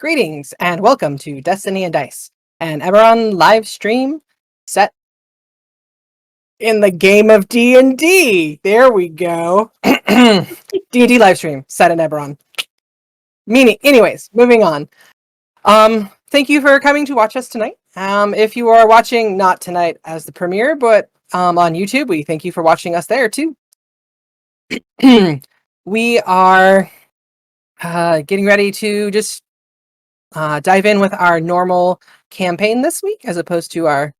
Greetings and welcome to Destiny and Dice, an Eberron live stream set in the game of D&D. There we go. D&D live stream set in Eberron. Anyways, moving on. Thank you for coming to watch us tonight. If you are watching not tonight as the premiere, but on YouTube, we thank you for watching us there too. We are getting ready to just dive in with our normal campaign this week, as opposed to our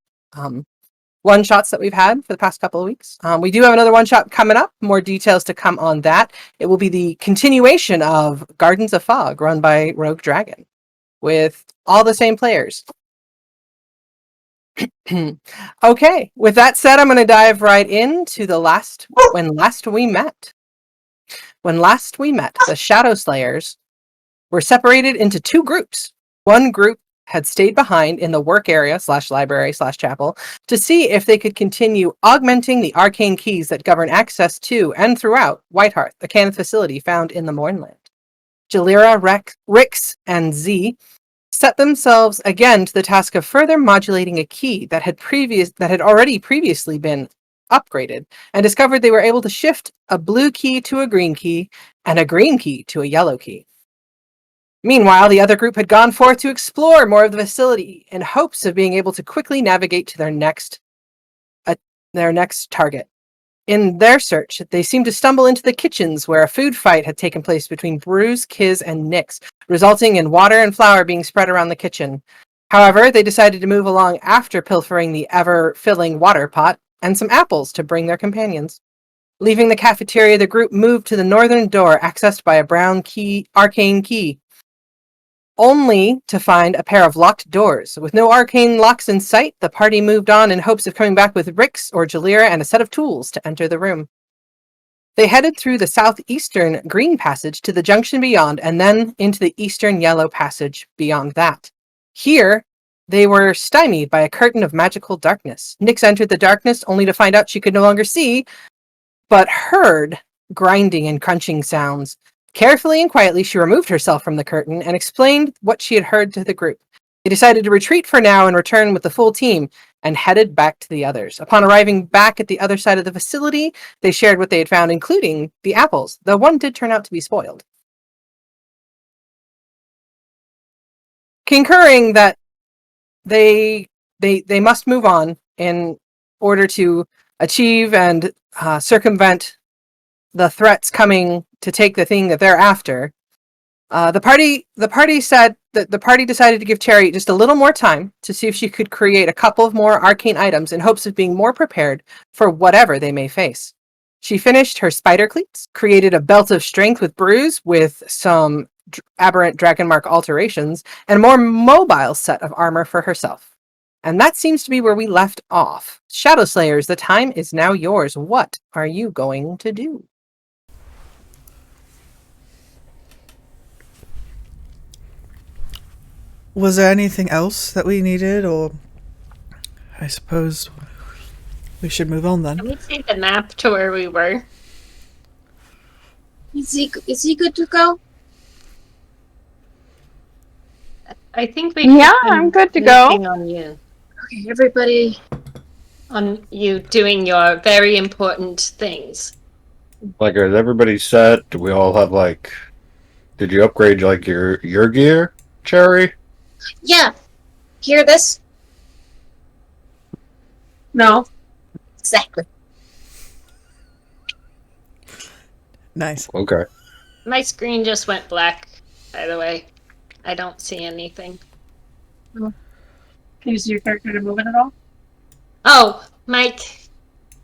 one-shots that we've had for the past couple of weeks. We do have another one-shot coming up. More details to come on that. It will be the continuation of Gardens of Fog, run by Rogue Dragon, with all the same players. Okay, with that said, I'm going to dive right into the when last we met. When last we met, the ShadowSlayers were separated into two groups. One group had stayed behind in the work area /library/chapel to see if they could continue augmenting the arcane keys that govern access to and throughout Whitehearth, the canon facility found in the Mornland. Jalira, Rix, and Z set themselves again to the task of further modulating a key that had already previously been upgraded, and discovered they were able to shift a blue key to a green key and a green key to a yellow key. Meanwhile, the other group had gone forth to explore more of the facility in hopes of being able to quickly navigate to their next target. In their search, they seemed to stumble into the kitchens where a food fight had taken place between Bruce, Kiz, and Nyx, resulting in water and flour being spread around the kitchen. However, they decided to move along after pilfering the ever-filling water pot and some apples to bring their companions. Leaving the cafeteria, the group moved to the northern door, accessed by a brown arcane key, only to find a pair of locked doors. With no arcane locks in sight, the party moved on in hopes of coming back with Rix or Jalira and a set of tools to enter the room. They headed through the southeastern green passage to the junction beyond, and then into the eastern yellow passage beyond that. Here, they were stymied by a curtain of magical darkness. Nyx entered the darkness only to find out she could no longer see, but heard grinding and crunching sounds. Carefully and quietly, she removed herself from the curtain and explained what she had heard to the group. They decided to retreat for now and return with the full team, and headed back to the others. Upon arriving back at the other side of the facility, they shared what they had found, including the apples, though one did turn out to be spoiled. Concurring that they must move on in order to achieve and circumvent the threats coming to take the thing that they're after. The party said that the party decided to give Cherry just a little more time to see if she could create a couple of more arcane items in hopes of being more prepared for whatever they may face. She finished her spider cleats, created a belt of strength with bruise with some aberrant dragonmark alterations, and a more mobile set of armor for herself. And that seems to be where we left off. ShadowSlayers, the time is now yours. What are you going to do? Was there anything else that we needed, or I suppose we should move on then? Can we take a map to where we were? Is he good to go? I think we. Yeah, I'm good to go. On you. Okay, everybody. On you doing your very important things. Like, is everybody set? Do we all have, like... Did you upgrade, like, your gear, Cherry? Yeah. Hear this? No. Exactly. Nice. Okay. My screen just went black, by the way. I don't see anything. Can you see your character to move it at all? Oh, Mike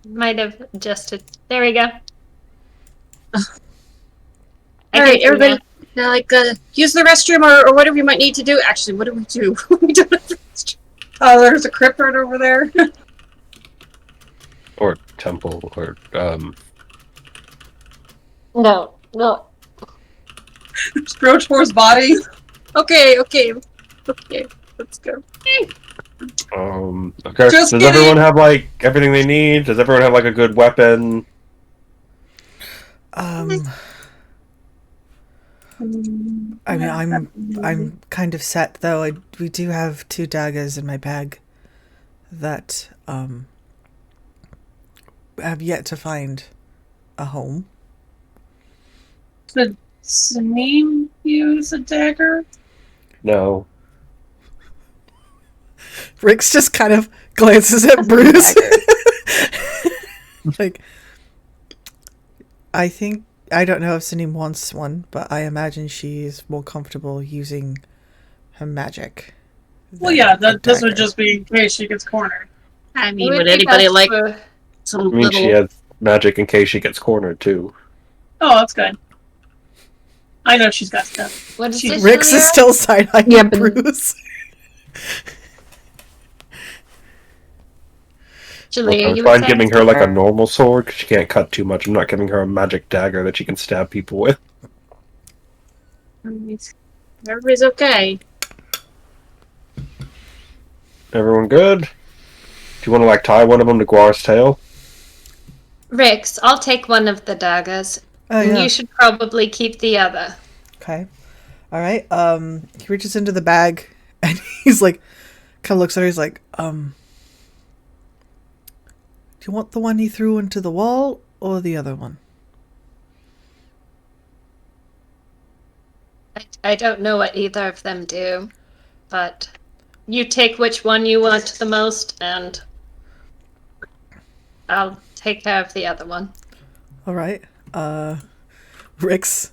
might have adjusted. There we go. Alright, everybody. Now, use the restroom or whatever you might need to do. Actually, what do we do? We don't have the restroom. Oh, there's a crypt right over there. Or temple, or, No. Scrotor's body. Okay. Let's go. okay. Just Does kidding. everyone have, like, everything they need? Does everyone have, like, a good weapon? I mean, I'm kind of set though. We do have 2 daggers in my bag that have yet to find a home. Did Saneem use a dagger? No. Rix just kind of glances at Bruce. Like, I don't know if Saneem wants one, but I imagine she's more comfortable using her magic. Well, yeah, than a this would dagger. just be in case she gets cornered. I It mean, would would be anybody best like for- some I mean, she little... has magic in case she gets cornered, too. Oh, that's good. I know she's got stuff. What is She- this? Rix is Jalira? still side-eyeing Yeah, but- Bruce. Jalira, I'm you were fine saying giving her like a normal sword because she can't cut too much. I'm not giving her a magic dagger that she can stab people with. Everybody's okay. Everyone good? Do you want to like tie one of them to Guar's tail? Rix, I'll take one of the daggers. Oh And yeah. you should probably keep the other. Okay. All right. He reaches into the bag and he's like, kind of looks at her. He's like, do you want the one he threw into the wall or the other one? I don't know what either of them do, but you take which one you want the most, and I'll take care of the other one. All right. Rix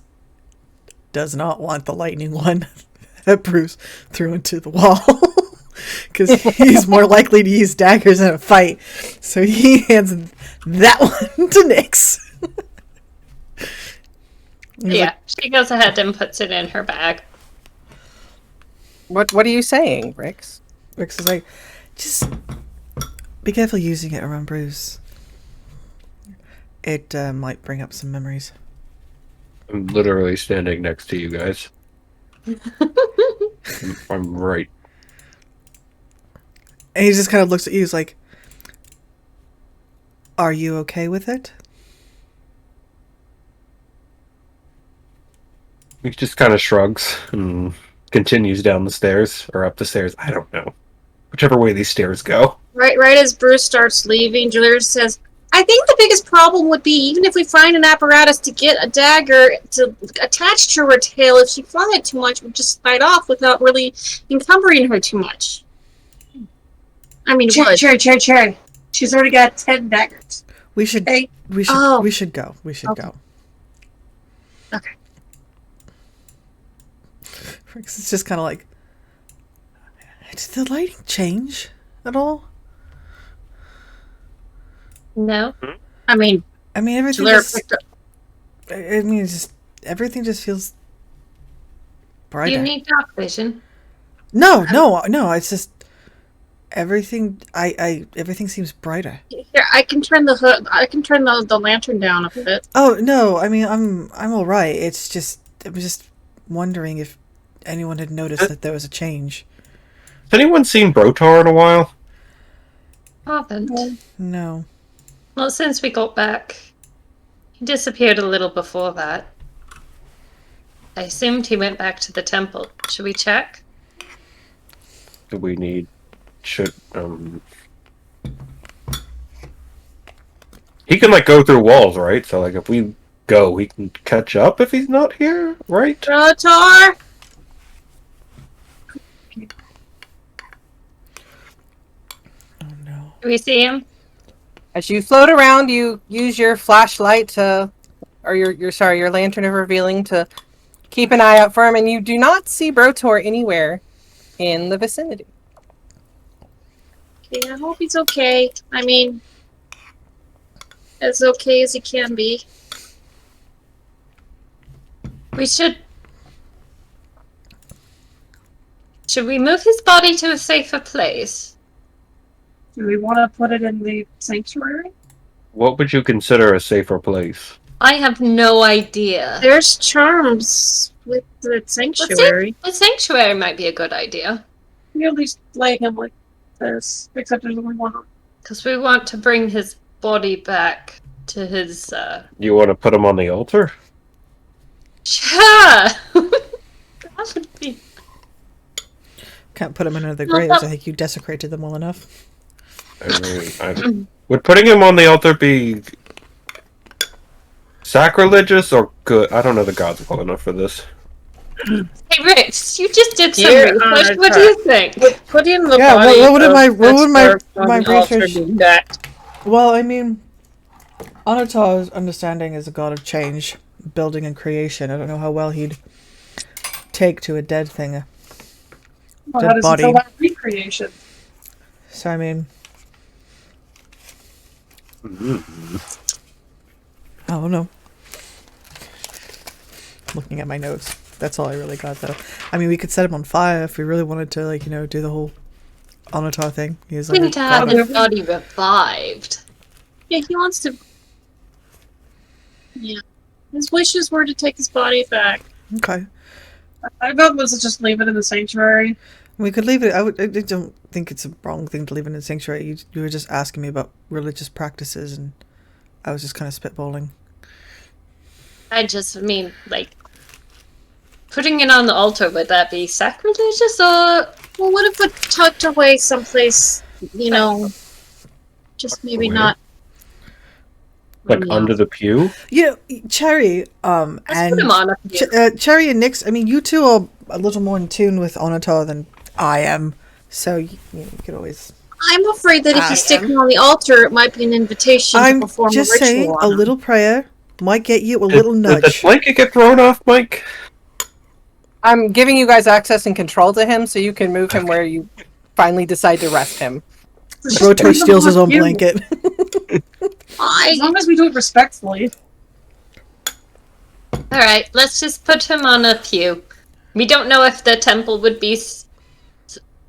does not want the lightning one that Bruce threw into the wall. Because he's more likely to use daggers in a fight. So he hands that one to Nyx. He's Yeah, like, she goes ahead and puts it in her bag. What are you saying, Rix? Rix is like, just be careful using it around Bruce. It might bring up some memories. I'm literally standing next to you guys. I'm right. And he just kind of looks at you. He's like, are you okay with it? He just kind of shrugs and continues down the stairs or up the stairs. I don't know. Whichever way these stairs go. Right as Bruce starts leaving, Julia says, I think the biggest problem would be even if we find an apparatus to get a dagger to attach to her tail, if she flung it too much, it would just slide off without really encumbering her too much. I mean, Sure. She's already got 10 daggers. We should Okay. go. We should Okay. go. Okay. Rix is just kind of like, did the lighting change at all? No? I mean, Everything Julia just, picked up. it's just, everything just feels brighter. You need dark vision. No, it's just, everything, everything seems brighter. Here, I can turn the hood. I can turn the lantern down a bit. Oh, no, I'm all right. It's just, I was just wondering if anyone had noticed that there was a change. Has anyone seen Brotar in a while? Haven't. No. Well, since we got back, he disappeared a little before that. I assumed he went back to the temple. Should we check? Do we need... Should, He can, like, go through walls, right? So, like, if we go, we can catch up if he's not here, right? Rotor! Oh, no. Do we see him? As you float around, you use your flashlight to, or your lantern of revealing to keep an eye out for him, and you do not see Brotor anywhere in the vicinity. Okay, I hope he's okay. I mean, as okay as he can be. We should... Should we move his body to a safer place? Do we want to put it in the sanctuary? What would you consider a safer place? I have no idea. There's charms with the sanctuary. The sanctuary might be a good idea. We at least lay him like this, except there's only one. Because we want to bring his body back to his, You want to put him on the altar? Sure! That would be... Can't put him in the graves. I think you desecrated them well enough. Would putting him on the altar be sacrilegious or good? I don't know the gods well enough for this. Hey, Rich, you just did some Here, research. What do you think? Put in the Yeah, body what would of my the my altar research? do that? Well, I mean, Anatar's understanding is a god of change, building and creation. I don't know how well he'd take to a dead thing. Well, Dead how does body. he feel about recreation? So I mean, I don't know. Looking at my notes, that's all I really got though. I mean, we could set him on fire if we really wanted to, like, you know, do the whole Anatar thing. He's like, We need to have his body revived. Yeah, he wants to. Yeah, his wishes were to take his body back. okay. I vote let's just leave it in the sanctuary. We could leave it. I don't think it's a wrong thing to leave it in a sanctuary. You were just asking me about religious practices, and I was just kind of spitballing. I just mean, like, putting it on the altar, would that be sacrilegious or... Well, what if it's tucked away someplace, you know, just maybe away? not. Like Yeah. under the pew? You know, Cherry, Let's and put him on up here. Cherry and Nyx. I mean, you two are a little more in tune with Onatar than I am, so you could always. I'm afraid that if I you stick am. him on the altar, it might be an invitation to I'm perform just a ritual saying, on a him. little prayer might get you a little Did the nudge. blanket get thrown off, Mike? I'm giving you guys access and control to him, so you can move him where you finally decide to rest him. Rotor steals his own blanket. As long as we do it respectfully. Alright, let's just put him on a pew. We don't know if the temple would be...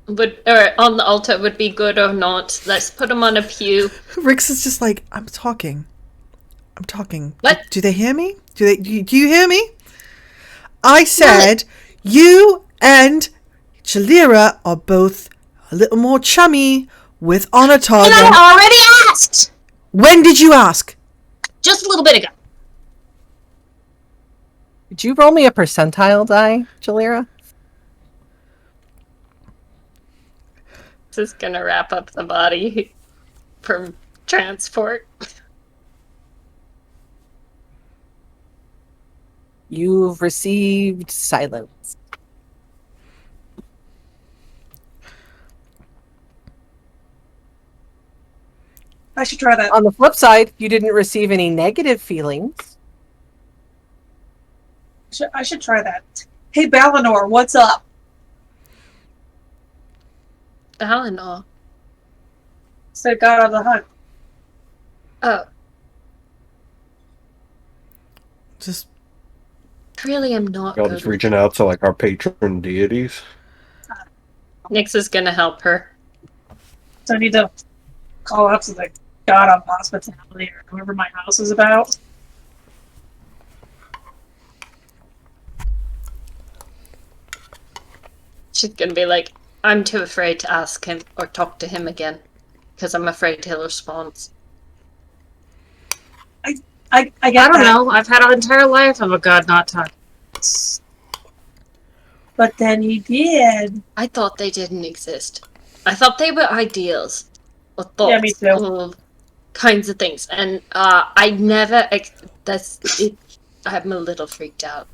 or on the altar would be good or not. Let's put him on a pew. Rix is just like, I'm talking. What? Do they hear me? Do you hear me? I said you and Shalira are both a little more chummy with Onatar And than... I already asked! When did you ask? Just a little bit ago. Did you roll me a percentile die, Jalira? This is gonna wrap up the body for transport. You've received silence. I should try that. On the flip side, you didn't receive any negative feelings. I should try that. Hey, Balinor, what's up? Eleanor. Said God on the hunt. Oh, Just really am not Y'all good. just reaching out to like our patron deities. Nyx is gonna help her. So I need to call up to the God of hospitality or whoever my house is about. She's gonna be like, I'm too afraid to ask him or talk to him again. Because I'm afraid he'll respond. I get I don't that, know. I've had an entire life of a god not talking. but then he did. I thought they didn't exist. I thought they were ideals. Or thoughts. Yeah, me too. Or kinds of things. And I never... I'm a little freaked out.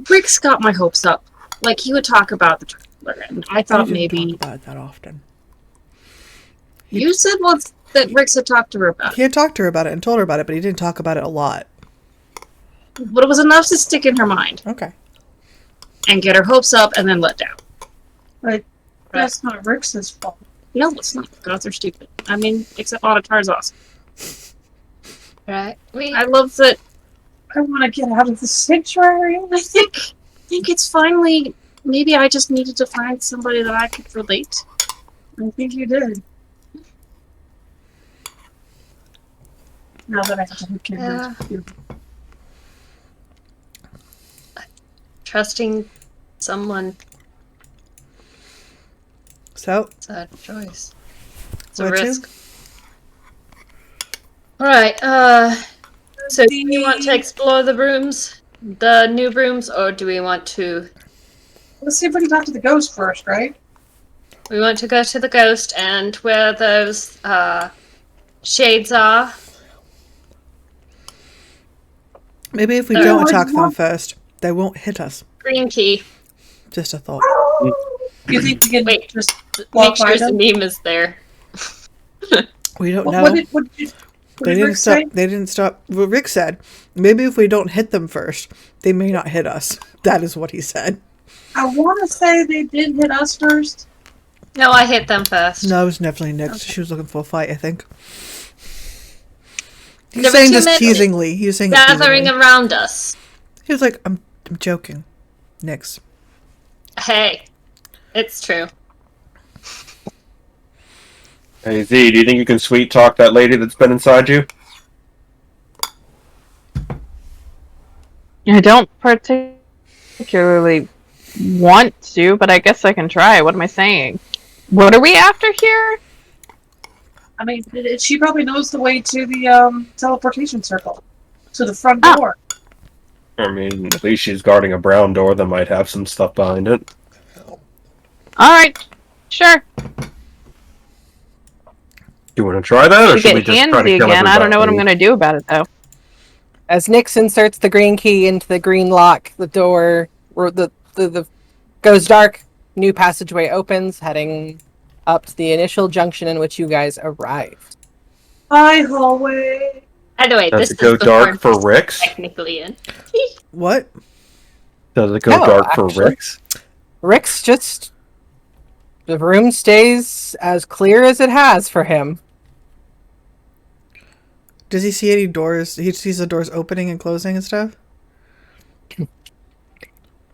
Rick's got my hopes up. Like, he would talk about the traveler, and I thought you didn't maybe... talk about it that often. You said once that Rick's had talked to her about He had talked to her about it and told her about it, but he didn't talk about it a lot. it. But it was enough to stick in her mind Okay. and get her hopes up and then let down. But that's not Rix's fault. No, it's not. Gods are stupid. I mean, except Auditar's awesome. Right? I love that. I want to get out of the sanctuary. I think it's finally... Maybe I just needed to find somebody that I could relate. I think you did. Now that I have to look Yeah. at you. Trusting someone So, is a choice. It's a where to? risk. Alright, so do you want to explore the rooms? the new rooms, or do we want to? Let's see if we can talk to the ghost first, right? We want to go to the ghost and where those shades are. Maybe if we There. don't attack them first, they won't hit us. Green key. Just a thought. You think we can Wait, just Make walk sure by them? Zanema's there. We don't know. What did They Rick didn't stop. say? They didn't stop. Well, Rick said, maybe if we don't hit them first, they may not hit us. That is what he said. I want to say they did hit us first. No, I hit them first. No, it was definitely Nick. She was looking for a fight, I think. He There was were saying too this many teasingly. He was saying it Gathering teasingly. around us. He was like, I'm joking. Nix. Hey, it's true. Hey Z, do you think you can sweet talk that lady that's been inside you? I don't particularly want to, but I guess I can try. What am I saying? What are we after here? I mean, she probably knows the way to the teleportation circle, to the front Ah. door. I mean, at least she's guarding a brown door that might have some stuff behind it. Alright, sure. You want to try that, or We should we get just try to handsy kill again. I don't know what I'm everybody? going to do about it, though. As Nyx inserts the green key into the green lock, the door, or the goes dark. New passageway opens, heading up to the initial junction in which you guys arrived. Hi, hallway. By the way, Does this it go is dark before for Rick's? technically in. What? Does it go No, dark for actually. Rick's? Rick's just the room stays as clear as it has for him. Does he see any doors? He sees the doors opening and closing and stuff?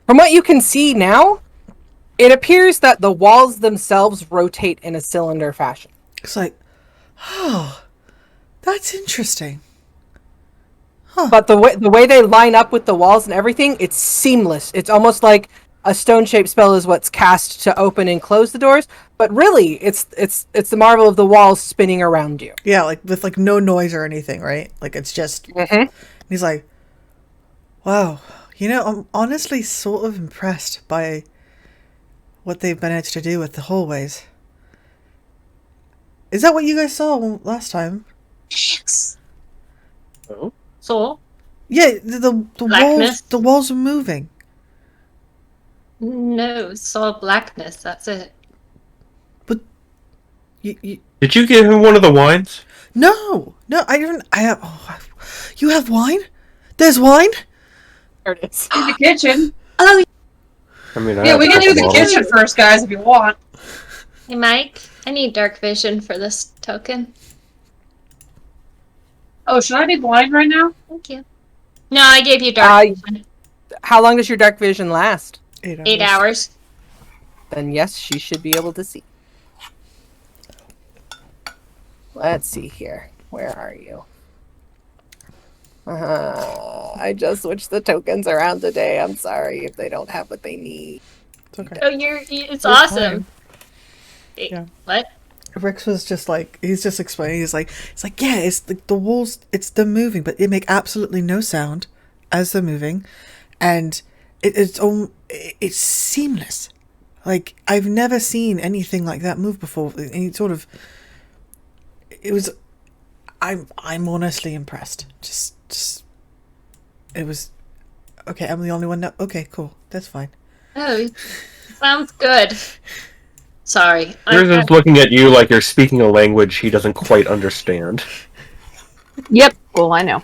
From what you can see now, it appears that the walls themselves rotate in a cylinder fashion. It's like, oh, that's interesting. But the way they line up with the walls and everything, it's seamless. It's almost like a stone-shaped spell is what's cast to open and close the doors, but really, it's the marvel of the walls spinning around you. Yeah, like with like no noise or anything, right? Like it's just. He's like, wow. You know, I'm honestly sort of impressed by what they've managed to do with the hallways. Is that what you guys saw last time? Yes. Oh. So, Yeah, the walls are moving. no, saw blackness, that's it. Did you give him one of the wines? No, I don't. I have. Oh, you have wine? There's wine. There it is. In the kitchen. I mean, I Yeah, have we a can do couple the bottles. kitchen first, guys, if you want. Hey, Mike, I need dark vision for this token. Oh, should I be blind right now? Thank you. No, I gave you dark vision. How long does your dark vision last? 8 hours. Then yes, she should be able to see. Let's see here. Where are you? I just switched the tokens around today. I'm sorry if they don't have what they need. It's okay. Oh, it's You're awesome. fine. Wait, Yeah. what? Rex was just like, he's just explaining. He's like, yeah, it's like the walls, it's them moving, but they make absolutely no sound as they're moving, and it's seamless. Like I've never seen anything like that move before. Any sort of, it was, I'm honestly impressed. Just, it was, okay. I'm the only one now. Okay, cool. That's fine. Oh, sounds good. Sorry. Yours is looking at you like you're speaking a language he doesn't quite understand. Yep. Well, I know.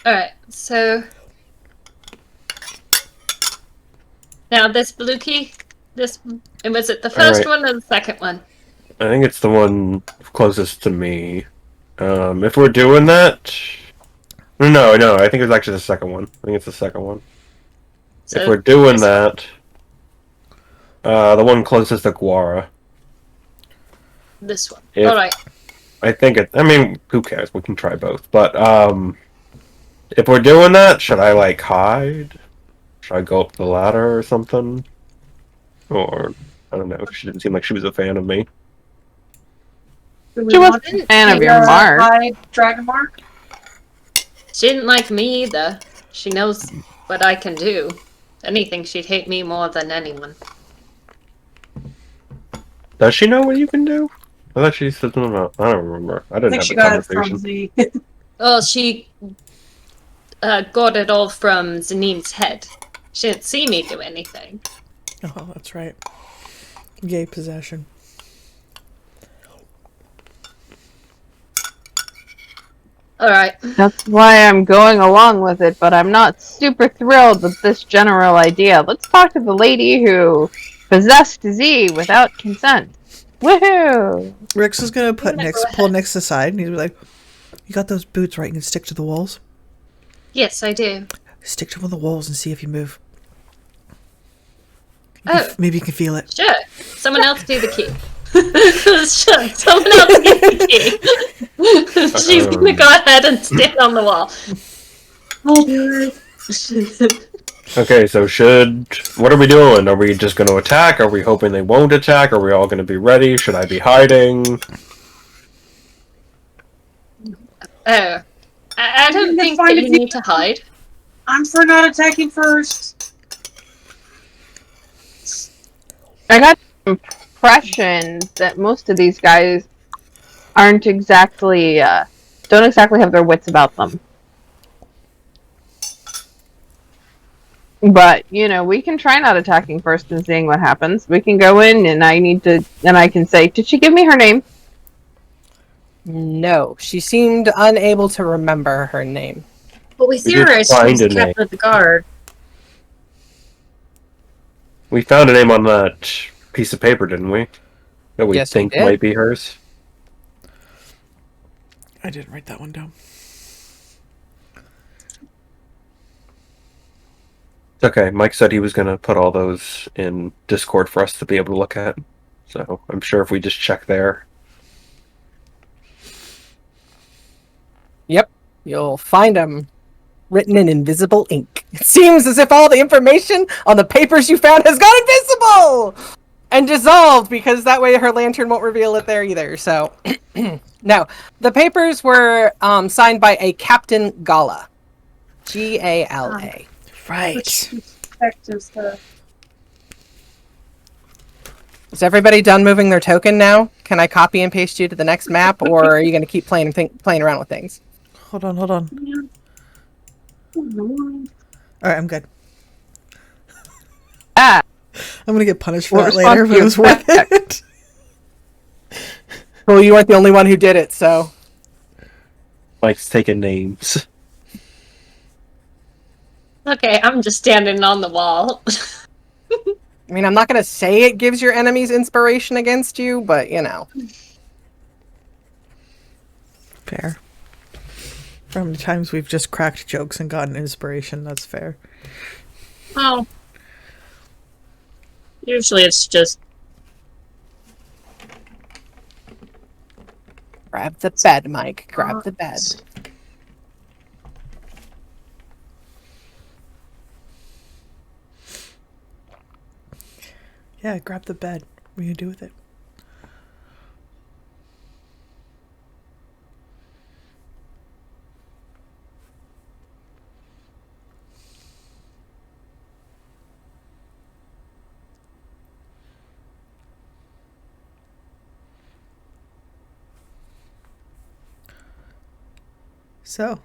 Alright, so... Now, this blue key, was it the first Alright. one or the second one? I think it's the one closest to me. If we're doing that... No, I think it's actually the second one. I think it's the second one. So, If we're doing that... the one closest to Guara. this one. If- Alright. I think it... I mean, who cares? We can try both. But, if we're doing that, should I, like, hide? Should I go up the ladder or something? Or, I don't know. She didn't seem like she was a fan of me. Do we She want wasn't a fan of the, your mark. high dragon mark? She didn't like me either. She knows what I can do. Anything, she'd hate me more than anyone. Does she know what you can do? I thought she said something about. I don't remember. I I didn't think have she the got it from conversation. the. Oh, she got it all from Zanin's head. She didn't see me do anything. Oh, that's right. Yay, possession. Alright. That's why I'm going along with it, but I'm not super thrilled with this general idea. Let's talk to the lady who possessed Z without consent. Woohoo! Rix is gonna put gonna Nix, go pull ahead. Nix aside, and he's like, "You got those boots right? You can stick to the walls. Yes, I do. Stick to one of the walls and see if you move. Oh, Maybe you can feel it." sure. Someone else do the key. Sure, someone else do the key. She's gonna go ahead and stand on the wall. I'll do it. Okay, so what are we doing? Are we just going to attack? Are we hoping they won't attack? Are we all going to be ready? Should I be hiding? Oh. I don't That's think fine that if you you- need to hide. I'm for not attacking first. I got the impression that most of these guys aren't exactly, don't exactly have their wits about them. But, we can try not attacking first and seeing what happens. We can go in and I can say, did she give me her name? No, she seemed unable to remember her name. But we did theorized she find was a captain name. of the guard. We found a name on that piece of paper, didn't we? That we Yes, we think did. might be hers. I didn't write that one down. Okay, Mike said he was going to put all those in Discord for us to be able to look at. So I'm sure if we just check there. Yep, you'll find them written in invisible ink. It seems as if all the information on the papers you found has gone invisible and dissolved, because that way her lantern won't reveal it there either. So, no, the papers were signed by a Captain Gala, Gala. Right. Which detective stuff. Is everybody done moving their token now? Can I copy and paste you to the next map, or are you going to keep playing around with things? Hold on. All right, I'm good. Ah, I'm gonna get punished for What that later, response but do it was you worth expect? it. Well, you weren't the only one who did it, so. Mike's taking names. Okay, I'm just standing on the wall. I mean, I'm not going to say it gives your enemies inspiration against you, but, Fair. From the times we've just cracked jokes and gotten inspiration, that's fair. Oh. Usually it's just Grab the bed, Mike. Grab the bed. Yeah, grab the bed. What are you gonna do with it? So.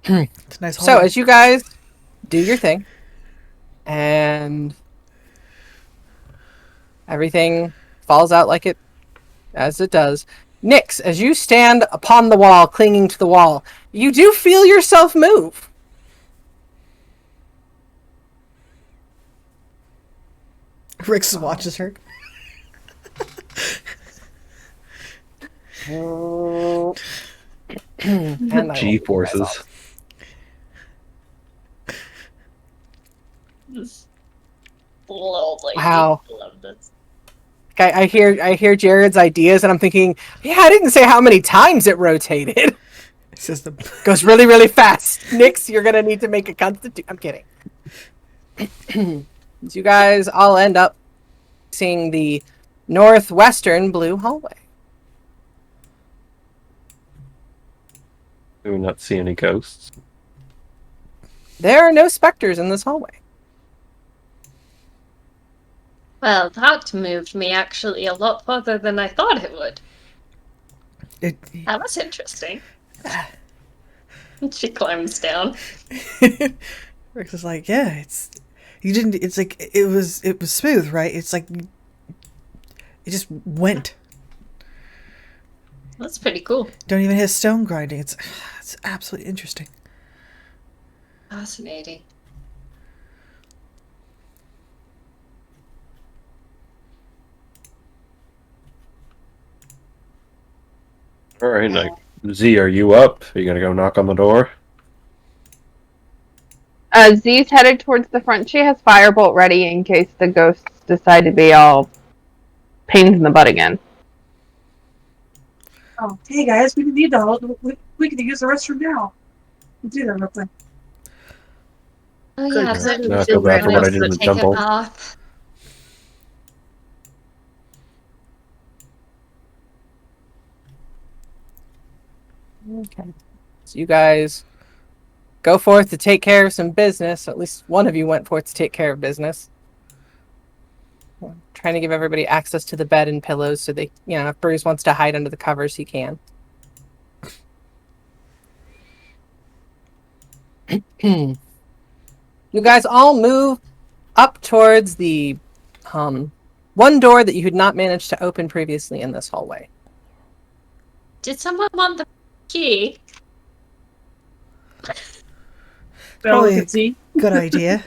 It's a nice So, hallway. as you guys do your thing, and everything falls out as it does, Nyx, as you stand upon the wall, clinging to the wall, you do feel yourself move. Rix watches her. And I will G move you guys forces. off. Wow. Love this. I hear Jared's ideas, and I'm thinking, yeah, I didn't say how many times it rotated. It's just the Goes really, really fast. Nyx, you're gonna need to make a constitution. I'm kidding. You guys all end up seeing the northwestern blue hallway. Do we not see any ghosts? There are no specters in this hallway. Well, that moved me actually a lot further than I thought it would. That was interesting. She climbs down. Rex is like, yeah, it's you didn't. It's like it was smooth, right? It's like it just went. That's pretty cool. Don't even hit stone grinding. It's absolutely interesting. Fascinating. All right, like Z, are you up? Are you gonna go knock on the door? Z's headed towards the front. She has firebolt ready in case the ghosts decide to be all pains in the butt again. Oh, hey guys, we need we can use the restroom now. We'll do that real quick. Oh Good. yeah, Good. that No, I feel bad for what I did in the take a temple. bath. Okay. So you guys go forth to take care of some business. At least one of you went forth to take care of business. I'm trying to give everybody access to the bed and pillows so they, if Bruce wants to hide under the covers, he can. You guys all move up towards the one door that you had not managed to open previously in this hallway. Did someone want the key? Well, Probably we can see. good idea.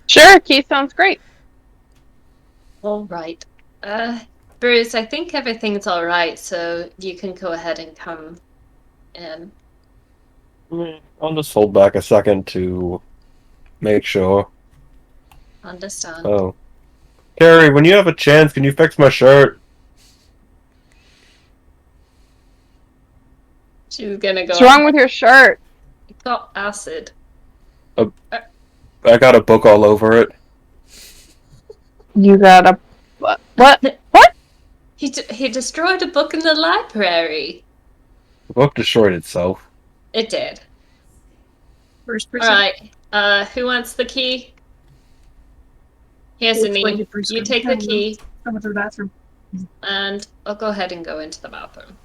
Sure, key sounds great. All right. Bruce, I think everything's all right, so you can go ahead and come in. I'll just hold back a second to make sure. Understand. Oh. Carrie, when you have a chance, can you fix my shirt? She's gonna go. What's wrong with your shirt? It got acid. I got a book all over it. You got a what? What? He destroyed a book in the library. The book destroyed itself. It did. First person. All right. Who wants the key? Here's the Which way name. did Bruce You go? take I the don't know. key, I went to the bathroom. and I'll go ahead and go into the bathroom.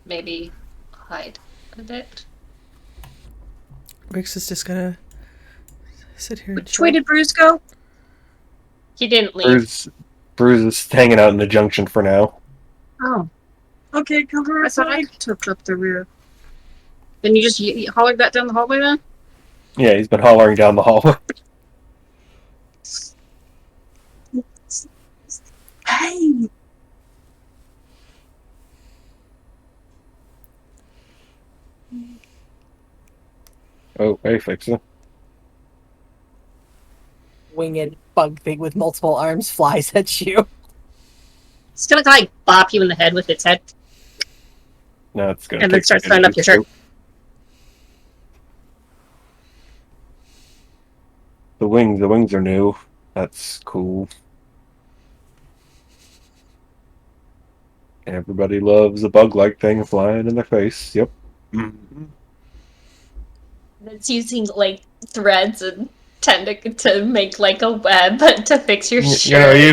Maybe hide a bit. Rex is just gonna sit here. Which way did Bruce go? He didn't leave. Bruce is hanging out in the junction for now. Oh, Okay, cover I thought I outside. took up the rear. Then you just hollered that down the hallway then? Yeah, he's been hollering down the hallway. Hey! Oh, hey, Fixer. Winged bug thing with multiple arms flies at you. It's gonna like bop you in the head with its head. No, it's gonna And then take starts a throwing minute up your or two. The wings are new. That's cool. Everybody loves a bug-like thing flying in their face. Yep. Mm-hmm. It's using like threads and tentacle to make like a web to fix your shirt.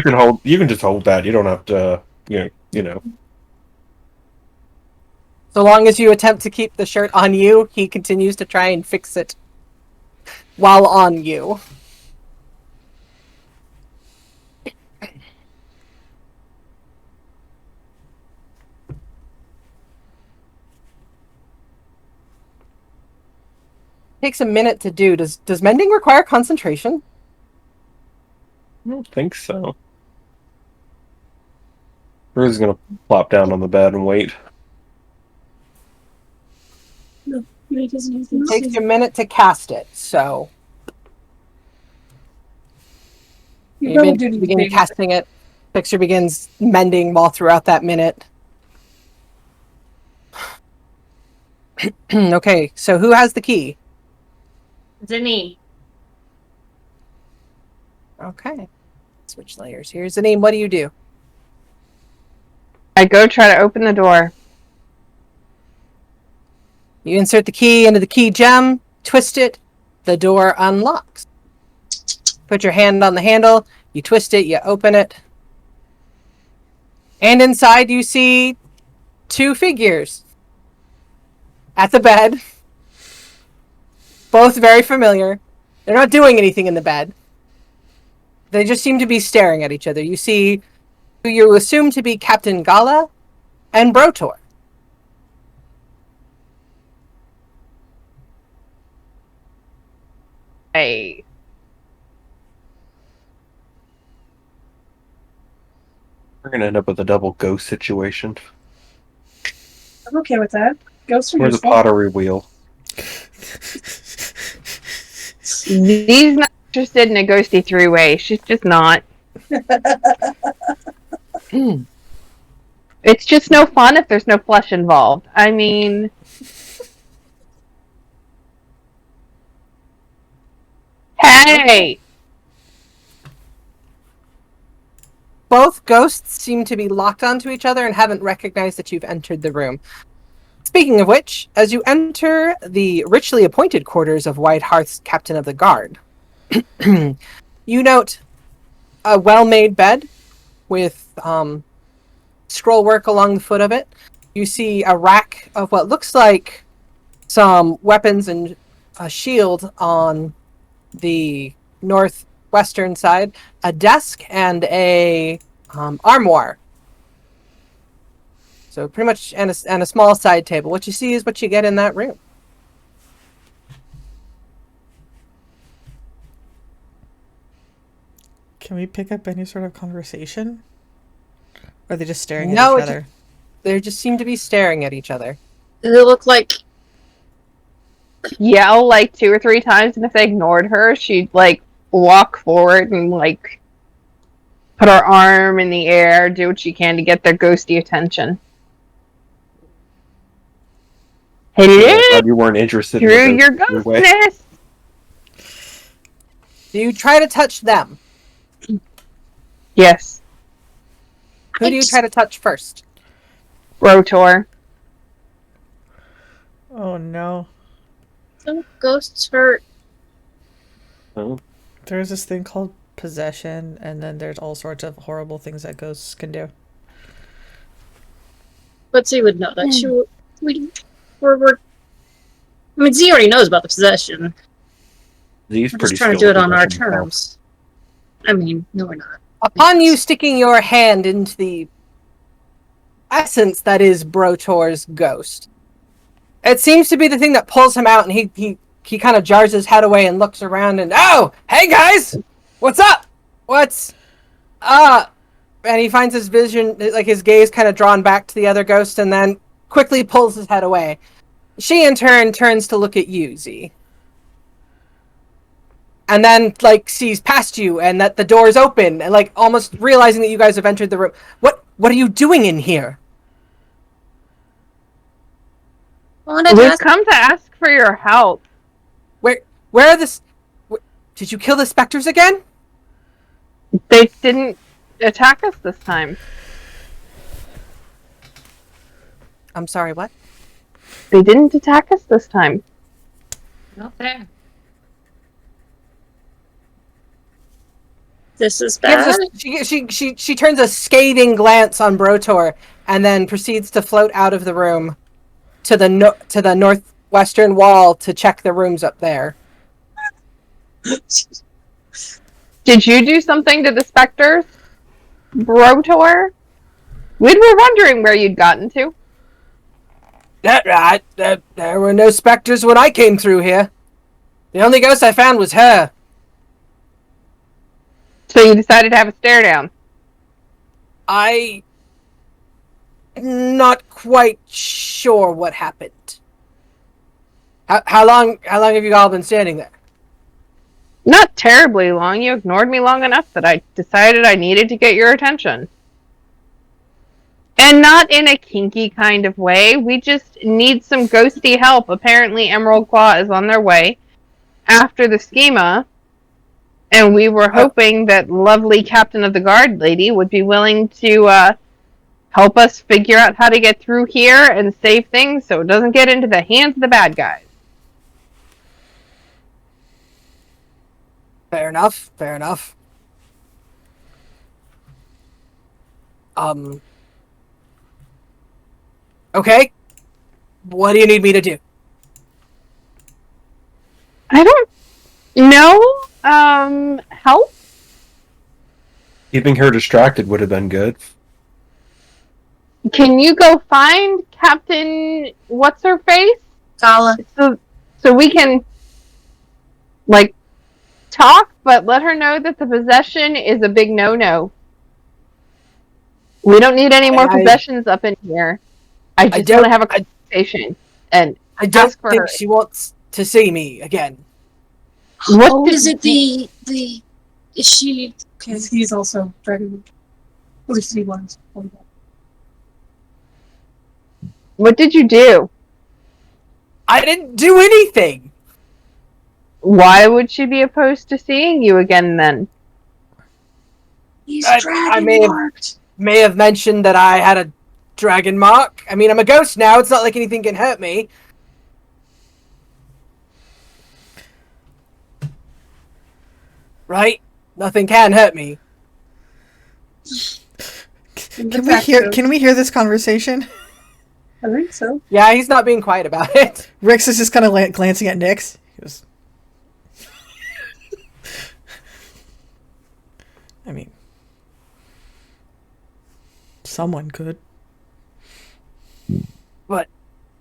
You know, you can just hold that. You don't have to, you know. So long as you attempt to keep the shirt on you, he continues to try and fix it while on you. Takes a minute to do. Does mending require concentration? I don't think so. Bruce is gonna plop down on the bed and wait. It Takes you a minute to cast it, so you begin casting it. Fixer begins mending while throughout that minute. Okay, so who has the key? Zinni. Okay. Switch layers here. Zanine, what do you do? I go try to open the door. You insert the key into the key gem, twist it, the door unlocks. Put your hand on the handle, you twist it, you open it. And inside you see 2 figures at the bed. Both very familiar. They're not doing anything in the bed. They just seem to be staring at each other. You see who you assume to be Captain Gala and Brotor. Hey. We're gonna end up with a double ghost situation. I'm okay with that. Ghosts are Where's the useful. pottery wheel? Zee's not interested in a ghosty 3-way. She's just not. It's just no fun if there's no flesh involved. I mean... Hey! Both ghosts seem to be locked onto each other and haven't recognized that you've entered the room. Speaking of which, as you enter the richly appointed quarters of White Hearth's Captain of the Guard, you note a well-made bed with scroll work along the foot of it. You see a rack of what looks like some weapons and a shield on the northwestern side, a desk, and a armoire. So pretty much, and a small side table. What you see is what you get in that room. Can we pick up any sort of conversation? Or are they just staring No, at each other? They just seem to be staring at each other. Does it look like Yell like 2 or 3 times, and if they ignored her, she'd like walk forward and like put her arm in the air, do what she can to get their ghosty attention. Hello, Glad you weren't interested through in your the three-way. ghostness. Do you try to touch them? Yes, Who do you try to touch first? Rotor. Oh no. some ghosts hurt? Oh, There's this thing called possession, and then there's all sorts of horrible things that ghosts can do. But Z would know that. We're I mean, Z already knows about the possession. Z's We're pretty just trying to do skilled it at on our possession himself. terms. I mean, no, we're not. Upon you sticking your hand into the essence that is Brotor's ghost, it seems to be the thing that pulls him out, and he kind of jars his head away and looks around and, oh, hey guys, what's up? What's and he finds his vision, like his gaze kind of drawn back to the other ghost, and then quickly pulls his head away. She in turn turns to look at you, Z. And then, like, sees past you and that the door is open and, like, almost realizing that you guys have entered the room. What are you doing in here? We've come to ask for your help. Where are did you kill the specters again? They didn't attack us this time. I'm sorry, what? They didn't attack us this time. Not there. This is bad. She turns a scathing glance on Brotor and then proceeds to float out of the room to the northwestern wall to check the rooms up there. Did you do something to the specters, Brotor? We were wondering where you'd gotten to. That right. There were no specters when I came through here. The only ghost I found was her. So you decided to have a stare down. I'm not quite sure what happened. How long have you all been standing there? Not terribly long. You ignored me long enough that I decided I needed to get your attention. And not in a kinky kind of way. We just need some ghosty help. Apparently Emerald Claw is on their way after the schema. And we were hoping that lovely Captain of the Guard lady would be willing to help us figure out how to get through here and save things so it doesn't get into the hands of the bad guys. Fair enough. Fair enough. Okay. What do you need me to do? I don't know. Help? Keeping her distracted would have been good. Can you go find Captain What's Her Face? Gala. So we can like talk, but let her know that the possession is a big no-no. We don't need any more possessions up in here. I just want to have a conversation and I don't ask for think her. she wants to see me again. What Oh, did is it the is she okay? Because he's also dragon. At least he was. What did you do? I didn't do anything. Why would she be opposed to seeing you again then? He's I dragon may have- marked. May have mentioned that I had a dragon mark. I mean, I'm a ghost now. It's not like anything can hurt me. Right? Nothing can hurt me. Can we hear this conversation? I think so. Yeah, he's not being quiet about it. Rix is just kind of glancing at Nyx. He goes, I mean, someone could. But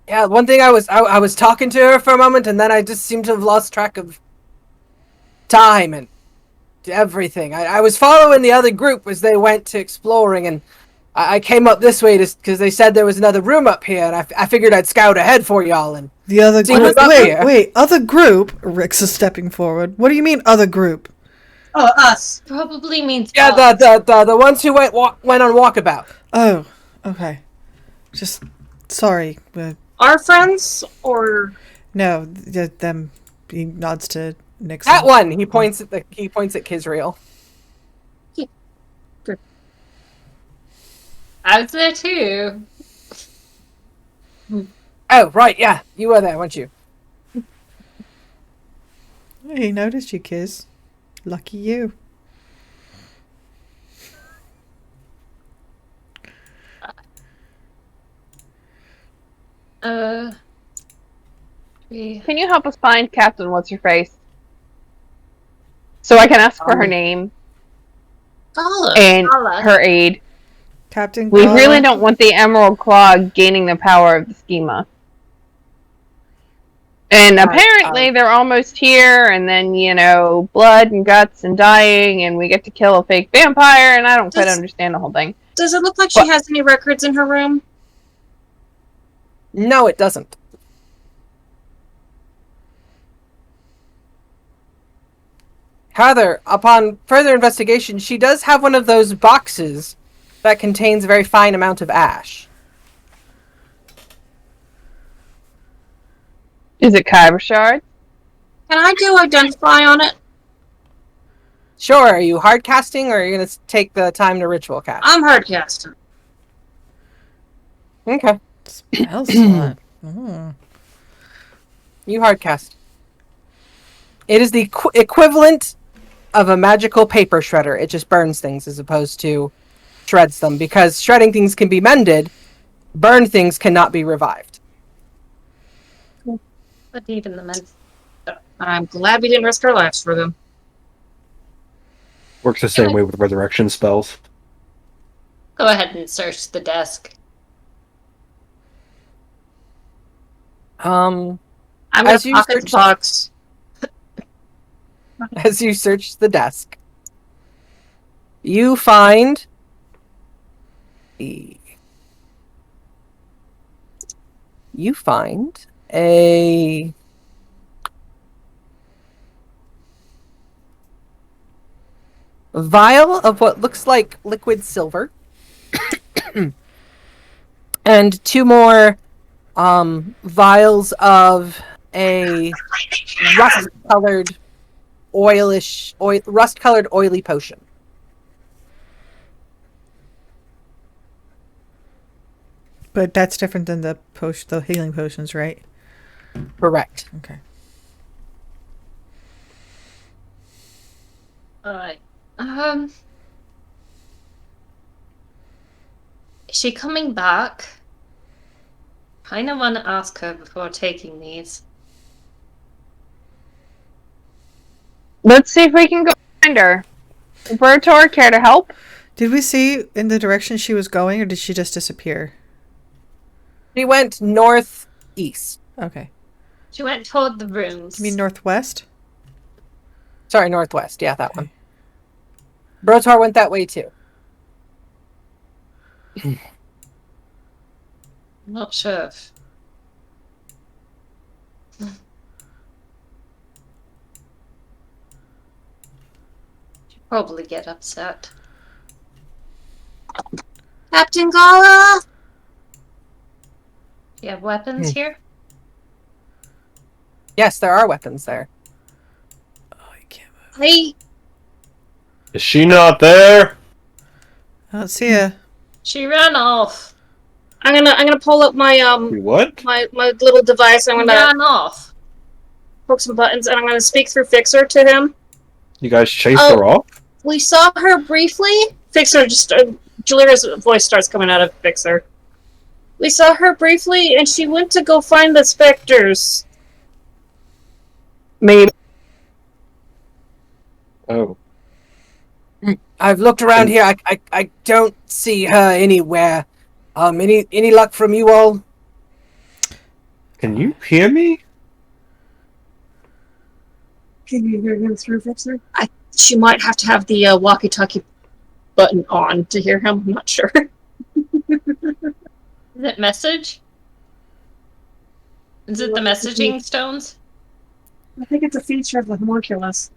yeah, one thing I was talking to her for a moment, and then I just seemed to have lost track of time and everything. I was following the other group as they went to exploring, and I came up this way because they said there was another room up here, and I figured I'd scout ahead for y'all. And The other See, group. who's up here? Wait, other group? Rix is stepping forward. What do you mean, other group? Oh, us. Probably means yeah, us. the ones who went on walkabout. Oh, okay. Just sorry. Our friends or No, them. He nods to Nyx. That one. He points at Kizriel. I was there too. Oh, right, yeah, you were there, weren't you? He noticed you, Kiz. Lucky you. Can you help us find Captain What's Her Face? So I can ask for her name Gala. and Gala. her aid. Captain We Gala. really don't want the Emerald Claw gaining the power of the schema. And apparently they're almost here, and then, blood and guts and dying, and we get to kill a fake vampire, and I don't quite understand the whole thing. Does it look like she has any records in her room? No, it doesn't. However, upon further investigation, she does have one of those boxes that contains a very fine amount of ash. Is it Kyber Shard? Can I do identify on it? Sure, are you hard casting, or are you going to take the time to ritual cast? I'm hard casting. Okay, Spell slot. Oh. you hard cast. It is the equivalent of a magical paper shredder. It just burns things as opposed to shreds them, because shredding things can be mended, burned things cannot be revived. But even the men. I'm glad we didn't risk our lives for them. Works the same way with resurrection spells. Go ahead and search the desk. I'm As gonna you pocket the search- box. As you search the desk, you find a vial of what looks like liquid silver and two more vials of a rust-colored oily potion. But that's different than the healing potions, right? Correct. Okay. Alright. Is she coming back? Kinda wanna ask her before taking these. Let's see if we can go find her. Bertor, care to help? Did we see in the direction she was going, or did she just disappear? She went northeast. Okay. She went toward the rooms. You mean northwest? Sorry, northwest. Yeah, that Okay. one. Brotar went that way too. I'm not sure if... She'd probably get upset. Captain Gala? Do you have weapons here? Yes, there are weapons there. Oh, I can't move. Hey, Is she not there? I don't see her. She ran off. I'm gonna pull up my What? my little device. I'm gonna Ran off. poke some buttons, and I'm gonna speak through Fixer to him. You guys chased Oh. her off? We saw her briefly. Fixer just Jalira's voice starts coming out of Fixer. We saw her briefly, and she went to go find the specters. Maybe. Oh. I've looked around here. I don't see her anywhere. Any luck from you all? Can you hear me? Can you hear him through Fixer? She might have to have the walkie-talkie button on to hear him. I'm not sure. Is it message? Is it the messaging stones? I think it's a feature of the homunculus.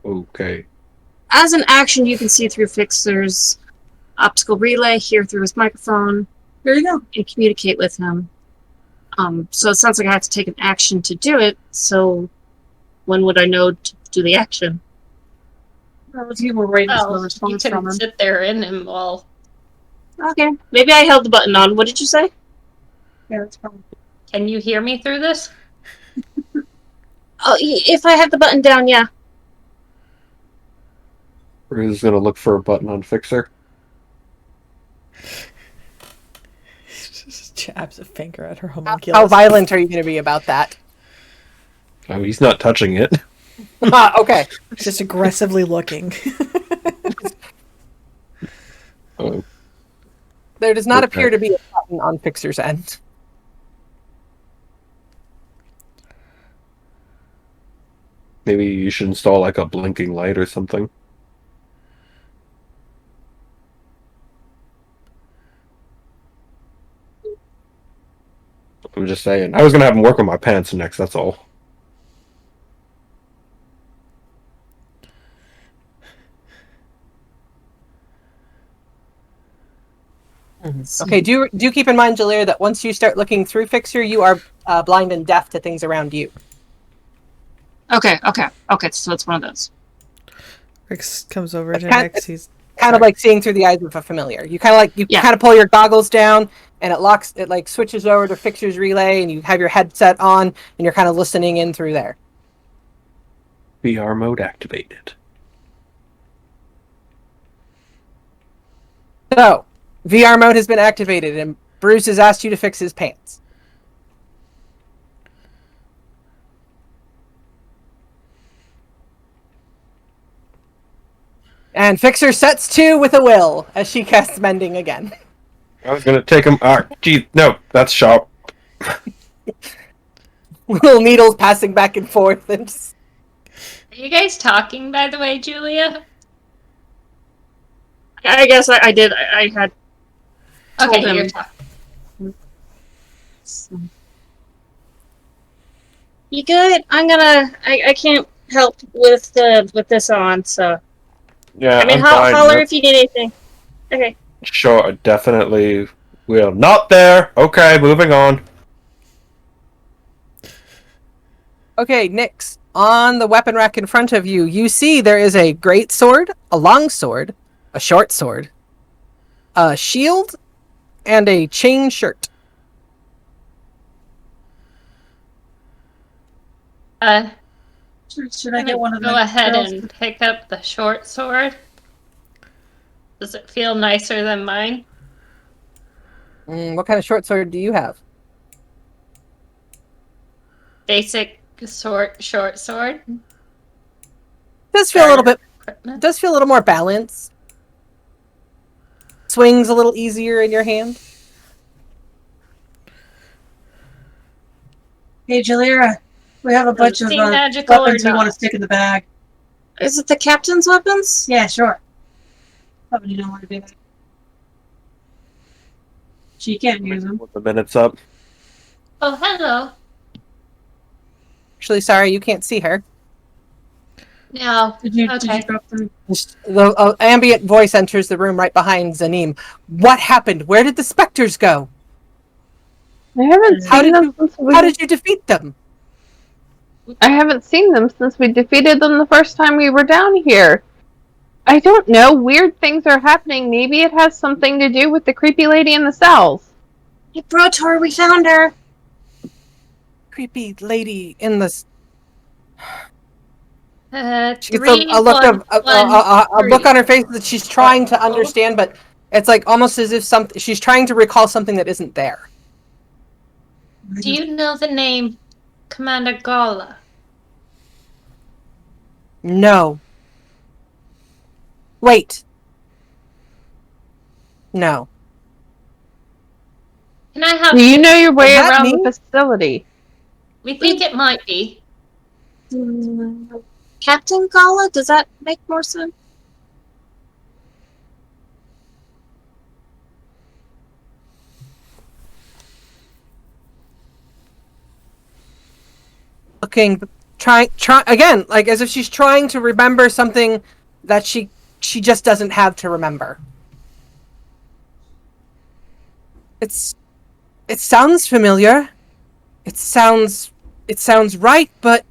Okay. As an action, you can see through Fixer's optical relay, hear through his microphone. There you go. And communicate with him. So it sounds like I have to take an action to do it. So when would I know to do the action? Well, if you were waiting for a Oh, you response from can him. sit there in him while... Okay. Maybe I held the button on. What did you say? Yeah, that's probably. Can you hear me through this? Oh, if I have the button down, yeah. Bruce is gonna look for a button on Fixer. Just jabs a finger at her How homunculus. violent are you going to be about that? Oh, he's not touching it. Okay. Just aggressively looking. Oh. There does not Okay. appear to be a button on Fixer's end. Maybe you should install like a blinking light or something. I'm just saying. I was gonna have him work on my pants next, that's all. Okay, do keep in mind, Jalira, that once you start looking through Fixer, you are blind and deaf to things around you. Okay. So it's one of those. Rix comes over It's to kind- Nix. He's Kind of like seeing through the eyes of a familiar. You kind of Yeah. kind of pull your goggles down, and it like switches over to Fixer's relay, and you have your headset on, and you're kind of listening in through there. VR mode activated. So, VR mode has been activated, and Bruce has asked you to fix his pants. And Fixer sets 2 with a will as she casts Mending again. I was gonna take him. Gee, no, that's sharp. Little needles passing back and forth. And just... Are you guys talking, by the way, Julia? I guess I did. I had told Okay, him. you're talking. You good? I can't help with this on. So Yeah, I mean, I'm fine. holler Yep. if you need anything. Okay. Sure, definitely will. Not there. Okay, moving on. Okay, Nyx. on the weapon rack in front of you, you see there is a great sword, a long sword, a short sword, a shield, and a chain shirt. Should I I'm get gonna one of go the ahead girls? and pick up the short sword. Does it feel nicer than mine? What kind of short sword do you have? Basic short sword. Does feel a little bit. Equipment. Does feel a little more balanced. Swings a little easier in your hand. Hey, Jalira, we have a bunch of Seem magical or weapons we want to not? stick in the bag. Is it the captain's weapons? Yeah, sure. Probably you don't want to do that. She can't use them. With the minutes up. Oh, hello. Actually, sorry, you can't see her. No. Did you Okay. drop them? The ambient voice enters the room right behind Zanim. What happened? Where did the specters go? I haven't How seen did them since we. How did you defeat them? I haven't seen them since we defeated them the first time we were down here. I don't know. Weird things are happening. Maybe it has something to do with the creepy lady in the cells. Hey, Brotor, we found her. Creepy lady in the. She gets Three, a look one, of one, a look three. on her face that she's trying to understand, but it's like almost as if she's trying to recall something that isn't there. Do you know the name Commander Gala? No. Wait. No. Can I have? Do you know your way Is that around me? the facility? We think it might be. Captain Gala? Does that make more sense? Looking, try again, like as if she's trying to remember something that she just doesn't have to remember. It sounds familiar. It sounds right, but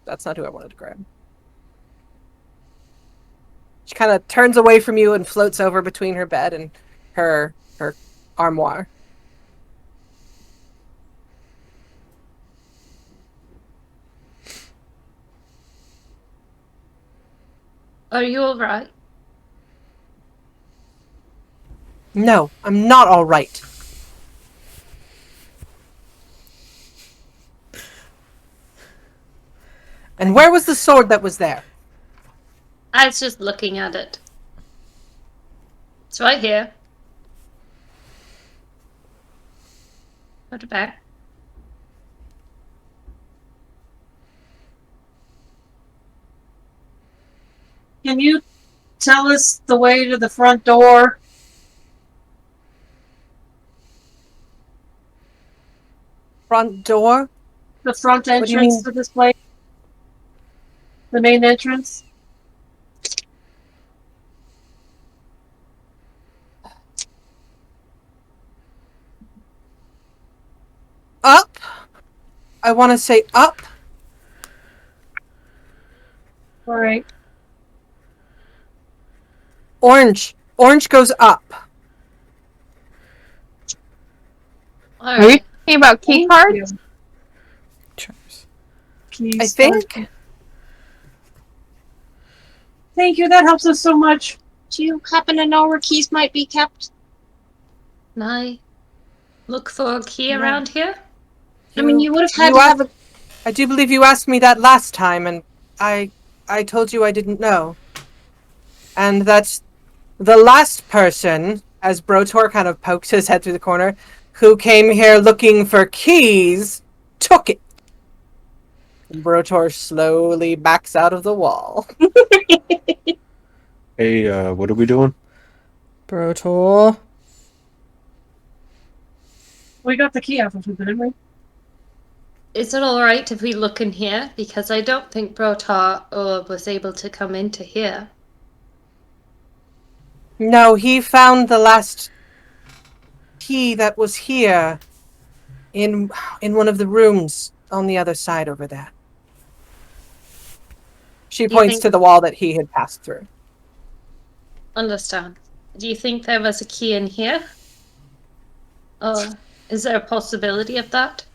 that's not who I wanted to grab. She kind of turns away from you and floats over between her bed and her armoire. Are you alright? No, I'm not all right. And where was the sword that was there? I was just looking at it. It's right here. Put it back. Can you tell us the way to the front door? Front door? The front do you entrance mean? to this place? The main entrance? Up? I want to say up. Alright. Orange. Orange goes up. Are you Alright. talking about key Thank cards? you. Charms. Keys, I think. Thank you, that helps us so much. Do you happen to know where keys might be kept? Can I look for a key No. around here? I mean, you would have had you to asked- have a. I do believe you asked me that last time, and I told you I didn't know. And that the last person, as Brotor kind of pokes his head through the corner, who came here looking for keys, took it. And Brotor slowly backs out of the wall. Hey, what are we doing? Brotor. We got the key off of him, didn't we? Is it alright if we look in here? Because I don't think Brotar was able to come into here. No, he found the last key that was here in one of the rooms on the other side over there. She Do you points think- to the wall that he had passed through. Understand. Do you think there was a key in here? Or is there a possibility of that?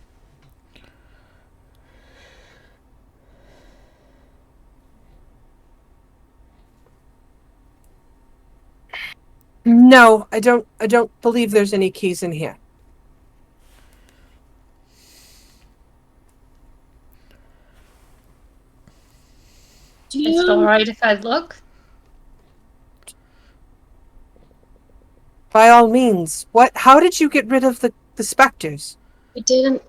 No, I don't believe there's any keys in here. Do Is it you? alright if I look? By all means. How did you get rid of the specters? I didn't.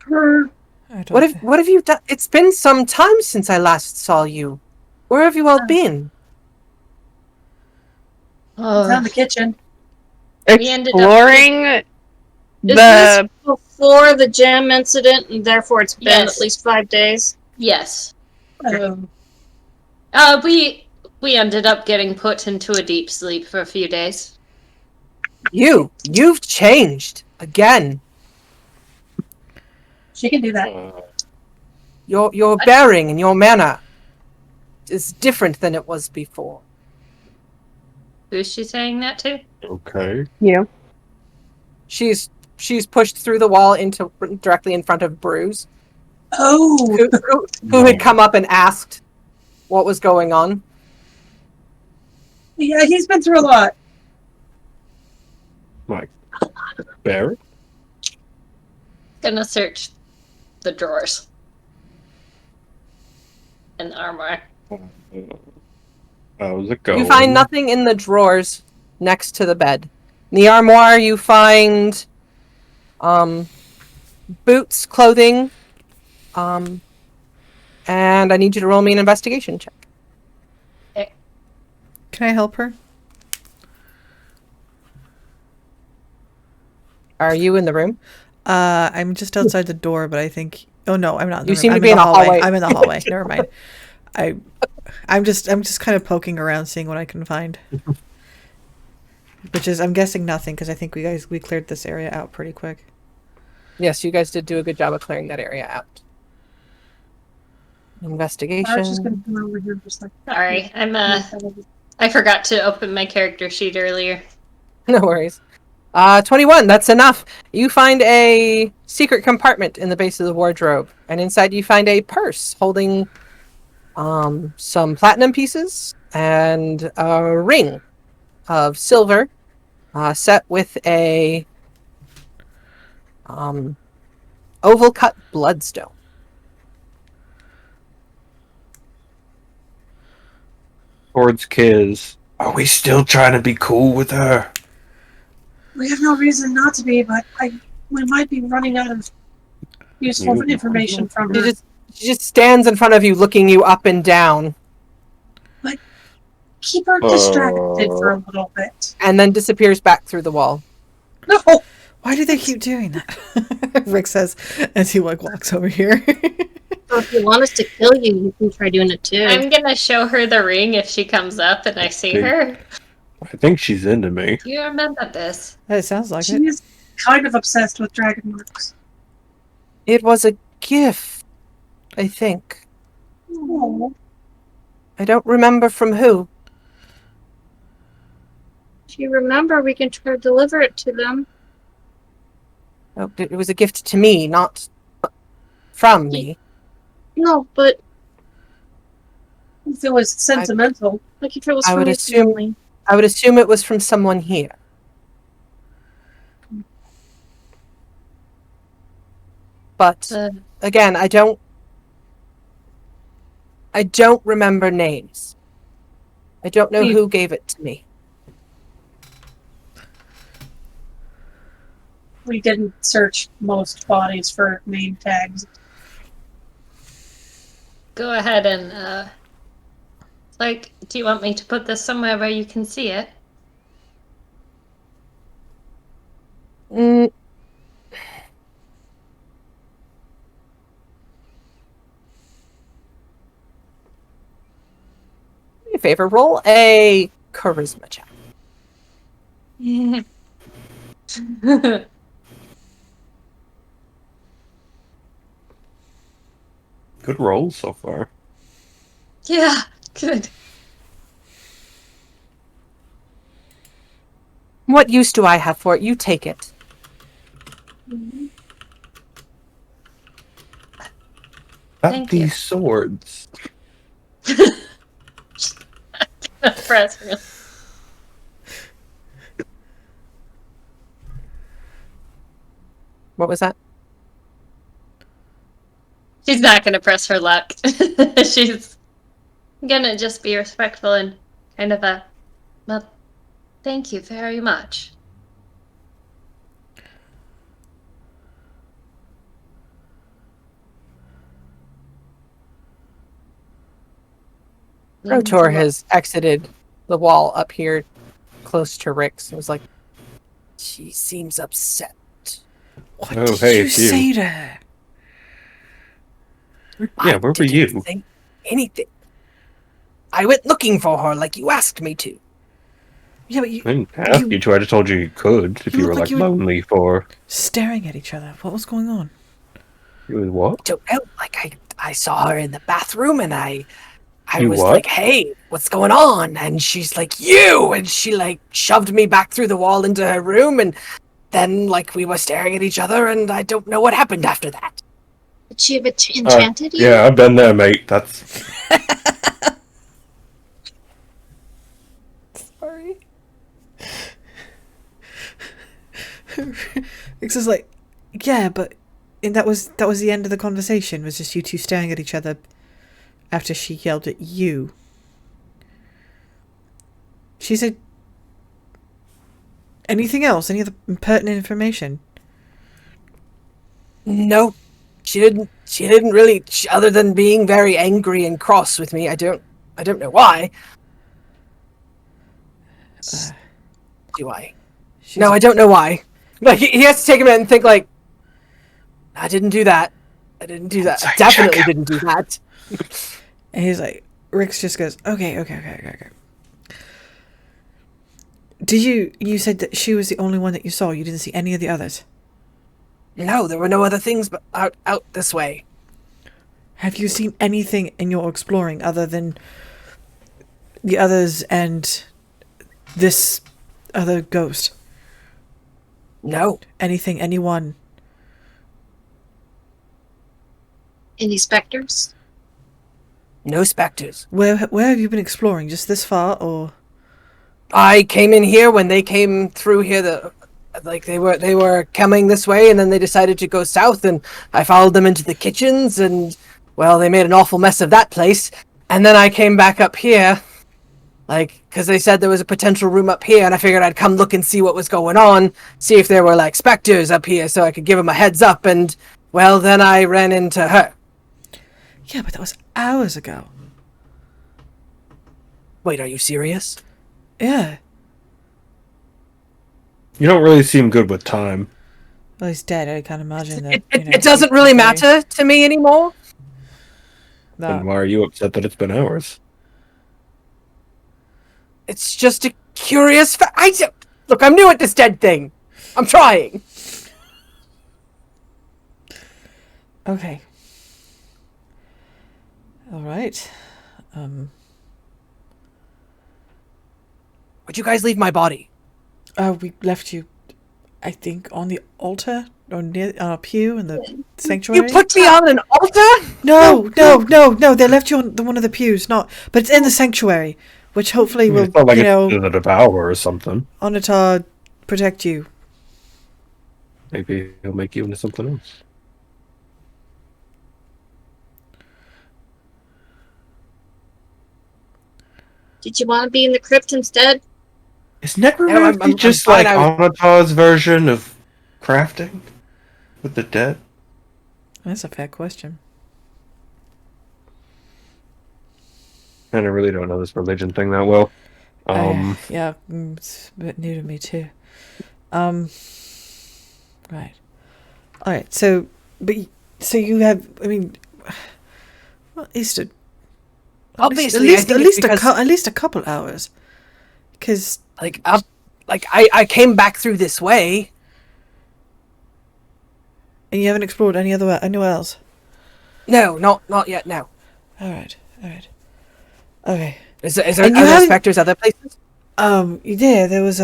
Her. I don't What have you done? It's been some time since I last saw you. Where have you all been? It's in the kitchen. We ended up Exploring Is the this before the gem incident, and therefore it's been Yes. at least 5 days? Yes. Um, We ended up getting put into a deep sleep for a few days. You've changed again. she can do that. Your bearing and your manner is different than it was before. Who's she saying that to? Okay. you. She's pushed through the wall into directly in front of Bruce, Oh, who had come up and asked what was going on. yeah, he's been through a lot. Like, Barry? Gonna search the drawers. And the armor. How's it going? You find nothing in the drawers next to the bed. In the armoire, you find boots, clothing, and I need you to roll me an investigation check. Can I help her? Are you in the room? I'm just outside the door, but I think. Oh no, I'm not. In the You room. seem to I'm be in a hallway. I'm in the hallway. Never mind. I'm just kind of poking around, seeing what I can find. Which is, I'm guessing nothing, because I think we cleared this area out pretty quick. Yes, you guys did do a good job of clearing that area out. I was just gonna Investigation. come over here just like. Sorry, I forgot to open my character sheet earlier. No worries. 21, that's enough. You find a secret compartment in the base of the wardrobe, and inside you find a purse holding some platinum pieces and a ring of silver set with a oval cut bloodstone. Towards Kiz. Are we still trying to be cool with her? We have no reason not to be, but we might be running out of useful You- information from She her. just stands in front of you, looking you up and down, Keep her distracted for a little bit. and then disappears back through the wall. No, Why do they keep doing that? Rick says as he walks over here. So if you want us to kill you, you can try doing it too. I'm gonna show her the ring if she comes up and I see Okay. her. I think she's into me. Do you remember this? It sounds like she it. is kind of obsessed with dragon marks. It was a gift, I think. Oh, I don't remember from who. If you remember, we can try to deliver it to them. Oh, it was a gift to me, not from me. No, but if it was sentimental. like if it was I from would your assume- family. I would assume it was from someone here. But again, I don't remember names. I don't know who gave it to me. We didn't search most bodies for name tags. Go ahead and do you want me to put this somewhere where you can see it? Mm. Let me a favor. Roll a charisma check. Good rolls so far. Yeah, good. What use do I have for it? You take it. At Thank you. these swords. Press real. What was that? She's not gonna press her luck. She's gonna just be respectful and kind of well, thank you very much. Rotor has exited the wall up here close to Rick's. It was like, she seems upset. What Oh, did hey, you it's you. say to her? Yeah, where were you? Didn't say anything. I went looking for her like you asked me to. Yeah, but you I didn't ask you to. I just told you you could if You you were look like like you were- lonely for. staring at each other. What was going on? You was what? Don't know. Like I saw her in the bathroom and I You was what? like, hey, what's going on? And she's like, you! And she like shoved me back through the wall into her room and then like we were staring at each other and I don't know what happened after that. Did she have enchanted you? Yeah, I've been there, mate. That's Sorry. It's just like, yeah, but and that was the end of the conversation. Was just you two staring at each other after she yelled at you. She said, anything else? Any other pertinent information? No, she didn't really, other than being very angry and cross with me. I don't know why. Do I? No, I don't know why. Like, he has to take a minute and think, like, I didn't do that. I didn't do that. I definitely didn't do that. And he's like, Rix just goes, okay. Did you said that she was the only one that you saw. You didn't see any of the others. No, there were no other things but out this way. Have you seen anything in your exploring other than the others and this other ghost? No. Anything, anyone? Any specters? No specters. Where have you been exploring? Just this far, or? I came in here when they came through here. They were coming this way, and then they decided to go south, and I followed them into the kitchens, and well, they made an awful mess of that place. And then I came back up here, like, because they said there was a potential room up here, and I figured I'd come look and see what was going on, see if there were like specters up here, so I could give them a heads up. And well, then I ran into her. Yeah, but that was hours ago. Wait, are you serious? Yeah. you don't really seem good with time. Well, he's dead. I can't imagine that. It doesn't really matter to me anymore. Then why are you upset that it's been hours? It's just a curious look, I'm new at this dead thing. I'm trying. Okay. All right. Would you guys leave my body? We left you, I think, on the altar or near our pew in the sanctuary. You put me on an altar? No. They left you on one of the pews, but it's in the sanctuary, which hopefully will, It's not like it's a devour or something. Onatar protect you. Maybe he'll make you into something else. Did you want to be in the crypt instead? Is necromancy just like Onatar's version of crafting with the dead? That's a fair question. And I really don't know this religion thing that well. Yeah, it's a bit new to me too. Right. All right. So you have. I mean, well, Easter. Obviously, I think it's because, at least a couple hours. Because I came back through this way. and you haven't explored anywhere else. No, not yet. No. All right. Okay. Is there And you are there haven't- specters other places? Yeah, there was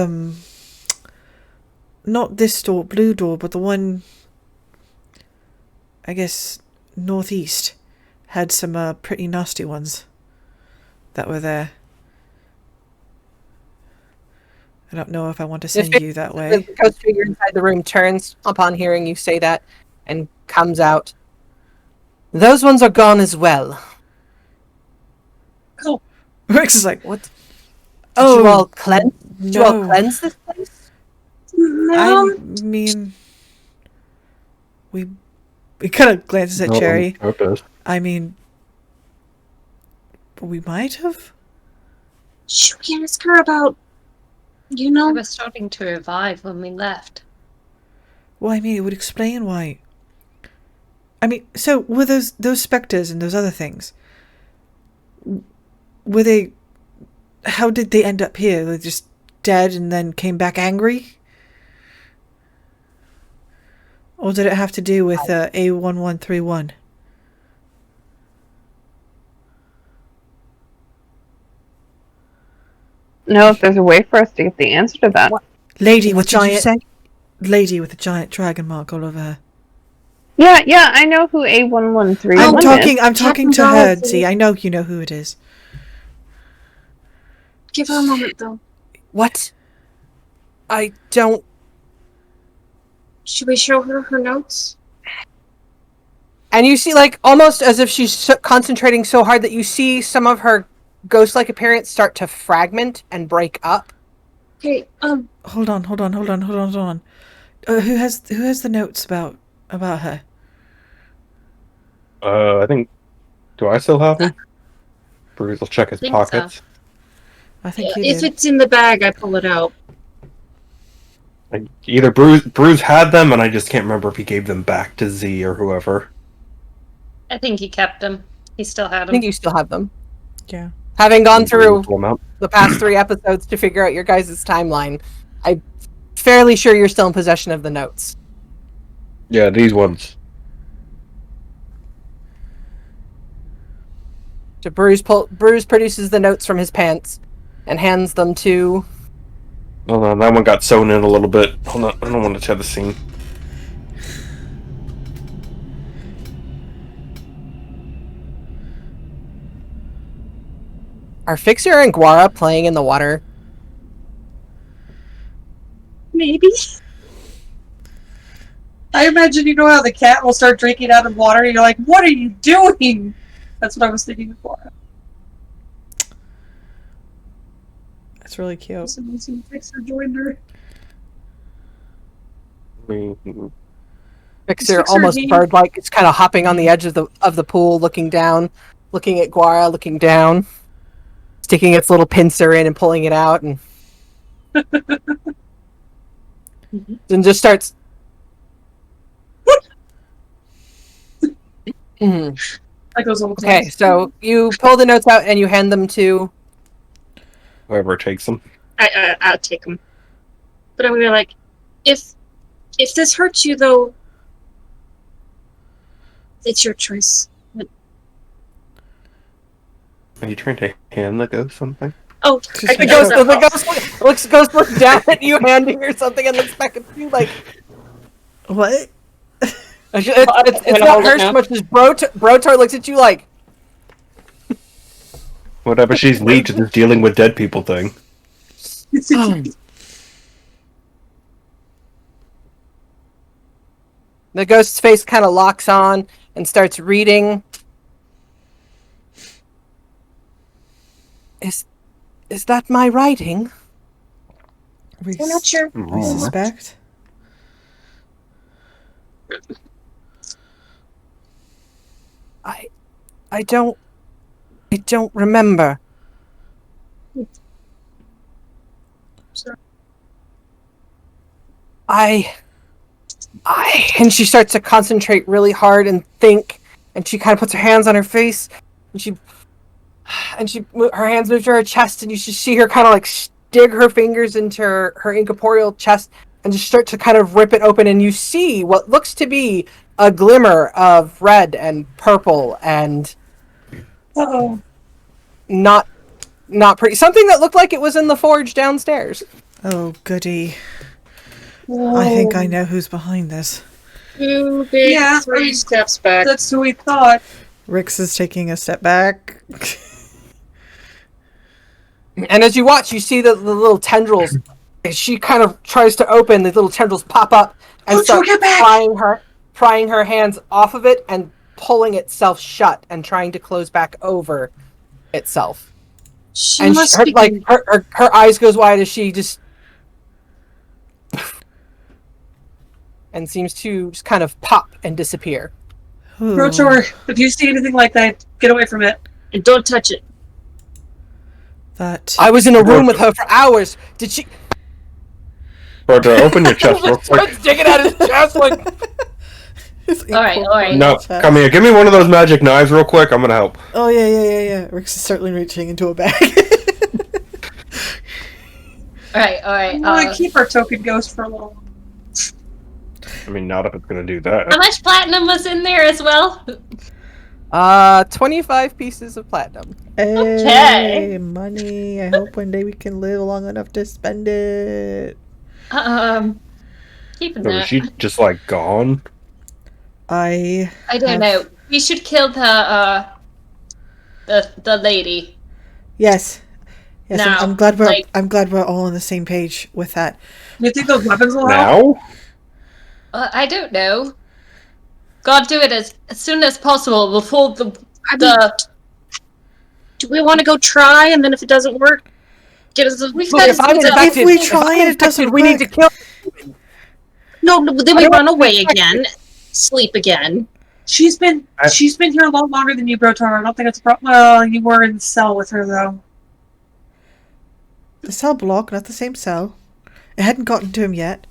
not this door, blue door, but the one, I guess, northeast, had some pretty nasty ones that were there. I don't know if I want to send you that way. The ghost figure inside the room turns upon hearing you say that and comes out. Those ones are gone as well. Rex is like, What? Did oh, you all cleanse? Did you all no. cleanse this place? No. I mean, we kind of glances at Not on Cherry. purpose. I mean, we might have. Should we ask her about, you We know? were starting to revive when we left. Well, I mean, it would explain why. I mean, so were those specters and those other things? Were they? How did they end up here? They just dead and then came back angry? Or did it have to do with A1131? Know if there's a way for us to get the answer to that. Lady with What did you giant, say? lady with a giant dragon mark all over her. Yeah, I know who A1131 I'm is. talking Captain to her. Dorothy. See, I know you know who it is. Give her a moment, though. What? I don't. Should we show her her notes? And you see, like, almost as if she's concentrating so hard that you see some of her ghost-like appearance start to fragment and break up. Okay, Hold on. Who has the notes about her? I think. Do I still have them? Bruce will check his Think so. pockets. I think you if did. it's in the bag, I pull it out. Like, either Bruce had them, and I just can't remember if he gave them back to Z or whoever. I think he kept them. He still had I them. think you still have them. Yeah. Having gone through Pull 'em out. the past 3 episodes to figure out your guys' timeline, I'm fairly sure you're still in possession of the notes. Yeah, these ones. So Bruce produces the notes from his pants and hands them to... Hold on, that one got sewn in a little bit. Hold on, I don't want to tell the scene. Are Fixer and Guara playing in the water? Maybe. I imagine, you know how the cat will start drinking out of water, and you're like, what are you doing? That's what I was thinking before. That's really cute. Some Fixer joined her. Mm, Fixer, Fixer almost being- bird-like, is kind of hopping on the edge of the pool, looking down, looking at Guara, looking down, sticking its little pincer in and pulling it out, and then just starts. Mhm. Like those old Okay, times. so you pull the notes out and you hand them to. Whoever takes them. I'll take them. But I'm gonna be like, if this hurts you, though, it's your choice. Are you trying to hand the ghost something? Oh, Just I The make can sure- ghost looks down at you, handing her something, and looks back at you like What? it's I'm gonna not hold it her so now. much as Brotor looks at you like. Whatever she's leaked is dealing with dead people thing. The ghost's face kind of locks on and starts reading. Is that my writing? I'm not sure. We suspect. I don't remember. Sorry. And she starts to concentrate really hard and think, and she kind of puts her hands on her face, and she, and her hands move to her chest, and you just see her kind of like dig her fingers into her incorporeal chest and just start to kind of rip it open, and you see what looks to be a glimmer of red and purple and Uh-oh. not pretty. Something that looked like it was in the forge downstairs. Oh, goody. Whoa. I think I know who's behind this. 2 big, Yeah, 3 steps back. That's who we thought. Rix is taking a step back. And as you watch, you see the little tendrils. As she kind of tries to open, the little tendrils pop up and start get back! prying her hands off of it and pulling itself shut and trying to close back over itself. She And must her, be. like her eyes goes wide as she just and seems to just kind of pop and disappear. Rotor, if you see anything like that, get away from it. And don't touch it. That. I was in a room with her for hours. Did she? Rotor, open your chest real quick. Starts digging at his chest like. Alright. No, come here. Give me one of those magic knives real quick. I'm gonna help. Oh, yeah. Rix is certainly reaching into a bag. Alright. I want to keep our token ghost for a little while. I mean, not if it's gonna do that. How much platinum was in there as well? 25 pieces of platinum. Hey, money. I hope one day we can live long enough to spend it. Keeping So that. is she just like gone? I don't know. We should kill the lady. Yes. Yes, Now, I'm glad we're like- I'm glad we're all on the same page with that. You think those weapons will help? Now? I don't know. Gotta do it as soon as possible before Do we want to go try, and then if it doesn't work, get us a... Look, if I'm infected, we if try I'm and it doesn't infected, we need to work. kill. No, then we I don't run want to away be infected. again. Sleep again. She's been here a lot longer than you, Brotar. I don't think it's a problem. Well, you were in the cell with her, though. The cell block, not the same cell. It hadn't gotten to him yet,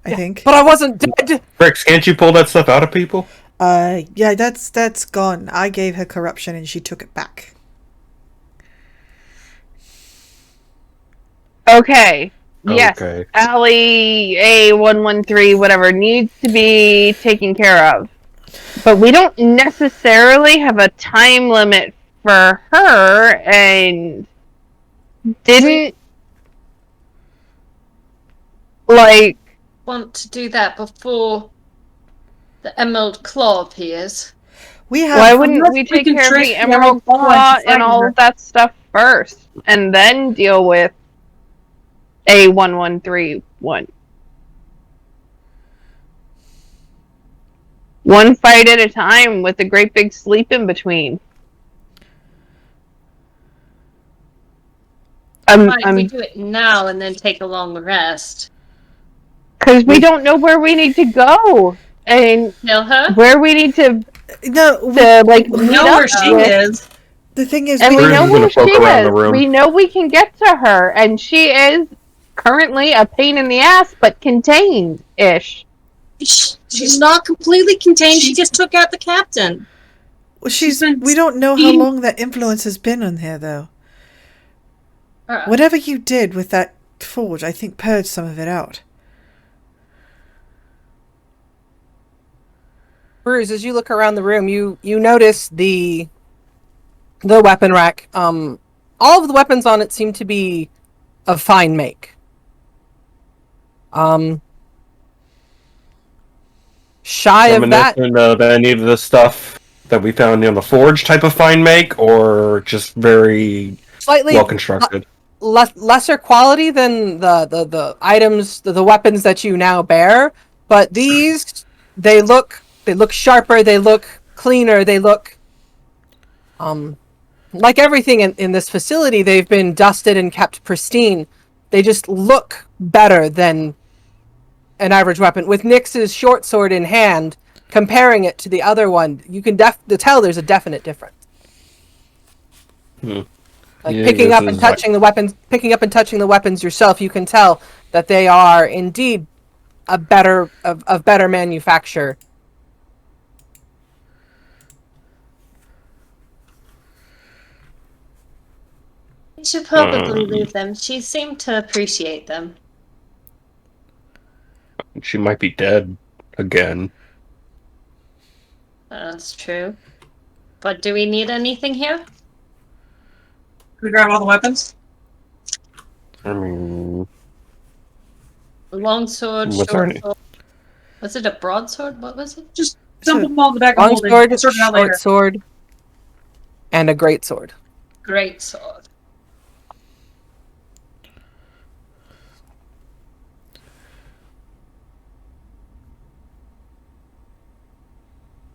I think. But I wasn't dead. Rix, can't you pull that stuff out of people? Yeah, that's gone. I gave her corruption and she took it back. Okay. Yes. Okay. Allie A113, whatever, needs to be taken care of. But we don't necessarily have a time limit for her, and didn't like want to do that before the Emerald Claw appears. We have why wouldn't unless we we take can care of trick the the Emerald Emerald Claw Claw into and all fighting of that stuff first, and then deal with A1131. One fight at a time with a great big sleep in between. We do it now and then take a long rest. Because we don't know where we need to go and Kill her? where we need to no. like We meet know up where she with. is. The thing is, And we Bruce know is gonna where she poke around the is. room. We know we can get to her, and she is currently a pain in the ass, but contained-ish. She's not completely contained. She just took out the captain. she's been we don't know how speeding- long that influence has been on here, though. Uh, Whatever you did with that forge, I think purged some of it out. Bruce, as you look around the room, you notice the weapon rack. All of the weapons on it seem to be of fine make. Shy of that, Reminiscent of any of the stuff that we found in the forge type of fine make, or just very slightly well constructed? lesser quality than the items, the weapons that you now bear. But these, they look sharper, they look cleaner, they look like everything in this facility. They've been dusted and kept pristine. They just look better than an average weapon. With Nyx's short sword in hand, comparing it to the other one, you can tell there's a definite difference. Like Yeah, picking this up and is touching the weapons yourself, you can tell that they are indeed of better manufacture. We should probably leave them. She seemed to appreciate them. She might be dead again. That's true. But do we need anything here? Can we grab all the weapons? I mean, Longsword, What's there short any- sword. Was it a broadsword? What was it? Just dump them all in the back of Long holding. sword, We'll sort it out later. short sword, and a great sword. Great sword.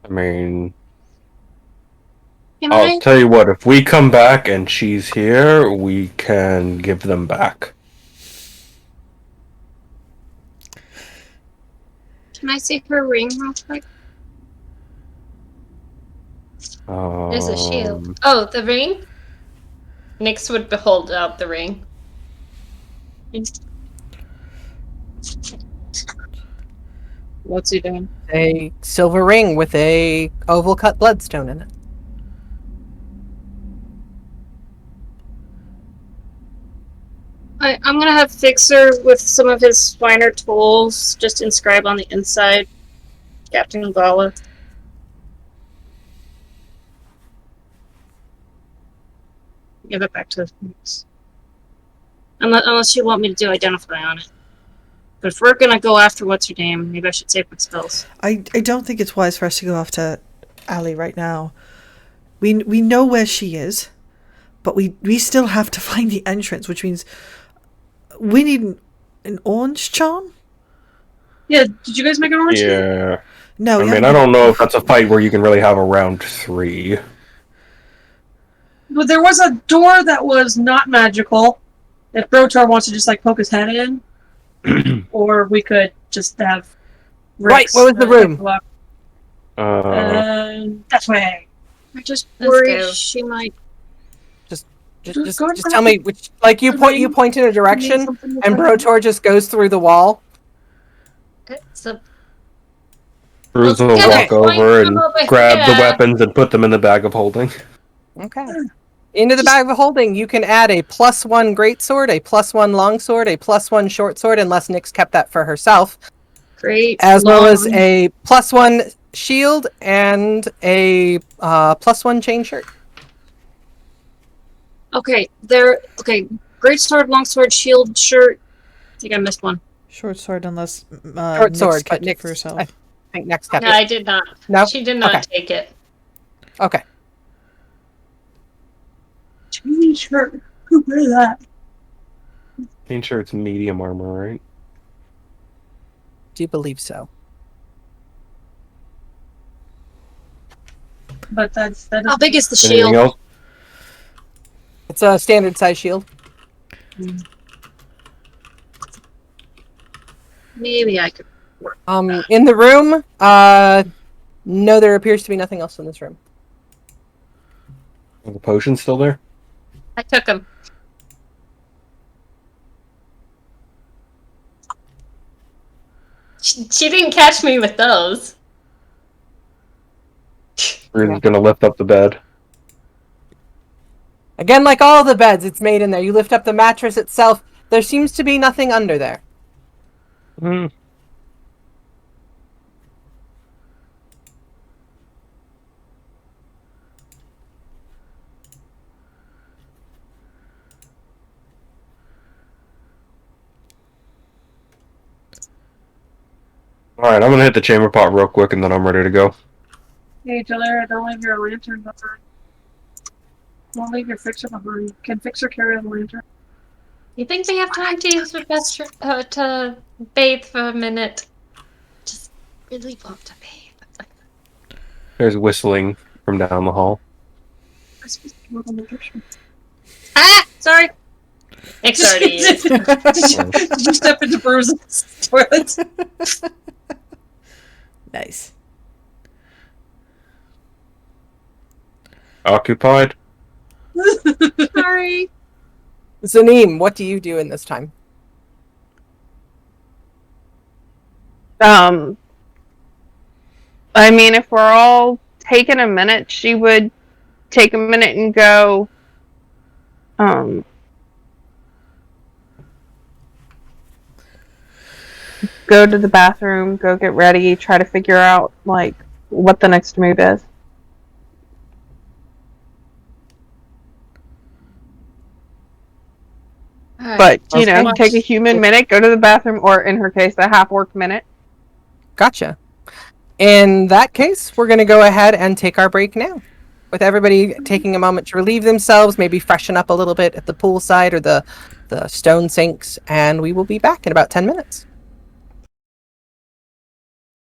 I mean, Can I'll I? tell you what. If we come back and she's here, we can give them back. Can I see her ring real quick? There's a shield. Um, Oh, the ring? Nyx would behold out the ring. What's he doing? A silver ring with a oval cut bloodstone in it. I'm gonna have Fixer with some of his finer tools just inscribe on the inside, Captain Gala. Give it back to Fix. Unless you want me to do identify on it. But if we're gonna go after what's her name, maybe I should save my spells. I don't think it's wise for us to go after Ali right now. We know where she is, but we still have to find the entrance, which means we need an orange charm? Yeah, did you guys make an orange? yeah. No, I we mean, I haven't- don't know if that's a fight where you can really have a round 3. But there was a door that was not magical. If Brotar wants to just like poke his head in, or we could just have. Right, Ricks, what was the room? go up. That's way. I'm just Let's worried go. she might. Just go tell me which. Like you point in a direction, and Brotor just goes through the wall. It's a Bruce will Okay. walk over Point and them over grab the here. weapons and put them in the bag of holding. Okay. Into the bag of holding, you can add a +1 greatsword, a +1 longsword, a +1 short sword, unless Nyx kept that for herself, Great. as well as long- a +1 shield and a +1 chain shirt. Okay, there. Okay, great sword, long sword, shield, shirt. I think I missed one. short sword unless Short Nyx sword, kept but it for Nyx, herself. I think Nyx kept No, it. I did not. No? She did not Okay. take it. Okay. T-shirt. Who wear that? Ain't sure it's medium armor, right? Do you believe so? Oh, But that How big is the Anything shield? else? It's a standard size shield. Maybe I could. In the room, no, there appears to be nothing else in this room. Are the potions still there? I took him. She didn't catch me with those. Bruce is gonna lift up the bed. Again, like all the beds, it's made in there. You lift up the mattress itself. There seems to be nothing under there. Hmm. Alright, I'm gonna hit the chamber pot real quick and then I'm ready to go. Hey, Talara, don't leave your lantern behind. Don't leave your fixer behind. Can fixer carry the lantern? You think they have time to use the restroom to bathe for a minute? Just really want to bathe. There's whistling from down the hall. I'm supposed to look on the picture. Ah, sorry. It's already used. Did you step into Bruce's toilet? Nice. Occupied? Sorry. Zanim, what do you do in this time? I mean, if we're all taking a minute, she would take a minute and go, go to the bathroom, go get ready, try to figure out like what the next move is. But you Okay. know, take a human minute, go to the bathroom, or in her case, a half-worked minute. Gotcha. In that case, we're going to go ahead and take our break now. With everybody taking a moment to relieve themselves, maybe freshen up a little bit at the poolside or the stone sinks, and we will be back in about 10 minutes.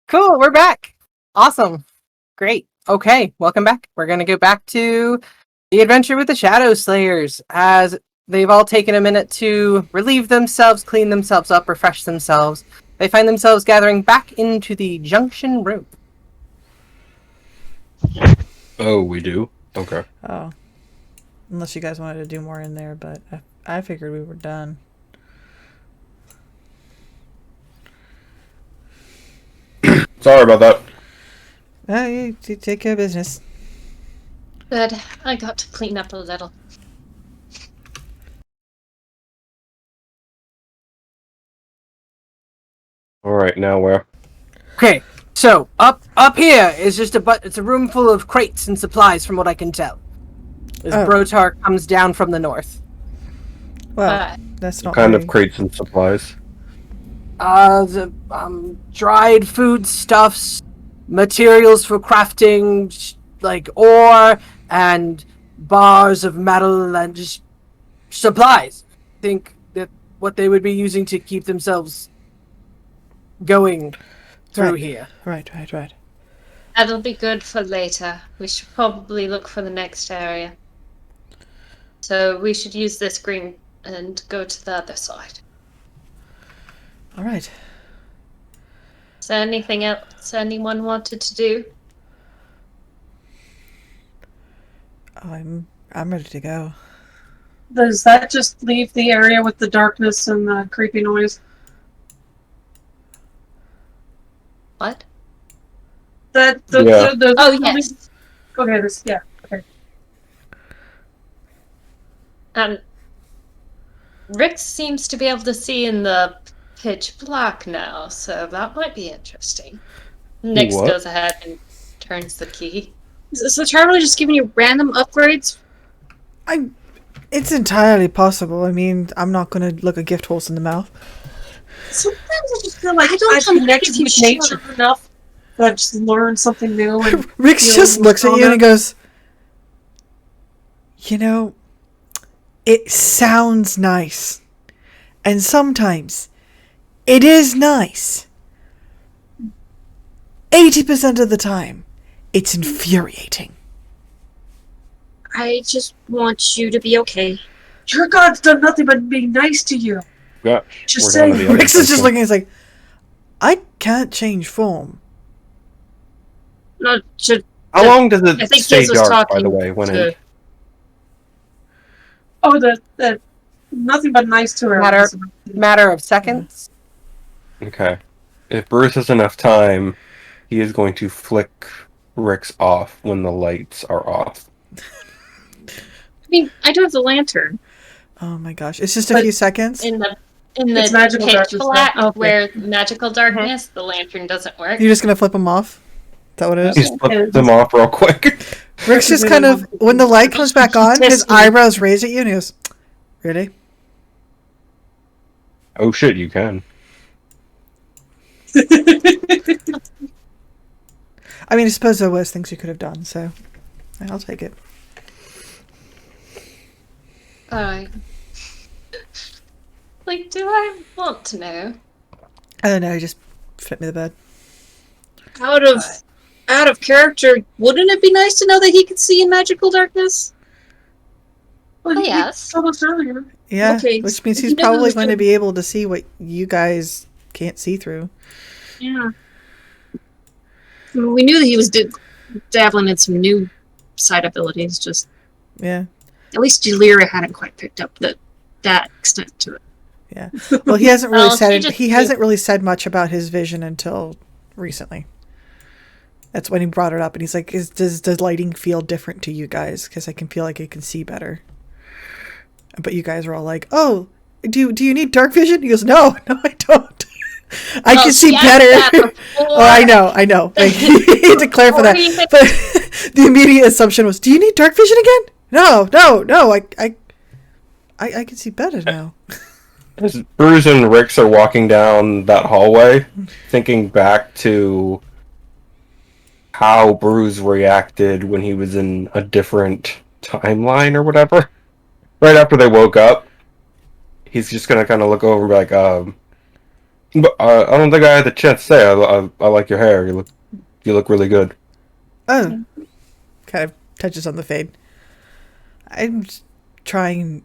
Cool, we're back. Awesome. Great. Okay, welcome back. We're going to go back to the adventure with the ShadowSlayers, as they've all taken a minute to relieve themselves, clean themselves up, refresh themselves. They find themselves gathering back into the junction room. Oh, we do? Okay. Oh. Unless you guys wanted to do more in there, but I figured we were done. Sorry about that. You take care of business. Good. I got to clean up a little. Alright, now where? Okay, so up here is just it's a room full of crates and supplies, from what I can tell. As Brotar comes down from the north. Well, that's not Kind very... of crates and supplies. Dried foodstuffs, materials for crafting, like ore and bars of metal, and just supplies. I think that what they would be using to keep themselves going through here. Right. That'll be good for later. We should probably look for the next area. So we should use this green and go to the other side. All right. Is there anything else anyone wanted to do? I'm ready to go. Does that just leave the area with the darkness and the creepy noise? What? Oh, yes. Okay, okay. Rick seems to be able to see in the pitch black now, so that might be interesting. Nyx What? goes ahead and turns the key. So Charlie just giving you random upgrades? It's entirely possible. I mean, I'm not going to look a gift horse in the mouth. Sometimes I just feel like I don't I've come connected back with to you, nature enough that I've just learned something new. And Rick feel just looks at you and he stronger. goes, you know, it sounds nice. And sometimes it is nice. 80% of the time, it's infuriating. I just want you to be okay. Your God's done nothing but be nice to you. Yeah. Just we're down to saying. the other Rick's is just person. looking, he's like, I can't change form. No, should How long does it I think stay Giz was dark, by the talking way, when to- it... Oh, the nothing but nice to her. Matter of seconds. Okay. If Bruce has enough time, he is going to flick Rick's off when the lights are off. I mean, I do have the lantern. Oh my gosh. It's just a But few seconds. In the It's magical pitch darkness, black, though. Okay. where magical darkness, the lantern doesn't work. You're just going to flip him off? Is that what it He is? flips them off real quick. Rick's just kind of, when the light comes back on, his eyebrows raise at you and he goes, really? Oh shit, you can. I mean, I suppose there was things you could have done, so I'll take it. Alright. Like, do I want to know? I don't know, he just flipped me the bed. Out of character, wouldn't it be nice to know that he could see in magical darkness? Well, Oh, you yes. told us earlier. Yeah, Okay, which means so he's you know probably who's going to gonna- be able to see what you guys can't see through. Yeah. I mean, we knew that he was dabbling in some new side abilities, just Yeah, at least Delira hadn't quite picked up that extent to it. yeah. Well, he hasn't really Well, said she just- he hasn't really said much about his vision until recently. That's when he brought it up, and he's like, "Does the lighting feel different to you guys? Because I can feel like I can see better." But you guys are all like, "Oh, do you need dark vision?" He goes, "No, I don't." I Well, can see she asked that better. before. Oh, I know. Like, you need to clarify that. Before you- But the immediate assumption was, do you need dark vision again? No. I can see better now. As Bruce and Rix are walking down that hallway, thinking back to how Bruce reacted when he was in a different timeline or whatever. Right after they woke up, he's just gonna kind of look over and be like, but I don't think I had the chance to say I like your hair. You look really good. Oh, kind of touches on the fade. I'm trying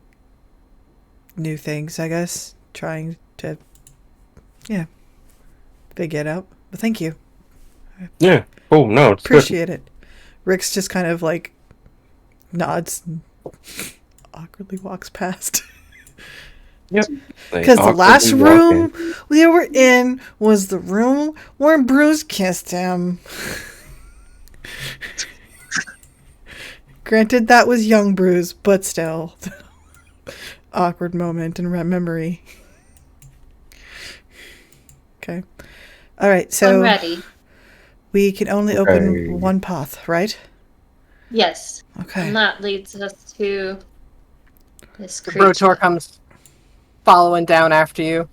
new things, I guess. Trying to, figure it out. But thank you. Yeah. Oh no, it's good. Appreciate it. Rick's just kind of like nods and awkwardly walks past. Yep. Because the last room we were in was the room where Bruce kissed him. Granted, that was young Bruce, but still. Awkward moment in memory. Okay. Alright, I'm so ready. we can only Okay. open one path, right? Yes. Okay. And that leads us to this The creature. Brotor comes following down after you.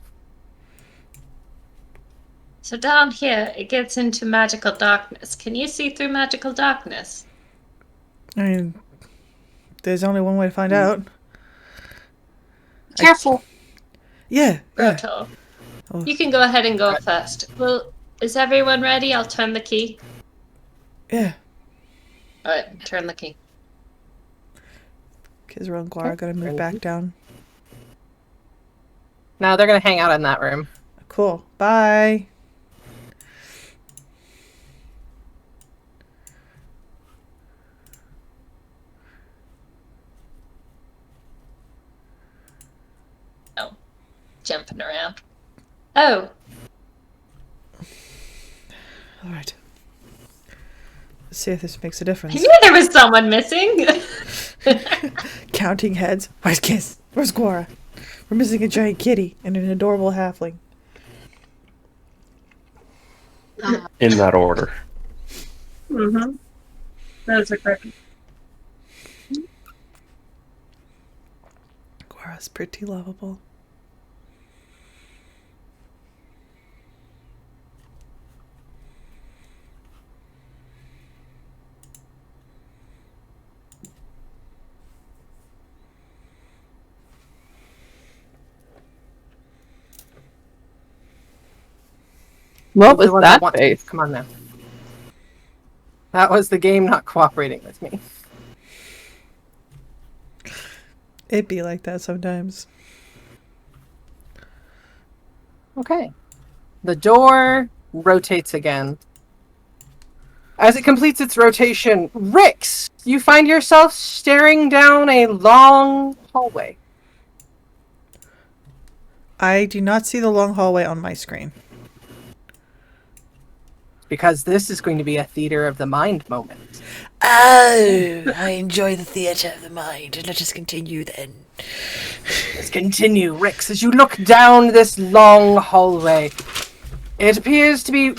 So down here, it gets into magical darkness. Can you see through magical darkness? I mean, there's only one way to find out. Careful. Yeah. Brotor. Oh. You can go ahead and go first. Well, is everyone ready? I'll turn the key. Yeah. Alright, turn the key. Kizra and Guara gotta move back down. Now they're going to hang out in that room. Cool. Bye. Oh, jumping around. Oh, Alright. Let's see if this makes a I difference. knew there was someone missing. Counting heads. Where's Kiss? Where's Guara? We're missing a giant kitty and an adorable halfling. In that order. Mm-hmm. That is a correct. Guara's pretty lovable. What The was one that wants- face? Come on now. That was the game not cooperating with me. It'd be like that sometimes. Okay. The door rotates again. As it completes its rotation, Rix, you find yourself staring down a long hallway. I do not see the long hallway on my screen. Because this is going to be a theater of the mind moment. Oh, I enjoy the theatre of the mind. Let us continue then. Let's continue, Rix, as you look down this long hallway. It appears to be...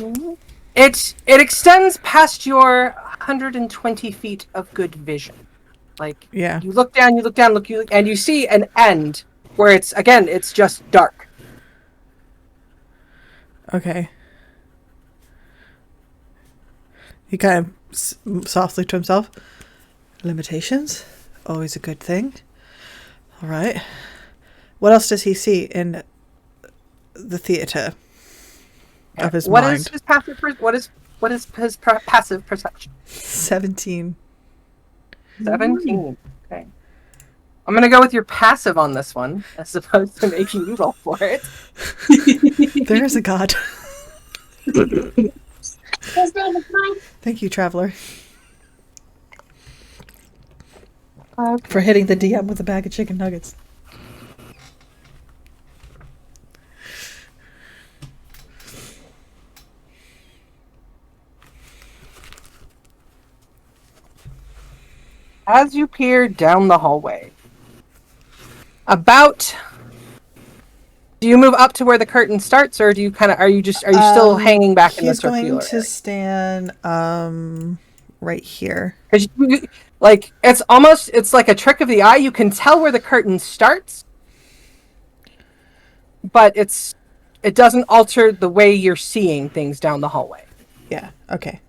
It extends past your 120 feet of good vision. Like, Yeah. you look down, and you see an end where it's just dark. Okay. He kind of softly to himself. Limitations? Always a good thing. All right. What else does he see in the theater of his What mind? is his passive? What is his passive perception? 17. 17. Okay. I'm gonna go with your passive on this one, as opposed to making you roll for it. There is a god. His name is mine. Thank you, Traveler, for hitting the DM with a bag of chicken nuggets. As you peer down the hallway, about Do you move up to where the curtain starts, or do you are you still hanging back in the He's circular going to area? stand right here. 'Cause it's like a trick of the eye. You can tell where the curtain starts, but it doesn't alter the way you're seeing things down the hallway. Yeah. Okay.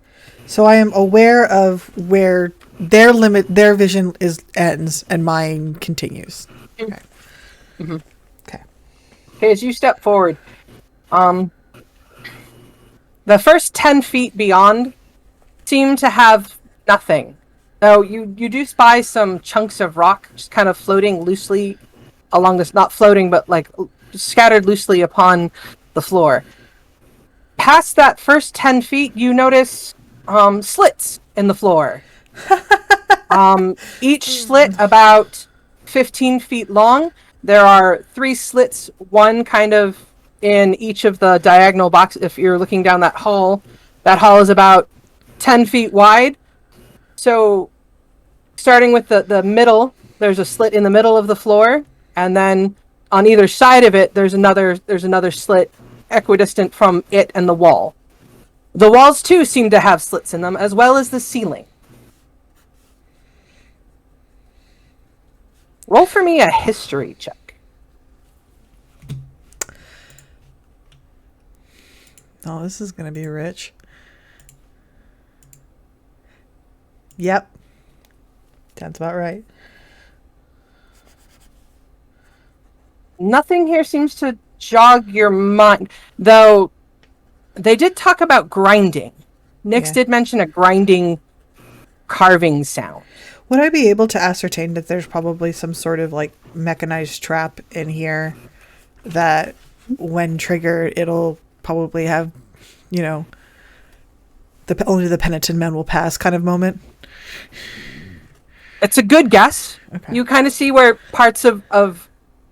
So I am aware of where their vision ends and mine continues. Okay. Mm-hmm. Okay. Okay, as you step forward, the first 10 feet beyond seem to have nothing. Though you do spy some chunks of rock just kind of floating loosely along this, not floating, but like scattered loosely upon the floor. Past that first 10 feet, you notice slits in the floor. Each slit about 15 feet long. There are 3 slits, one kind of in each of the diagonal boxes. If you're looking down that hall is about 10 feet wide. So starting with the middle, there's a slit in the middle of the floor, and then on either side of it, there's another slit equidistant from it and the wall. The walls too seem to have slits in them, as well as the ceiling. Roll for me a history check. Oh, this is going to be rich. Yep. Sounds about right. Nothing here seems to jog your mind, though they did talk about grinding. Nyx did mention a grinding carving sound. Would I be able to ascertain that there's probably some sort of like mechanized trap in here that when triggered, it'll probably have, only the penitent man will pass kind of moment? It's a good guess. Okay. You kind of see where parts of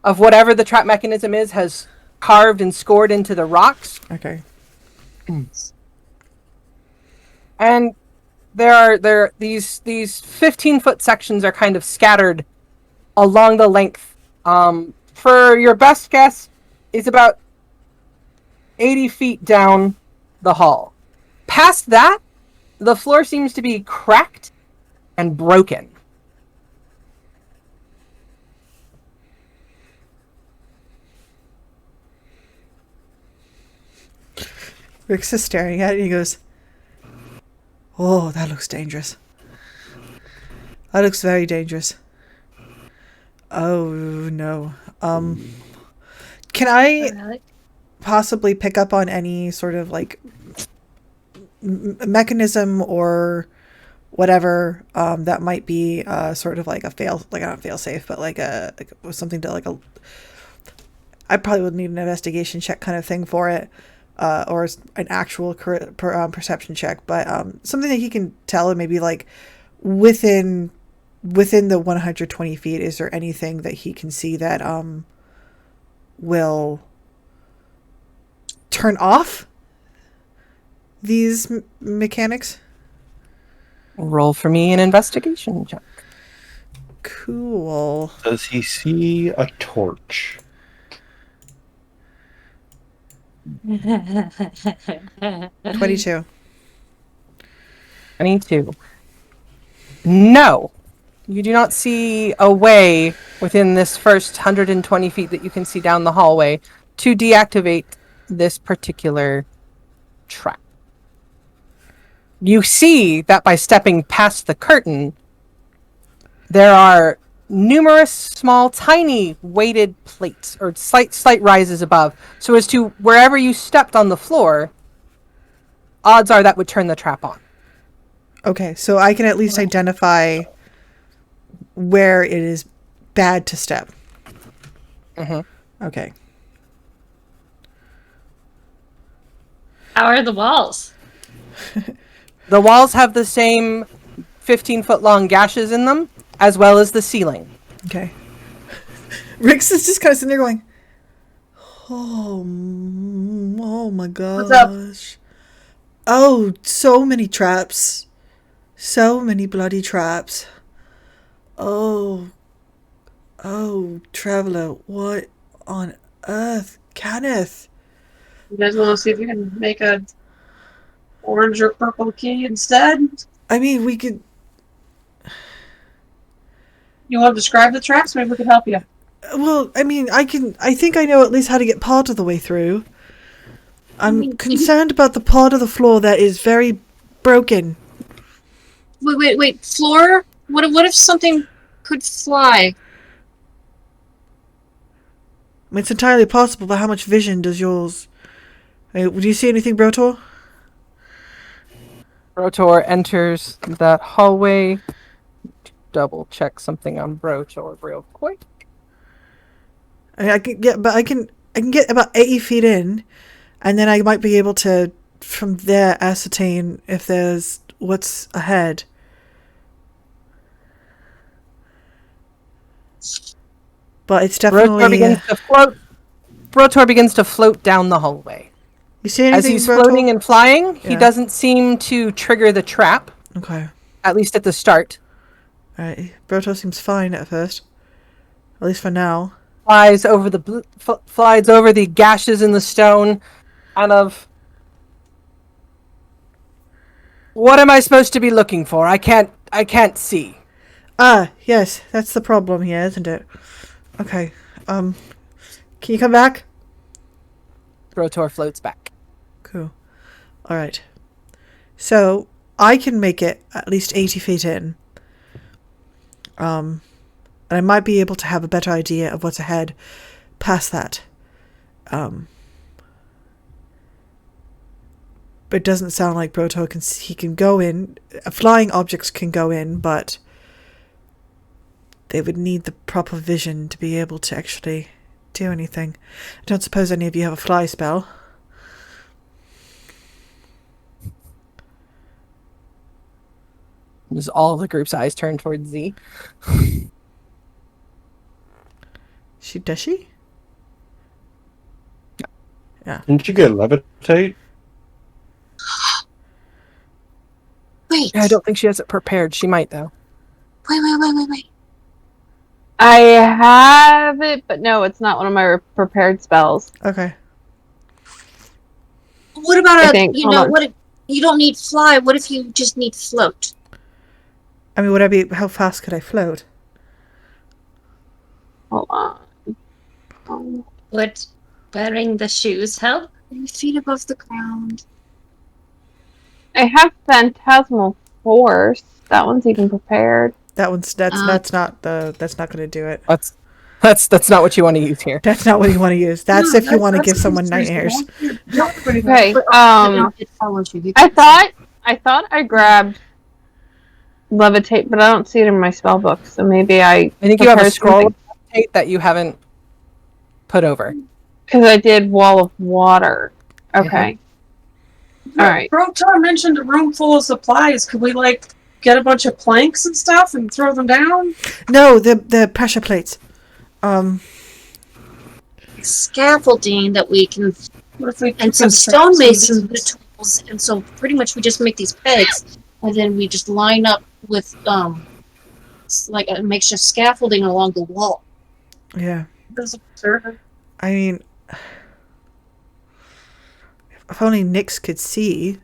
whatever the trap mechanism is has carved and scored into the rocks. Okay. And there are these 15-foot sections are kind of scattered along the length. For your best guess, is about 80 feet down the hall. Past that, the floor seems to be cracked and broken. Rix is staring at it and he goes, "Oh, that looks dangerous. That looks very dangerous. Oh, no. Can I possibly pick up on any sort of like mechanism or whatever that might be sort of like not fail safe, but like something to like I probably would need an investigation check kind of thing for it. Or an actual perception check, but something that he can tell, and maybe like within the 120 feet, is there anything that he can see that will turn off these mechanics? Roll for me an investigation check. Cool. Does he see a torch? 22. 22. No. You do not see a way within this first 120 feet that you can see down the hallway to deactivate this particular trap. You see that by stepping past the curtain, there are numerous small, tiny weighted plates or slight rises above. So as to wherever you stepped on the floor, odds are that would turn the trap on. Okay, so I can at least identify where it is bad to step. Okay. How are the walls? The walls have the same 15-foot long gashes in them, as well as the ceiling. Okay. Rix is just kind of sitting there going, oh my gosh. What's up? Oh, so many traps. So many bloody traps. Oh, traveler, what on earth Kenneth. You guys want to see if you can make a orange or purple key instead? I mean, we could. You want to describe the traps? Maybe we can help you. Well, I mean, I can. I think I know at least how to get part of the way through. I'm concerned about the part of the floor that is very broken. Wait. Floor? What if something could fly? I mean, it's entirely possible, but how much vision does yours? Do you see anything, Brotor? Brotor enters that hallway. Double check something on Brotor real quick. I mean, I can get about 80 feet in, and then I might be able to, from there, ascertain if there's what's ahead. But it's definitely. Brotor begins to float down the hallway. You see anything, As he's Brotor? floating and flying, he Yeah. doesn't seem to trigger the trap, Okay. at least at the start. Alright. Brotor seems fine at first. At least for now. Flies over the gashes in the stone, kind of. What am I supposed to be looking for? I can't see. Ah, yes, that's the problem here, isn't it? Okay. Can you come back? Brotor floats back. Cool. Alright. So, I can make it at least 80 feet in. And I might be able to have a better idea of what's ahead past that. But it doesn't sound like Broto can go in. Flying objects can go in, but they would need the proper vision to be able to actually do anything. I don't suppose any of you have a fly spell. As all of the group's eyes turn towards Z. Does she? Didn't you get levitate? Wait. I don't think she has it prepared. She might, though. Wait. I have it, but no, it's not one of my prepared spells. Okay. What about I think- hold on. what if you don't need fly? What if you just need float? I mean, how fast could I float? Hold on. Would wearing the shoes help? 3 feet above the ground. I have Phantasmal Force. That one's even prepared. That's not going to do it. That's not what you want to use here. That's not what you want to use. That's if you want to give someone nightmares. Okay. It follows you. I thought I grabbed levitate, but I don't see it in my spell book. So maybe I think you have a scroll of levitate that you haven't put over. because I did Wall of Water. Okay. All right. Brotar mentioned a room full of supplies. Could we, get a bunch of planks and stuff and throw them down? No, the pressure plates. Scaffolding that we can, What if we and some stonemasons with tools, and so pretty much we just make these pegs, and then we just line up with like a makeshift scaffolding along the wall. Yeah. Doesn't serve. I mean, if only Nyx could see,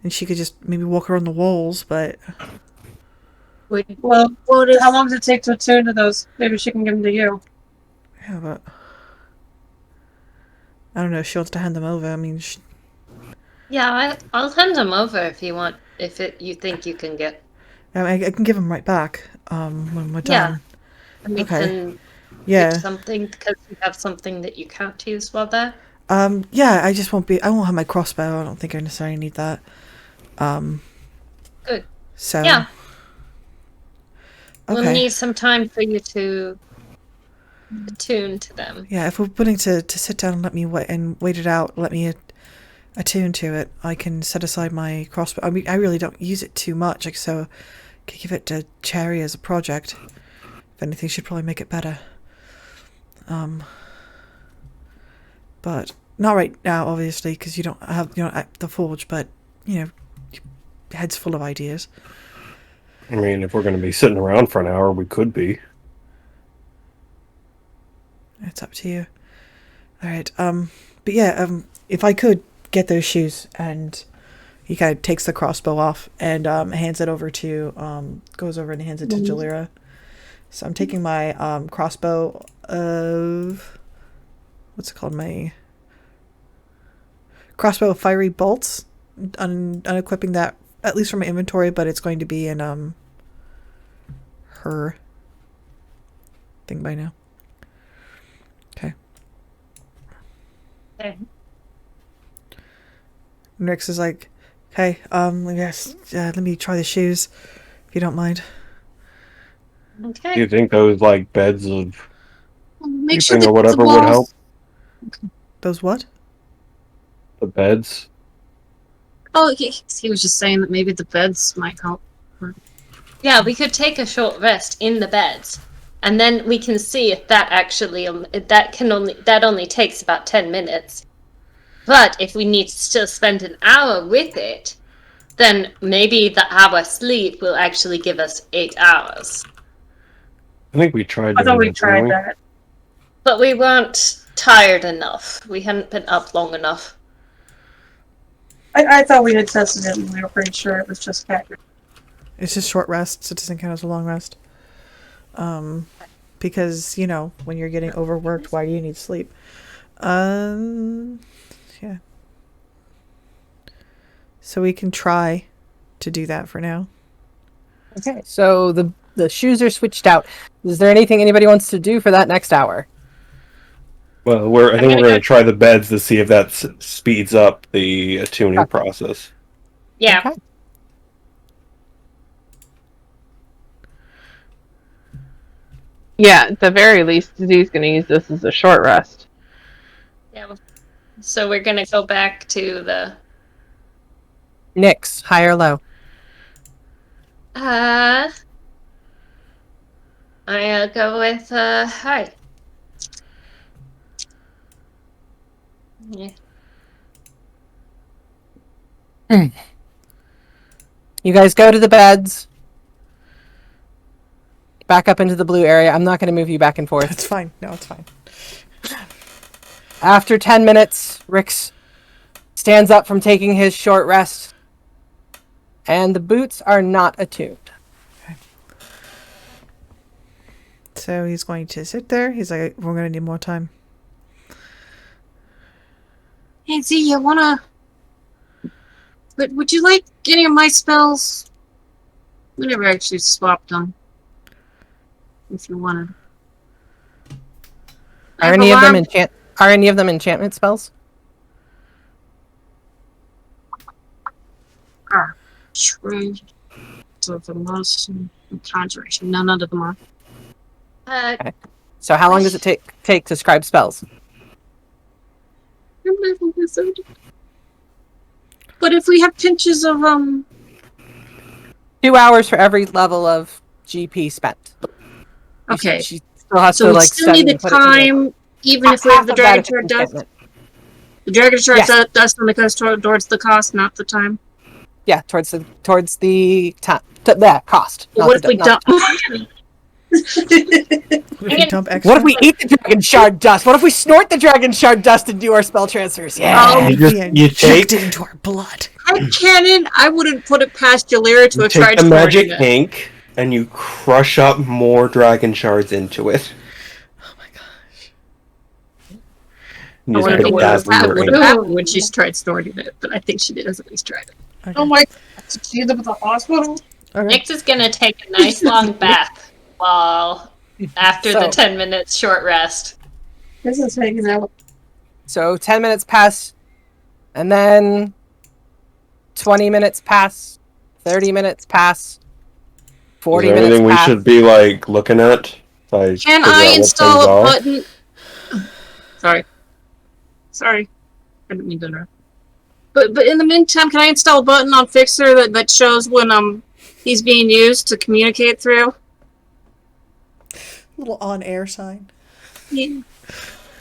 and she could just maybe walk around the walls, but... Well, how long does it take to attune to those? Maybe she can give them to you. Yeah, but... I don't know if she wants to hand them over. I mean, Yeah, I'll hand them over if you want. If you think you can get. I can give them right back when we're Yeah. done. And we Okay. can Yeah. pick something because you have something that you can't use while there. Yeah, I won't have my crossbow. I don't think I necessarily need that. Good. So... Yeah. Okay. We'll need some time for you to attune to them. Yeah, if we're willing to sit down and let me wait it out, let me attune to it, I can set aside my crossbow. I mean, I really don't use it too much, so I could give it to Cherry as a project. If anything, she'd probably make it better. But not right now, obviously, because you don't have the forge. But your head's full of ideas. I mean, if we're going to be sitting around for an hour, we could be. It's up to you. All right. But yeah, if I could get those shoes, and he kind of takes the crossbow off and hands it over to goes over and hands it to Jalira. So I'm taking my crossbow of what's it called? My crossbow of fiery bolts. Unequipping that at least from my inventory, but it's going to be in her thing by now. Okay. Okay. Nix is like, okay, let me try the shoes, if you don't mind. Do Okay. you think those like beds of Make sure sleeping that or whatever the would help? walls. Those what? The beds? Oh, he was just saying that maybe the beds might help. Yeah, we could take a short rest in the beds, and then we can see if that actually that only takes about 10 minutes. But if we need to still spend an hour with it, then maybe the hour sleep will actually give us 8 hours. I think we tried I thought doing we that, tried didn't we? that. But we weren't tired enough. We hadn't been up long enough. I thought we had tested it and we were pretty sure it was just accurate. It's just short rests. It doesn't count as a long rest. Because, you know, when you're getting overworked, why do you need sleep? Yeah. So we can try to do that for now. Okay, so the shoes are switched out. Is there anything anybody wants to do for that next hour? Well, I think we're going to try the beds to see if that speeds up the attuning process. Yeah. Okay. Yeah, at the very least, Z's going to use this as a short rest. Yeah. So we're gonna go back to the. Nyx, high or low? I'll go with high. Yeah. You guys go to the beds. Back up into the blue area. I'm not going to move you back and forth. It's fine. No, it's fine. After 10 minutes, Rix stands up from taking his short rest. And the boots are not attuned. So he's going to sit there. He's like, we're going to need more time. Hey, Z, you wanna? But would you like any of my spells? We never actually swapped them. If you wanted. Are any of them enchantment spells? Trade of the most conjuration. No, none of them are. Okay. So how long does it take to scribe spells? But if we have pinches of 2 hours for every level of GP spent. Okay. She still has so to we like still need study the and put it in there. time, even if we have the Half of that dragon is shard dust. enchantment. The dragon shard Yes. dust only goes towards the cost, not the time. Yeah, towards the time. Cost. But not what the- if we not dump? What if you dump extra? What if we eat the dragon shard dust? What if we snort the dragon shard dust and do our spell transfers? Yeah. Oh, You We take inject it into our blood. Headcanon, I wouldn't put it past Jalira to you have tried take the magic snorting it. ink and you crush up more dragon shards into it. Oh my gosh. You I just wonder put a what dazzling would ink. have happened when she's tried snorting it, but I think she did at least try it. Okay. Oh my god, she ended up at the hospital? Okay. Nyx is gonna take a nice long bath after the So- 10 minutes short rest. This is hanging out. So 10 minutes pass, and then 20 minutes pass, 30 minutes pass, 40 Is there minutes anything we pass. should be like looking at? Like, Can figure out I what install things a are? button? Sorry. I didn't mean to interrupt. But in the meantime, can I install a button on Fixer that shows when he's being used to communicate through? Little on-air sign. Yeah.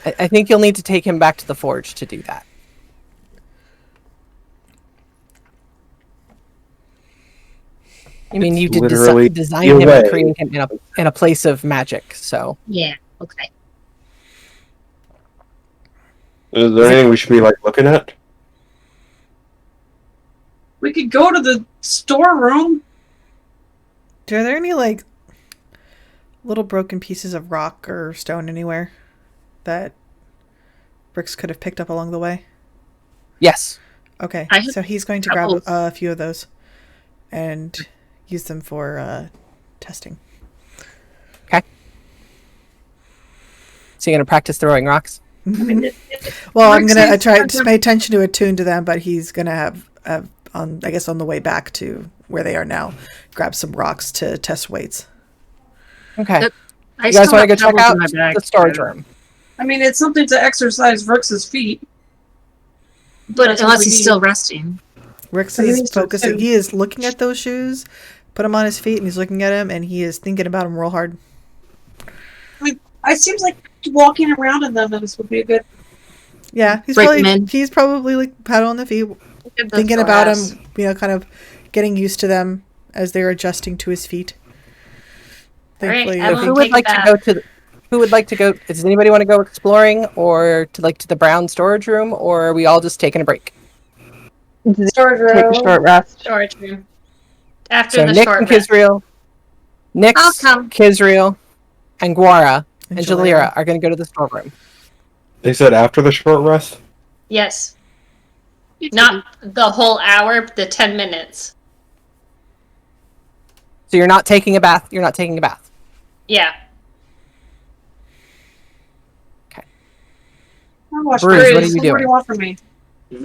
I think you'll need to take him back to the forge to do that. I mean, you did Literally design your him and way. create him in a place of magic, so Yeah. Okay. Is there anything we should be like looking at? We could go to the storeroom. Are there any like little broken pieces of rock or stone anywhere that Brix could have picked up along the way? Yes. Okay, I have so he's going to grab a few of those and use them for testing. So you're gonna practice throwing rocks? Well, I'm gonna try to pay attention to attune to them, but he's gonna have on the way back to where they are now, grab some rocks to test weights. Okay. I You guys still want to have go check pebbles out in my bag. the storage room? I mean, it's something to exercise Vrix's feet. But That's unless what we he's need. still resting. Rix But he is needs to focusing. attune. He is looking at those shoes, put them on his feet, and he's looking at him, and he is thinking about them real hard. It seems like walking around in them this would be a good. Yeah, he's Break probably them in. he's probably like paddling the feet, thinking about him, kind of getting used to them as they're adjusting to his feet. Thankfully, Alright, I Who think- would take like it to back. go to? Who would like to go? Does anybody want to go exploring, or to the brown storage room, or are we all just taking a break? Storage Take a room. short rest. Storage room. After So the Nick short and rest. Kizriel, Nix, I'll come. Kizriel, and Guara and Jalera. Jalira are going to go to the storeroom. They said after the short rest. Yes. Not the whole hour, the 10 minutes. So you're not taking a bath. You're not taking a bath. Yeah. I'll watch Bruce, what are Bruce. you What do doing? you want from me? He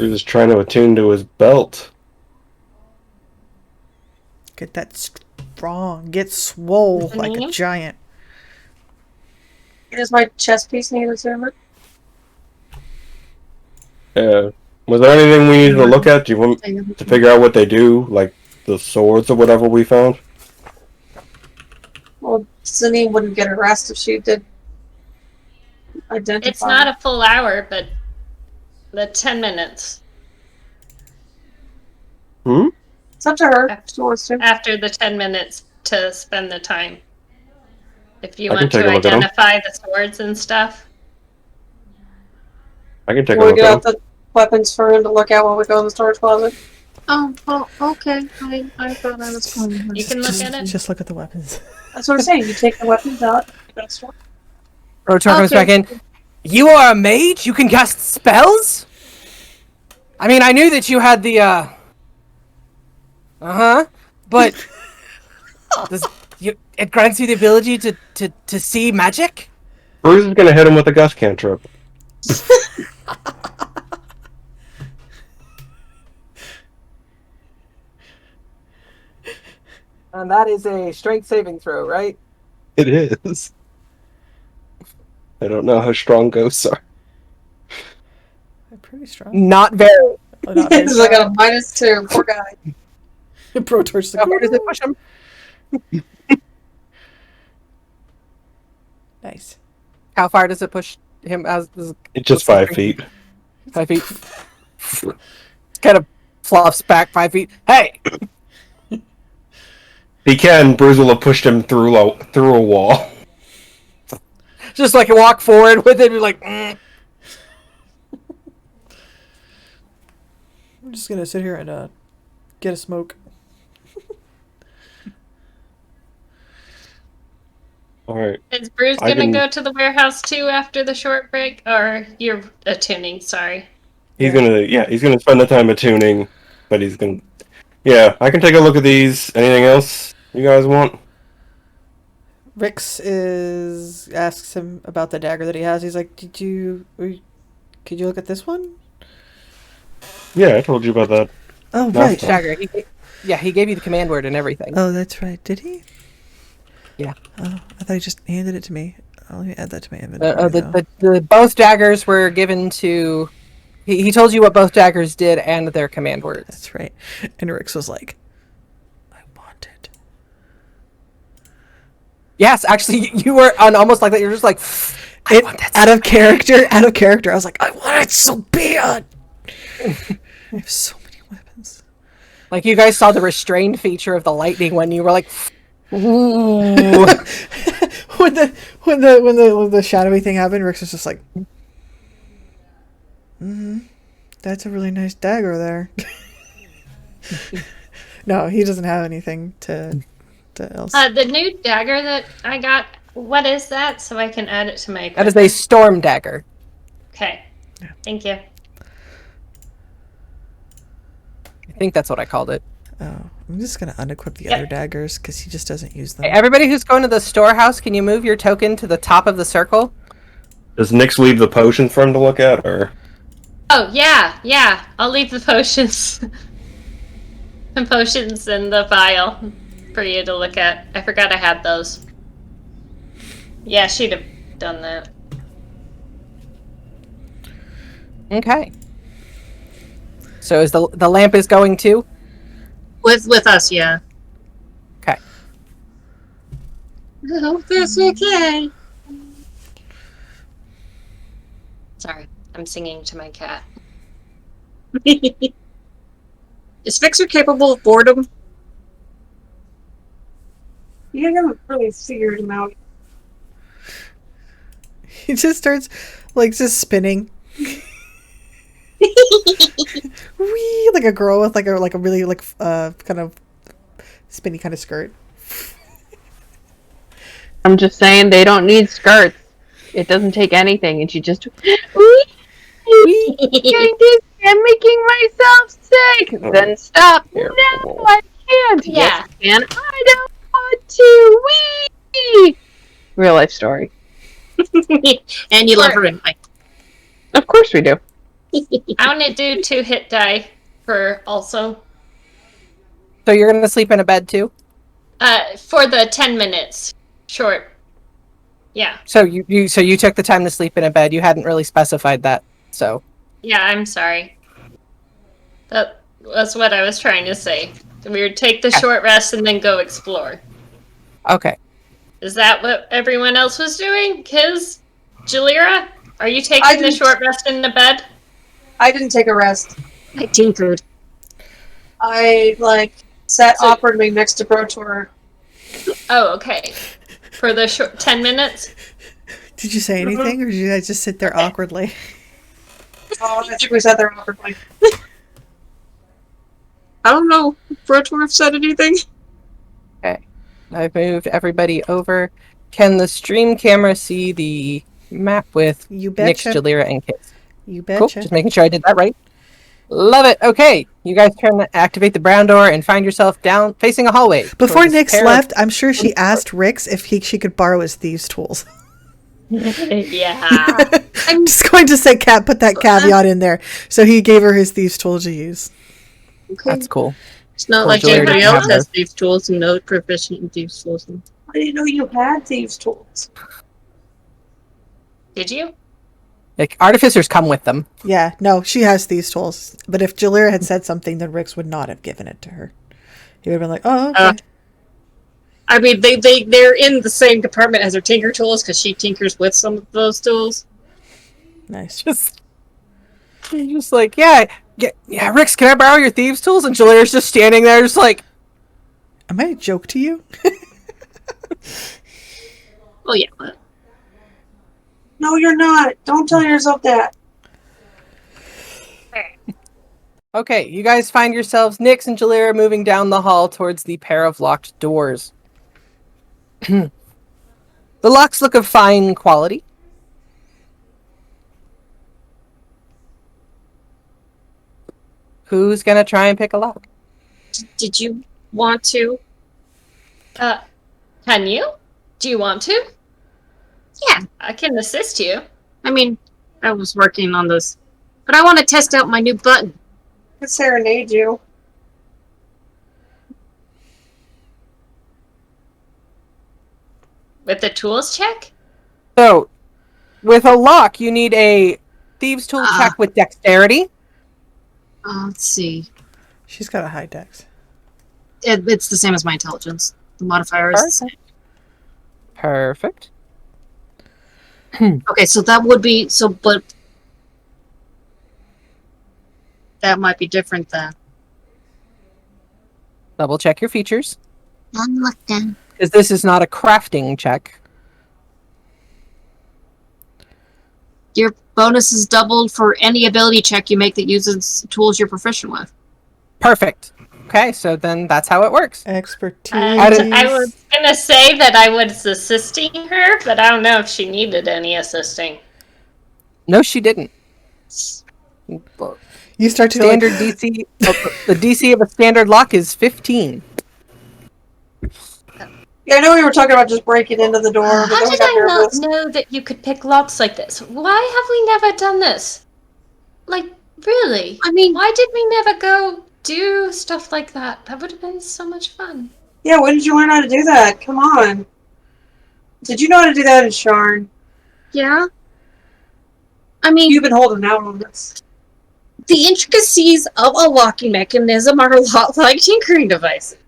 was trying to attune to his belt. get that strong, get swole like a Mhm. giant. Does my chest piece need attunement? Yeah. Was there anything we needed to look at? Do you want to figure out what they do, like the swords or whatever we found? Well, Cindy wouldn't get harassed if she did identify. It's not a full hour, but the 10 minutes. Hmm. It's up to her. if She wants to. After the 10 minutes to spend the time. If you I can want take to a look at 'em. identify the swords and stuff. I can take a We'll look get at out the weapons for him to look at while we go in the storage closet. Oh, okay. I thought I was going. You can look just, at it. Just look at the weapons. That's what I'm saying. You take the weapons out. That's what- Rotor comes Okay. back in. You are a mage? You can cast spells? I mean, I knew that you had the, but it grants you the ability to see magic? Bruce is gonna hit him with a gust cantrip. And that is a strength saving throw, right? It is. I don't know how strong ghosts are. They're pretty strong. Not very. Oh, not very He's like strong. a -2. Poor guy. Pro Torch. How far does it push him? Nice. How far does it push him as It's just 5 feet. 5 feet? Kind of flops back 5 feet. Hey! He can. Bruce will have pushed him through a wall. Just like walk forward with it, be like, I'm just gonna sit here and get a smoke. All right. Is Bruce I gonna can- go to the warehouse too after the short break? Or you're attuning, sorry. He's gonna spend the time attuning, but he's gonna. Yeah, I can take a look at these. Anything else you guys want? Rix asks him about the dagger that he has. He's like, could you look at this one? Yeah, I told you about that. Oh, That's right. fine. Dagger. He gave you the command word and everything. Oh, that's right. Did he? Yeah. Oh, I thought he just handed it to me. Let me add that to my inventory. The both daggers were given to. He told you what both daggers did and their command words. That's right. And Rix was like, I want it. Yes, actually, you were on almost like that. You're just like, I want that. Out of character. I was like, I want it so bad. I have so many weapons. Like you guys saw the restrained feature of the lightning when you were like, ooh. when the shadowy thing happened, Rix was just like, That's a really nice dagger there. No, he doesn't have anything to else. The new dagger that I got, what is that? So I can add it to my That equipment. is a storm dagger. Okay. Thank you. I think that's what I called it. Oh, I'm just gonna unequip the Yep. other daggers because he just doesn't use them. Hey, everybody who's going to the storehouse, can you move your token to the top of the circle? Does Nyx leave the potions for him to look at, or? Oh, yeah. I'll leave the potions. The potions in the vial for you to look at. I forgot I had those. Yeah, she'd have done that. Okay. So is the lamp is going too? With us, yeah. Okay. I hope that's okay. Sorry, I'm singing to my cat. Is Fixer capable of boredom? You haven't really figured him out. He just starts just spinning. Wee, like a girl with like a really kind of spinny kind of skirt. I'm just saying they don't need skirts. It doesn't take anything, and she just I'm making myself sick. Then stop. No, I can't. Yeah. Yes, I can. I don't want to. Wee. Real life story. And you love her anyway. Of course we do. I want to do 2 hit die for also. So you're going to sleep in a bed too? For the 10 minutes. Short. Yeah. So you took the time to sleep in a bed. You hadn't really specified that. So Yeah, I'm sorry. That's what I was trying to say. We would take the short rest and then go explore. okay. Is that what everyone else was doing? Kiz? Jalira? Are you taking the short rest in the bed? I didn't take a rest. I tinkered. I sat awkwardly next to Brotor. Oh, okay. For the short 10 minutes? Did you say anything, or did you guys just sit there awkwardly? Oh, I think we sat there awkwardly. I don't know if Brotor said anything. Okay. I've moved everybody over. Can the stream camera see the map with You Nyx, betcha. Jalira, and Kiz? You Cool. betcha. Just making sure I did that right. Love it. Okay. You guys activate the brown door and find yourself down facing a hallway. Before towards Nyx pair of- left, I'm sure she asked Rix if she could borrow his thieves' tools. Yeah. I'm just going to say, Kat, put that caveat in there. So he gave her his thieves' tool to use. Okay. That's cool. It's not Poor like Jalira everybody didn't else have has thieves' tools and no proficient in thieves' tools. I didn't know you had thieves' tools. Did you? Like artificers come with them. Yeah, no, she has thieves' tools. But if Jalira had said something, then Rix would not have given it to her. He would have been like, oh, okay. I mean, they're in the same department as her tinker tools because she tinkers with some of those tools. Nice. You're just like, yeah, Rix, can I borrow your thieves' tools? And Jalira's just standing there, just like, Am I a joke to you? Oh yeah. But No, you're not. Don't tell yourself that. okay, you guys find yourselves, Nyx and Jalira, moving down the hall towards the pair of locked doors. The locks look of fine quality. Who's gonna try and pick a lock? did you want to? Can you? Do you want to? Yeah. I can assist you. I mean, I was working on this, but I want to test out my new button. I could serenade you. With the tools check? So, with a lock, you need a thieves' tool check with dexterity. Let's see. She's got a high dex. It's the same as my intelligence. The modifier is the same. Perfect. Okay, so that would be but that might be different then. Double check your features, I'm looking. because this is not a crafting check. Your bonus is doubled for any ability check you make that uses tools you're proficient with. Perfect. Okay, so then that's how it works. Expertise. And I was gonna say that I was assisting her, but I don't know if she needed any assisting. No, she didn't. You start to Standard DC. The DC of a standard lock is 15. Yeah, I know we were talking about just breaking into the door, but How then we did got I not nervous. know that you could pick locks like this? Why have we never done this? Like, really? I mean, Why did we never go do stuff like that? That would have been so much fun. Yeah, when did you learn how to do that? Come on. Did you know how to do that in Sharn? yeah. I mean, You've been holding out on this. the intricacies of a locking mechanism are a lot like tinkering devices.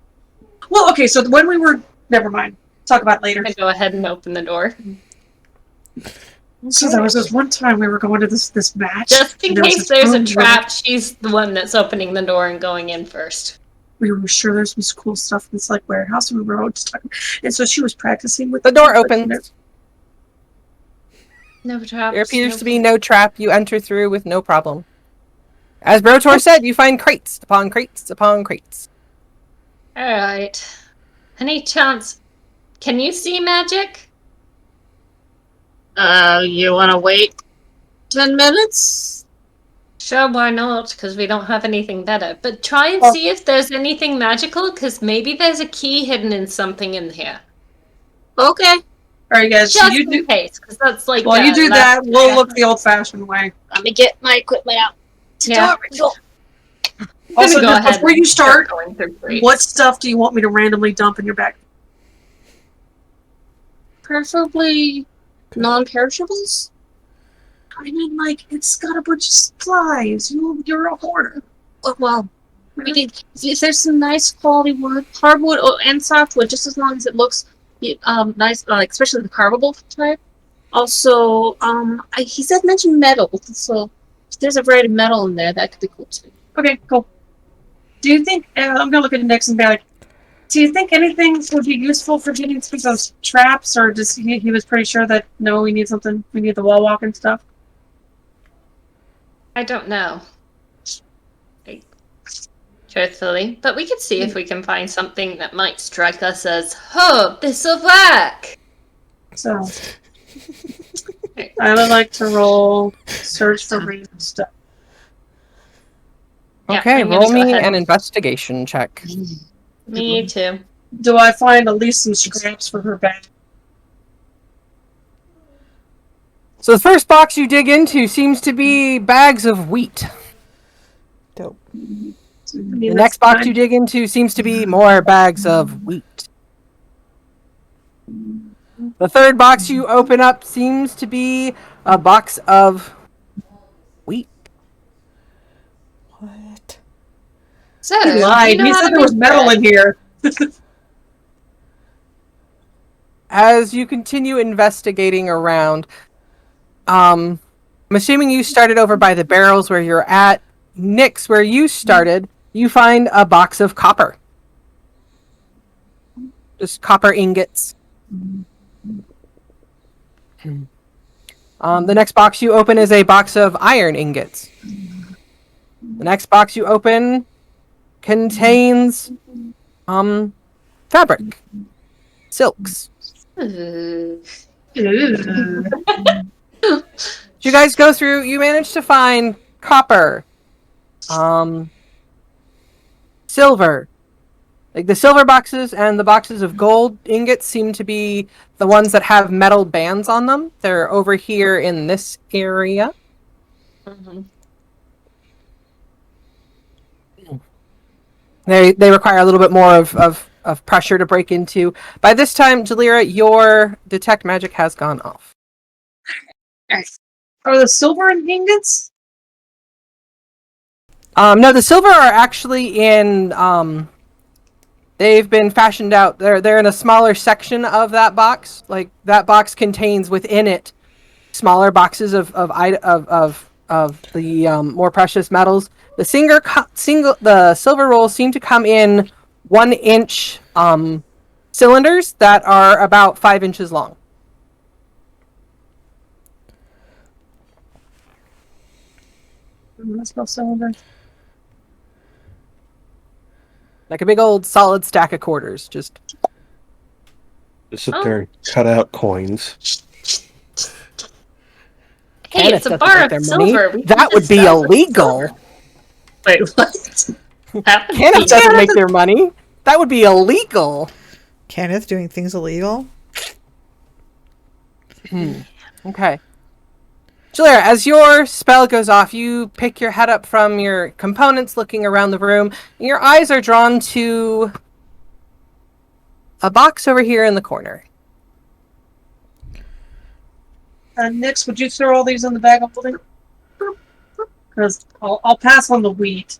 Well, okay, so when we were... Never mind. Talk about it later. I go ahead and open the door. So there was this one time we were going to this match. Just in and there was case this there's a room trap, she's the one that's opening the door and going in first. where we were sure there's some cool stuff in this like warehouse, and we were all just talking. And so she was practicing with The door like, opens. No traps. There appears to be no trap. You enter through with no problem. As Brotor said, you find crates upon crates upon crates. Alright. Any chance... Can you see magic? You wanna wait 10 minutes? Sure, why not? Because we don't have anything better. But try and Oh. see if there's anything magical, because maybe there's a key hidden in something in here. Okay. All right, guys. So Just you in do. case, because that's like... While you do that, we'll yeah. look the old-fashioned way. Let me get my equipment out. Yeah. Also, Go just ahead before you and start, going through crates. what stuff do you want me to randomly dump in your bag? Preferably non-perishables? I mean, like, it's got a bunch of supplies. You're a hoarder. Well, we need, if there's some nice quality wood, hardwood and softwood, just as long as it looks nice, like especially the carvable type. Also, he said mention metal, so if there's a variety of metal in there, that could be cool too. Okay, cool. Do you think I'm gonna look at Nix and be like, do you think anything would be useful for getting through those traps, or just he was pretty sure that no, we need something, we need the wall walk and stuff? I don't know. Truthfully. But we could see if we can find something that might strike us as, oh, this'll work! So I would like to roll search for random stuff. Yeah, Okay, I'm gonna roll go me ahead. an investigation check. Me too. Do I find at least some scraps for her bag? So the first box you dig into seems to be bags of wheat. Dope. The next box you dig into seems to be more bags of wheat. The third box you open up seems to be a box of wheat. What? So, He lied. you know He how said to there was make metal bread? in here. As you continue investigating around, I'm assuming you started over by the barrels where you're at. Nyx, where you started, you find a box of copper. Just copper ingots. The next box you open is a box of iron ingots. The next box you open contains fabric, silks. Ooh. You guys go through, you manage to find copper, silver. Like the silver boxes and the boxes of gold ingots seem to be the ones that have metal bands on them. They're over here in this area. Mhm. They require a little bit more of pressure to break into. By this time, Jalira, your detect magic has gone off. Are the silver ingots? No, the silver are actually in. They've been fashioned out. They're in a smaller section of that box. Like that box contains within it smaller boxes of the more precious metals. The the silver rolls seem to come in 1-inch cylinders that are about 5 inches long. Let's go cylinder. Like a big old solid stack of quarters. Just sit there and cut out coins. Hey, Kenneth it's a doesn't bar make of their silver. money. We can That would be discuss it. illegal. Wait, what? That would Kenneth be- doesn't make their money. That would be illegal. Kenneth doing things illegal? Okay. Julia, as your spell goes off, you pick your head up from your components, looking around the room, and your eyes are drawn to a box over here in the corner. Nix, would you throw all these in the bag of holding? Because I'll pass on the wheat.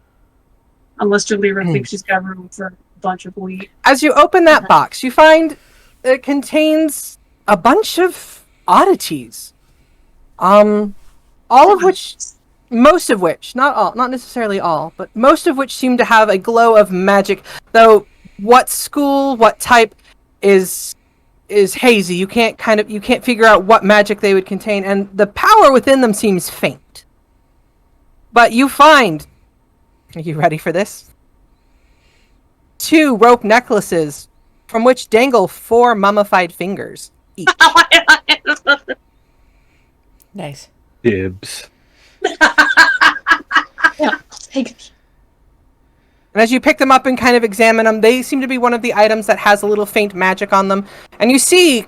Unless Julia thinks she's got room for a bunch of wheat. As you open that box, you find it contains a bunch of oddities. All of which, most of which, not all, not necessarily all, but most of which seem to have a glow of magic. Though what school, what type is hazy. You can't figure out what magic they would contain, and the power within them seems faint. But you find, are you ready for this? 2 rope necklaces from which dangle 4 mummified fingers each. Nice. Dibs. Yeah, take it. And as you pick them up and kind of examine them, they seem to be one of the items that has a little faint magic on them. And you see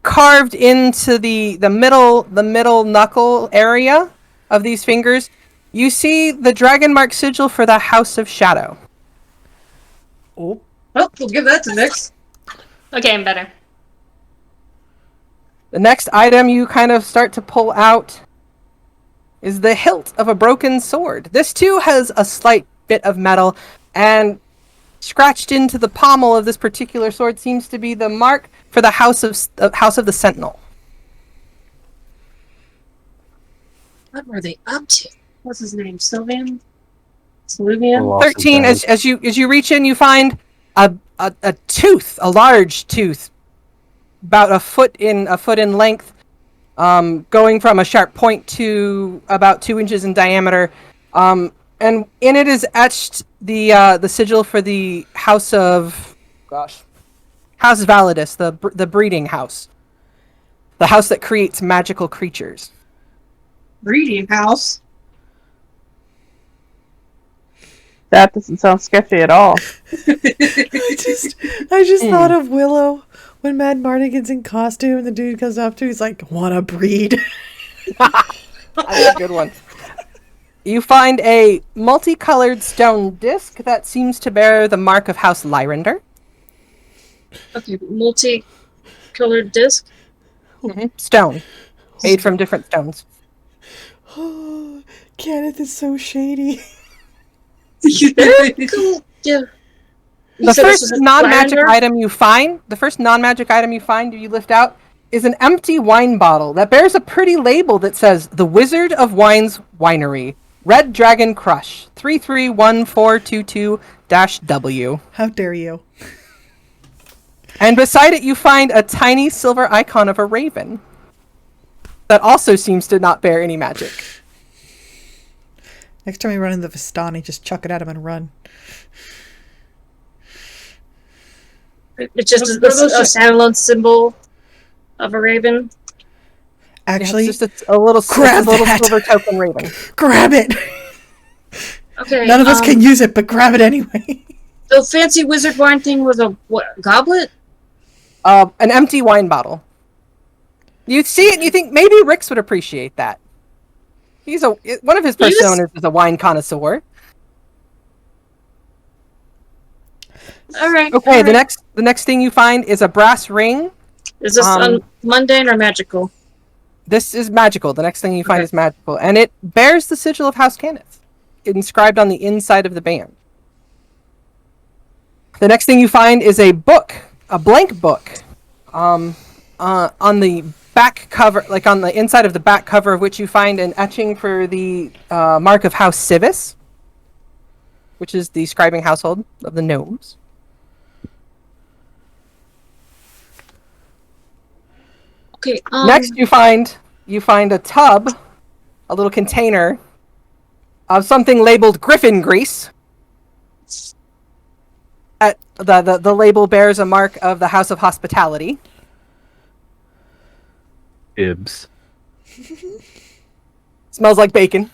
carved into the middle knuckle area of these fingers, you see the dragon mark sigil for the House of Shadow. Oh. Well, we'll give that to Nix. Okay, I'm better. The next item you kind of start to pull out is the hilt of a broken sword. This too has a slight bit of metal, and scratched into the pommel of this particular sword seems to be the mark for the House of the Sentinel. What were they up to? What's his name? Sylvian? Sylvian? Lost his 13. bag. As you reach in, you find a tooth, a large tooth, about a foot in length, going from a sharp point to about 2 inches in diameter. And in it is etched the sigil for the House of Validus, the breeding house, the house that creates magical creatures. Breeding house? That doesn't sound sketchy at all. I just thought of Willow when Mad Mardigan's in costume and the dude comes up to, he's like, "Wanna breed?" That's a good one. You find a multicolored stone disc that seems to bear the mark of House Lyrander. Okay, multi-colored disc. Stone, made from different stones. Oh, Kenneth is so shady. Cool. Yeah. The So this first is a non-magic Lyrander? item you find, you lift out, is an empty wine bottle that bears a pretty label that says "The Wizard of Wine's Winery, Red Dragon Crush, 331422-W." How dare you? And beside it, you find a tiny silver icon of a raven that also seems to not bear any magic. Next time we run into Vistani, just chuck it at him and run. It's just a Those are- standalone symbol of a raven. Actually, It's just a little grab that. silver token raven. grab it! Okay. None of us can use it, but grab it anyway. The fancy wizard wine thing was a what? Goblet? An empty wine bottle. You see it and you think maybe Rix would appreciate that. One of his He was- personas is a wine connoisseur. All right. Okay, all right. the next thing you find is a brass ring. Is this mundane or magical? This is magical. The next thing you find is magical, and it bears the sigil of House Cannith, inscribed on the inside of the band. The next thing you find is a book, a blank book, on the back cover, like on the inside of the back cover of which you find an etching for the mark of House Civis, which is the scribing household of the gnomes. Okay. Next, you find a tub, a little container, of something labeled Griffin grease. The label bears a mark of the House of Hospitality. Ibs. Smells like bacon.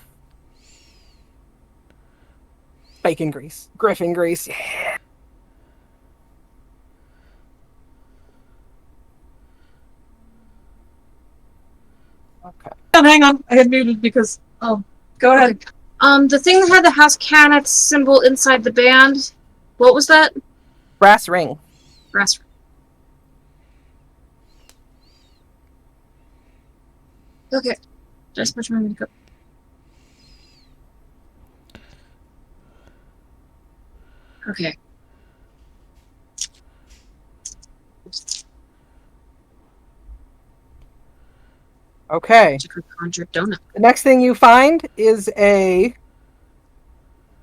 Bacon grease. Griffin grease. Yeah. Okay. Hang on. I had muted because. Oh, go ahead. The thing that had the House Canet symbol inside the band. What was that? Brass ring. Brass. Okay. Just push my makeup. Okay. Okay. Conjured donut. The next thing you find is a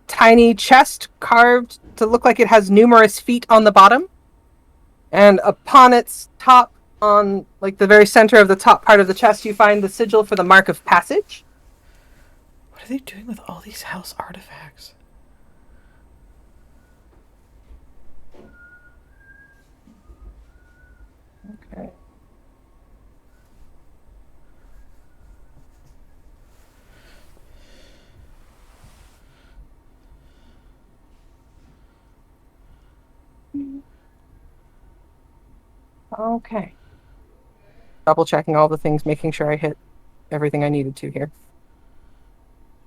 tiny chest carved to look like it has numerous feet on the bottom. And upon its top, on like the very center of the top part of the chest, you find the sigil for the Mark of Passage. What are they doing with all these house artifacts? Okay. Okay. Double checking all the things, making sure I hit everything I needed to here.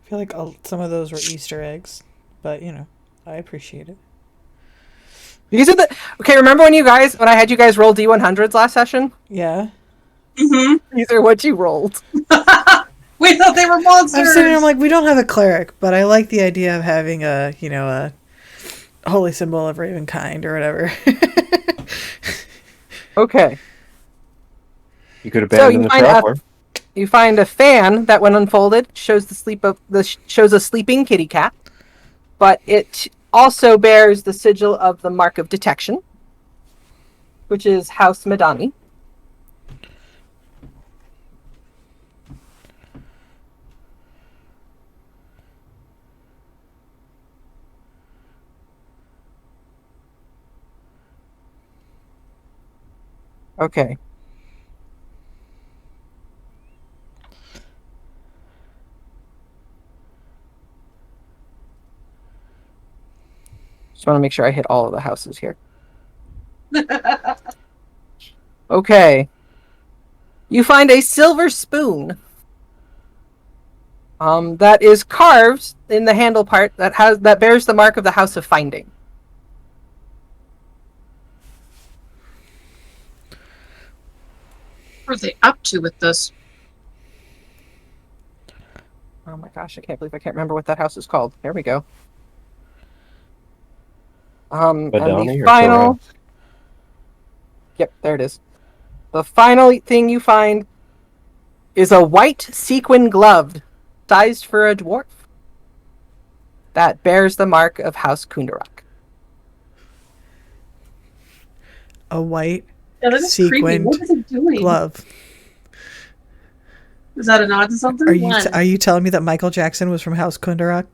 I feel like some of those were Easter eggs, but you know, I appreciate it. These are the okay. Remember when I had you guys roll D100s last session? Yeah. Mm-hmm. These are what you rolled. We thought they were monsters. I'm sitting here, I'm like, we don't have a cleric, but I like the idea of having a holy symbol of Ravenkind or whatever. Okay. You could abandon the traveler. You find a fan that, when unfolded, shows shows a sleeping kitty cat, but it also bears the sigil of the Mark of Detection, which is House Madani. Okay. Just want to make sure I hit all of the houses here. Okay. You find a silver spoon. That is carved in the handle part that bears the mark of the House of Finding. What are they up to with this? Oh my gosh, I can't believe I can't remember what that house is called. There we go. And Madani the or final... Tarask? Yep, there it is. The final thing you find is a white sequin glove sized for a dwarf that bears the mark of House Kundarak. A white Yeah, that is creepy. sequined What is it doing? glove. Is that a nod to something? Are you telling me that Michael Jackson was from House Kundarak?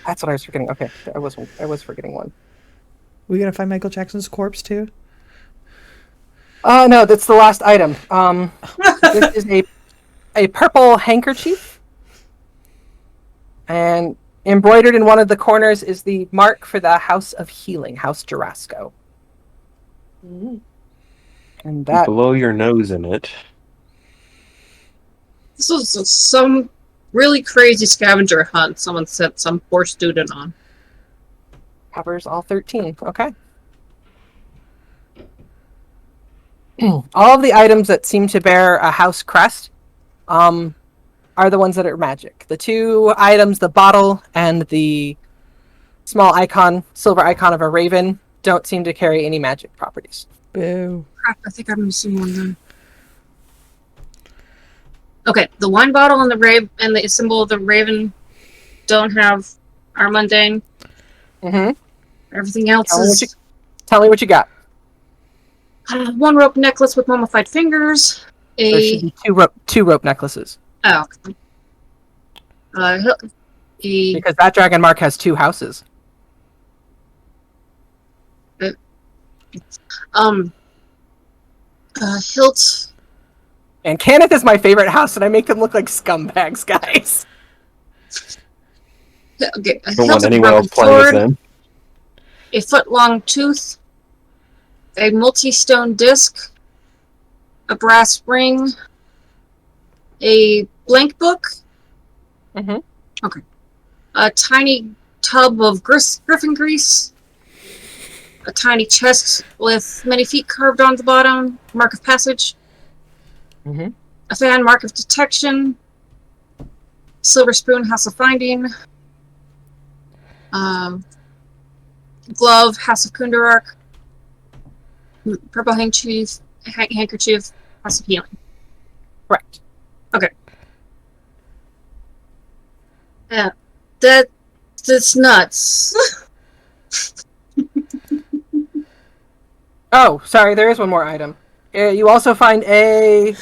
That's what I was forgetting. Okay, I was forgetting one. We gonna find Michael Jackson's corpse too? No, that's the last item. This is a purple handkerchief, and embroidered in one of the corners is the mark for the House of Healing, House Jarasco. And that Below your nose in it. This was some really crazy scavenger hunt someone sent some poor student on. covers all 13. Okay. All of the items that seem to bear a house crest are the ones that are magic. The two items, the bottle and the small silver icon of a raven, don't seem to carry any magic properties. Boo. Crap, I think I'm missing one then. Okay, the wine bottle and the symbol of the raven don't are mundane. Mm-hmm. Everything else Tell me what you got. one rope necklace with mummified fingers. There should be two rope necklaces. Oh. A Because that dragon mark has 2 houses. hilt. And Kenneth is my favorite house, and I make them look like scumbags, guys. Okay, a Don't hilt want of anyone broken else playing this sword, in. a foot-long tooth, a multi-stone disc, a brass ring, a blank book, Mm-hmm. a tiny tub of griffin grease, a tiny chest with many feet carved on the bottom, mark of passage, Mm-hmm. a fan, mark of detection, silver spoon, house of finding, glove, house of Kundarark, purple handkerchief, house of healing. Correct. Yeah, that's nuts. Oh, sorry, there is one more item. You also find a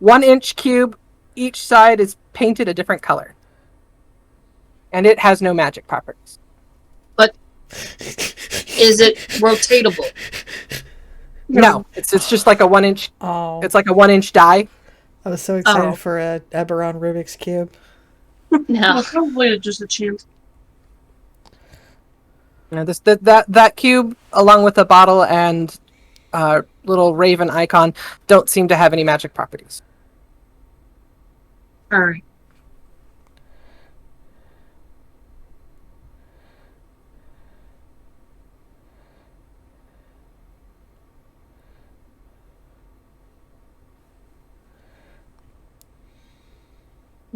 1-inch cube. Each side is painted a different color. And it has no magic properties. Is it rotatable? No, it's just like a 1-inch. Oh, It's like a 1-inch die. I was so excited Oh. for a Eberron Rubik's Cube. No. Well, probably just a chance. You know, that cube, along with the bottle and little raven icon, don't seem to have any magic properties. All right.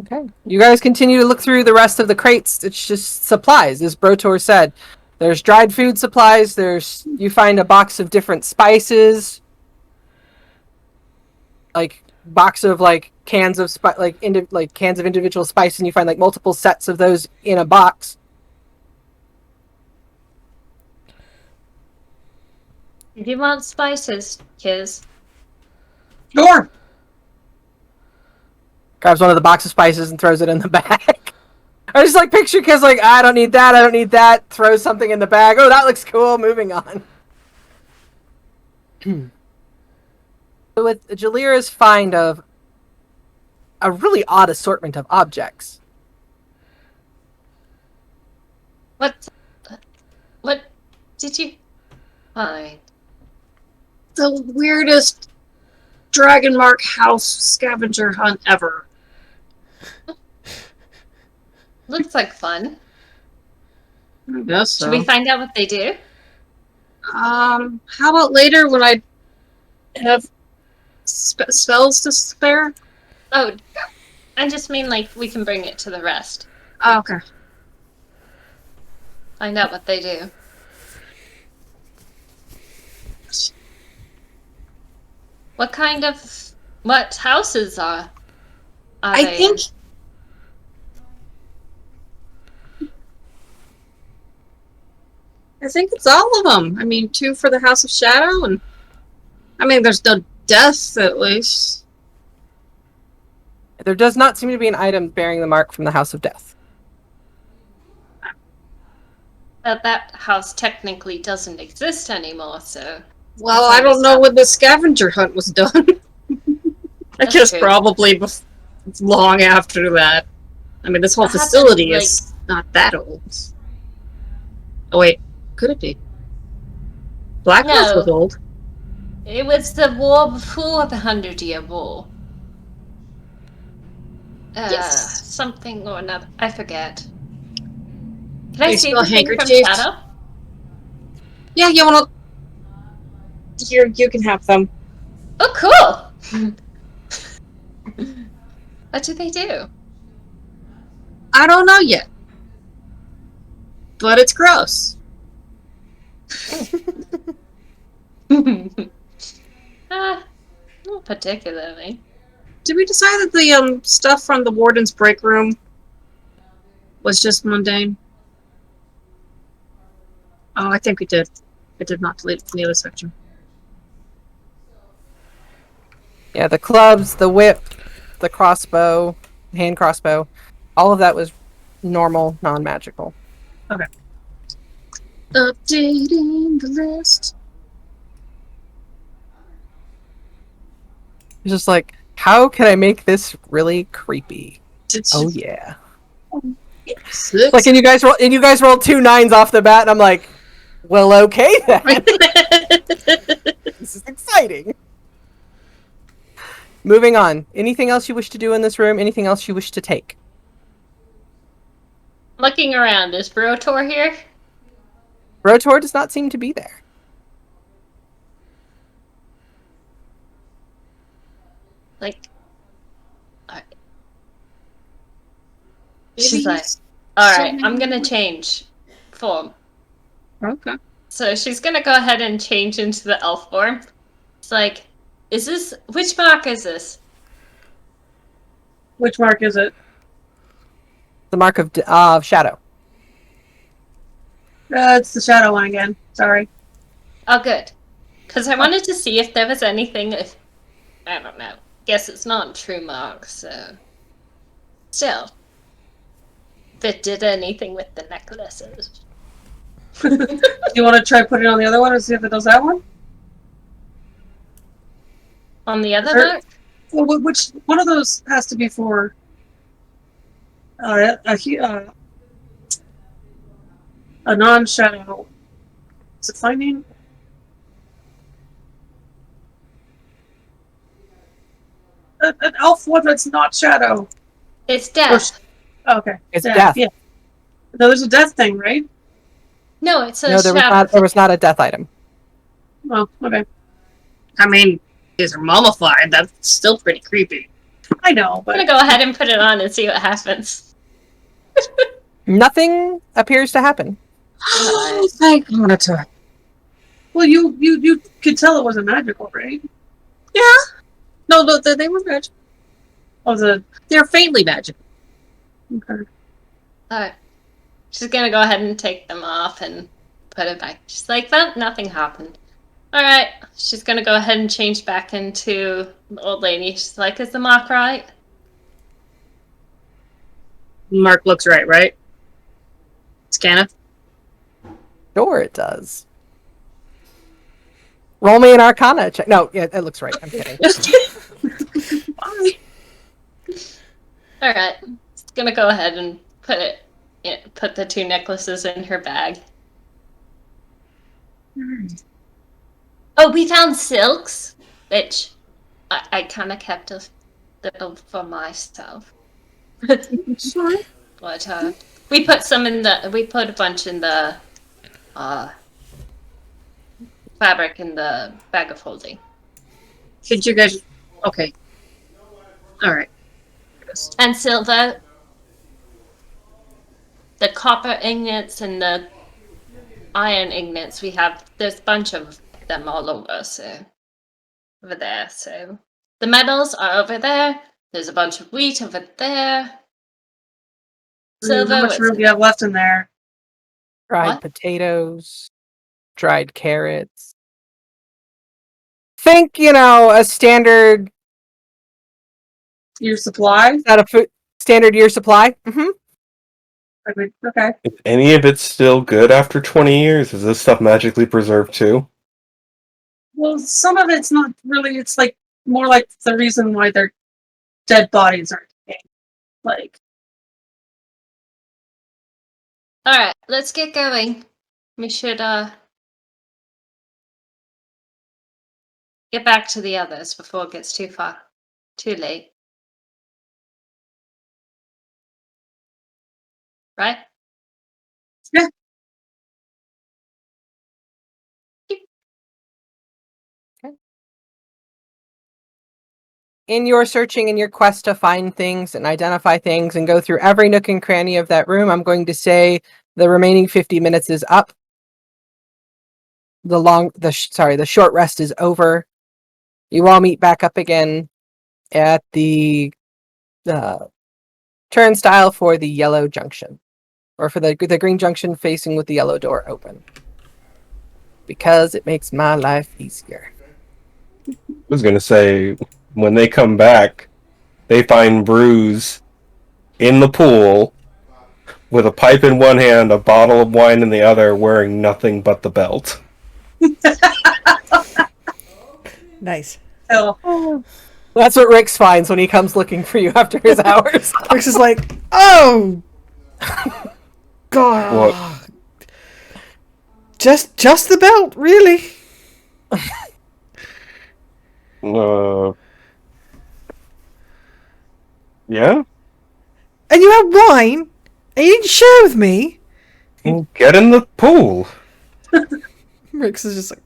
Okay. You guys continue to look through the rest of the crates. It's just supplies, as Brotor said. There's dried food supplies. You find a box of different spices, like box of like cans of cans of individual spice, and you find like multiple sets of those in a box. If you want spices, Kiz. Sure. Grabs one of the box of spices and throws it in the bag. I just like picture kids like, I don't need that, I don't need that. Throws something in the bag. Oh, that looks cool. Moving on. So with Jalira's find of a really odd assortment of objects. What did you find? The weirdest dragon mark house scavenger hunt ever. Looks like fun. I guess so. Should we find out what they do? How about later when I have spells to spare? Oh, I just mean like we can bring it to the rest. Oh, okay. Find out what they do. What houses are I they think it's all of them. I mean, 2 for the House of Shadow, and I mean, there's no death at least. There does not seem to be an item bearing the mark from the House of Death. in? That house technically doesn't exist anymore, so Well, I don't know when the scavenger hunt was done. I That's guess true. probably long after that. I mean, this whole What happened, facility like- is not that old. Oh wait, could it be? Black Earth No. was old. it was the war before the 100-Year War. Yes. Something or another. I forget. Can I You see smell the thing from handkerchiefs? Shadow? Yeah, you wanna? Here, you can have them. Oh, cool! What do they do? I don't know yet, but it's gross. Not particularly. Did we decide that the stuff from the warden's break room was just mundane? Oh, I think we did. I did not delete it from the other section. Yeah, the clubs, the whip, the crossbow, hand crossbow, all of that was normal, non-magical. Updating the list. It's just like, how can I make this really creepy? Oh yeah. Six. Like, and you guys rolled 2 9s off the bat, and I'm like, well, okay then. This is exciting. Moving on. Anything else you wish to do in this room? Anything else you wish to take? Looking around, is Brotor here? Rotor does not seem to be there. Like, alright. Maybe She's like, he's alright, something- I'm gonna change form. Okay. So she's gonna go ahead and change into the elf form. It's like, which mark is this? Which mark is it? The mark of shadow. It's the shadow one again. Sorry. Oh, good. Because I wanted to see if there was anything, I don't know. Guess it's not a true mark, so. Still. If it did anything with the necklaces. You want to try putting it on the other one and see if it does that one? On the other Sure. mark? Well, which one of those has to be for a non-shadow? Is it finding? An elf one that's not shadow. It's death. Okay. It's death. Yeah. No, there's a death thing, right? No, it's a No, shadow. there was not a death item. Oh, okay. I mean, these are mummified. That's still pretty creepy. I know, I'm gonna but go ahead and put it on and see what happens. Nothing appears to happen. Oh, thank God. well, you could tell it wasn't magical, right? Yeah. No, they were magical. Oh, They're faintly magical. okay. Alright. She's gonna go ahead and take them off and put it back. She's like, well, nothing happened. Alright. She's gonna go ahead and change back into the old lady. She's like, is the mark right? Mark looks right? Scan it. Sure, it does. Roll me an Arcana check. No, yeah, it looks right. I'm kidding. Alright. She's gonna go ahead and put the 2 necklaces in her bag. Oh, we found silks, which I kind of kept a little for myself. But we put a bunch in the fabric in the bag of holding. Could you guys? Okay. All right. And silver, the copper ingots and the iron ingots, there's a bunch of them all over, over there. So the metals are over there. There's a bunch of wheat over there. Silver. How much room do you have left in there? Dried What? potatoes, dried carrots. Think, a standard Your supply? set of food, standard year supply. Mm-hmm. I mean, okay. Is any of it still good after 20 years? Is this stuff magically preserved too? Well, some of it's not really. It's like more like the reason why their dead bodies aren't decaying. Like, Alright, let's get going. We should get back to the others before it gets too late. Right? Yeah. In your searching and your quest to find things and identify things and go through every nook and cranny of that room, I'm going to say the remaining 50 minutes is up. The short rest is over. You all meet back up again at the turnstile for the yellow junction, or for the green junction facing with the yellow door open, because it makes my life easier. I was gonna say, When they come back, they find Bruce in the pool with a pipe in one hand, a bottle of wine in the other, wearing nothing but the belt. Nice. Oh, That's what Rix finds when he comes looking for you after his hours. Rix is like, oh, God. What? Just the belt, really? Yeah? And you had wine, and you didn't share with me? Well, get in the pool. Rix is just like,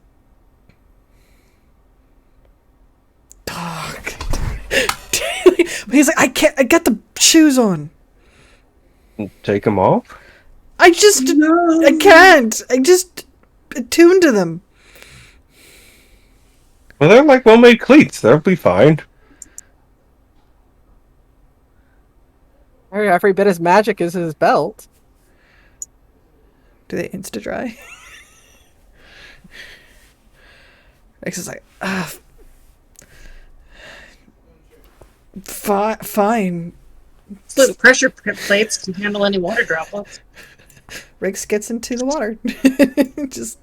dog. But he's like, I got the shoes on. Take them off? I can't. I just attuned to them. Well, they're like well-made cleats. They'll be fine. Every bit as magic as his belt. Do they insta dry? Rex is like, fine. So the pressure plates can handle any water droplets. Rex gets into the water. Just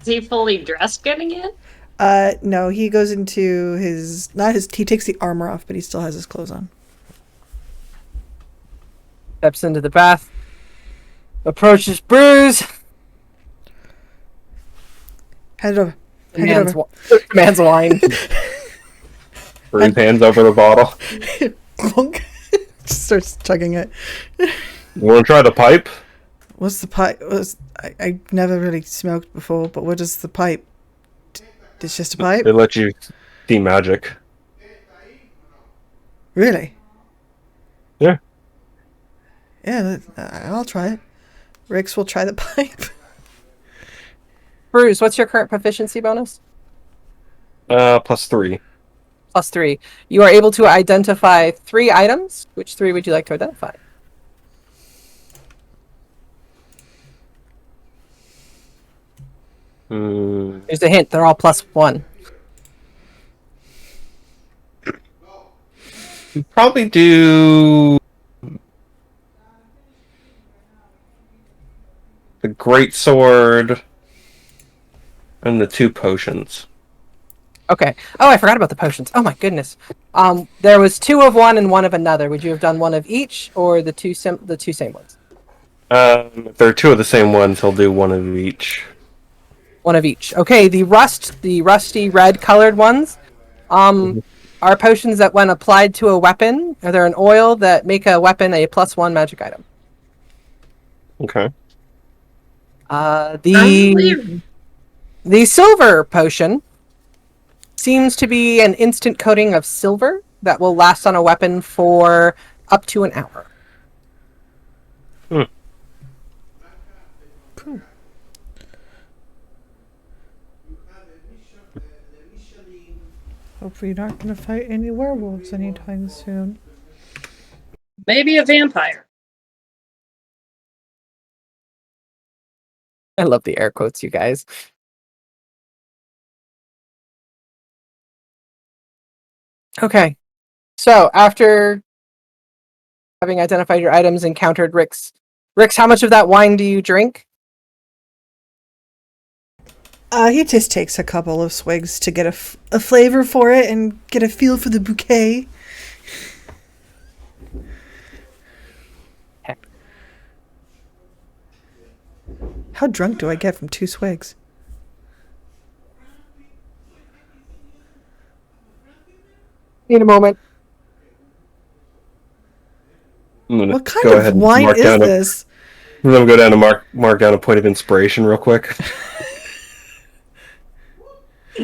Is he fully dressed getting in? no, he goes into he takes the armor off, but he still has his clothes on. Steps into the bath. Approaches Bruce. Hand it over. Hand it over. Man's wine. Bruce hands over the bottle. Clunk. Just starts chugging it. You want to try the pipe? What's the pipe? I never really smoked before, but what is the pipe? It's just a pipe? They let you see magic. Really? Yeah. Yeah, I'll try it. Rix will try the pipe. Bruce, what's your current proficiency bonus? +3. +3. You are able to identify 3 items. Which 3 would you like to identify? Here's a hint. They're all +1. You'd probably do the great sword and the 2 potions. Okay. Oh, I forgot about the potions. Oh my goodness. There was 2 of one and 1 of another. Would you have done 1 of each, or the two same ones? If there are 2 of the same ones, he'll do 1 of each. 1 of each. Okay. The rusty red colored ones, are potions that, when applied to a weapon, or they're an oil that make a weapon a +1 magic item. Okay. The silver potion seems to be an instant coating of silver that will last on a weapon for up to an hour. Cool. Hopefully you're not going to fight any werewolves anytime soon. Maybe a vampire. I love the air quotes, you guys. Okay. So, after having identified your items, encountered Rix, how much of that wine do you drink? He just takes a couple of swigs to get a flavor for it and get a feel for the bouquet. Heck. How drunk do I get from 2 swigs? Need a moment. What kind of wine is this? I'm gonna go down to mark down a point of inspiration real quick.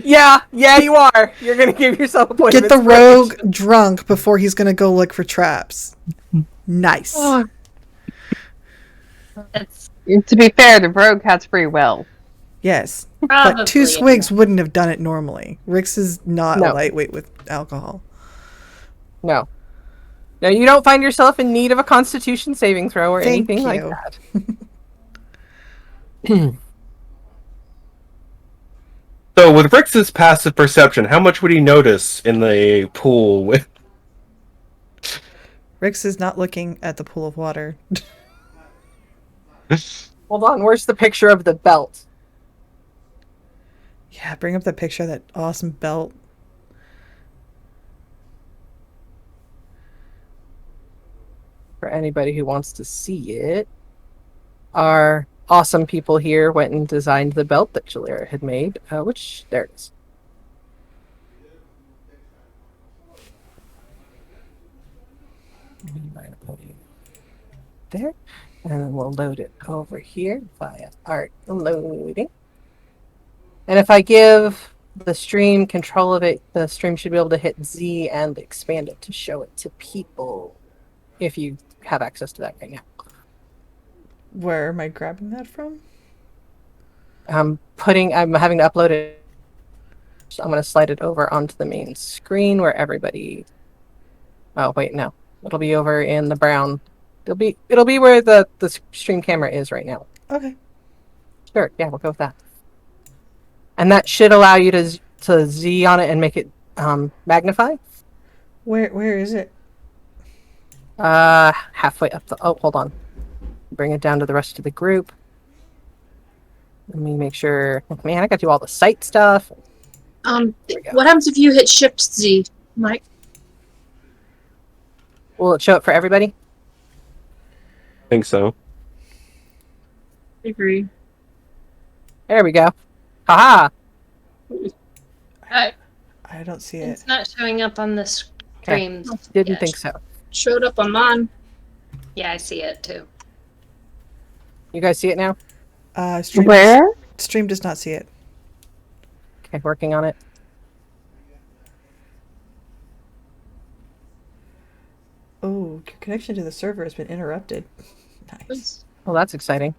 Yeah, you are. You're gonna give yourself a point. Get of the inspiration. rogue drunk before he's gonna go look for traps. Nice. Oh. To be fair, the rogue has free will. Yes. Probably. But 2 swigs wouldn't have done it normally. Rix is not No. a lightweight with alcohol. No, you don't find yourself in need of a Constitution saving throw or Thank anything like you. that. So with Rix's passive perception, how much would he notice in the pool with? Rix is not looking at the pool of water. Hold on, where's the picture of the belt? Yeah, bring up the picture of that awesome belt. For anybody who wants to see it, our awesome people here went and designed the belt that Jalera had made, which, there it is. There. And then we'll load it over here via art loading. And if I give the stream control of it, the stream should be able to hit Z and expand it to show it to people if you have access to that right now. Where am I grabbing that from? I'm having to upload it. So I'm going to slide it over onto the main screen where everybody. Oh wait, no, it'll be over in the brown. It'll be where the stream camera is right now. Okay. Sure, yeah, we'll go with that. And that should allow you to Z on it and make it magnify. Where is it? Halfway up the. Oh, hold on. Bring it down to the rest of the group. Let me make sure. Man, I got to do all the site stuff. What happens if you hit Shift Z, Mike? Will it show it for everybody? I think so. I agree. There we go. Haha. I, I don't see it. it's not showing up on the stream. Didn't yet. think so. Showed up on mine. Yeah, I see it too. You guys see it now? Stream Where? Stream does not see it. Okay, working on it. Oh, your connection to the server has been interrupted. Nice. Well, that's exciting.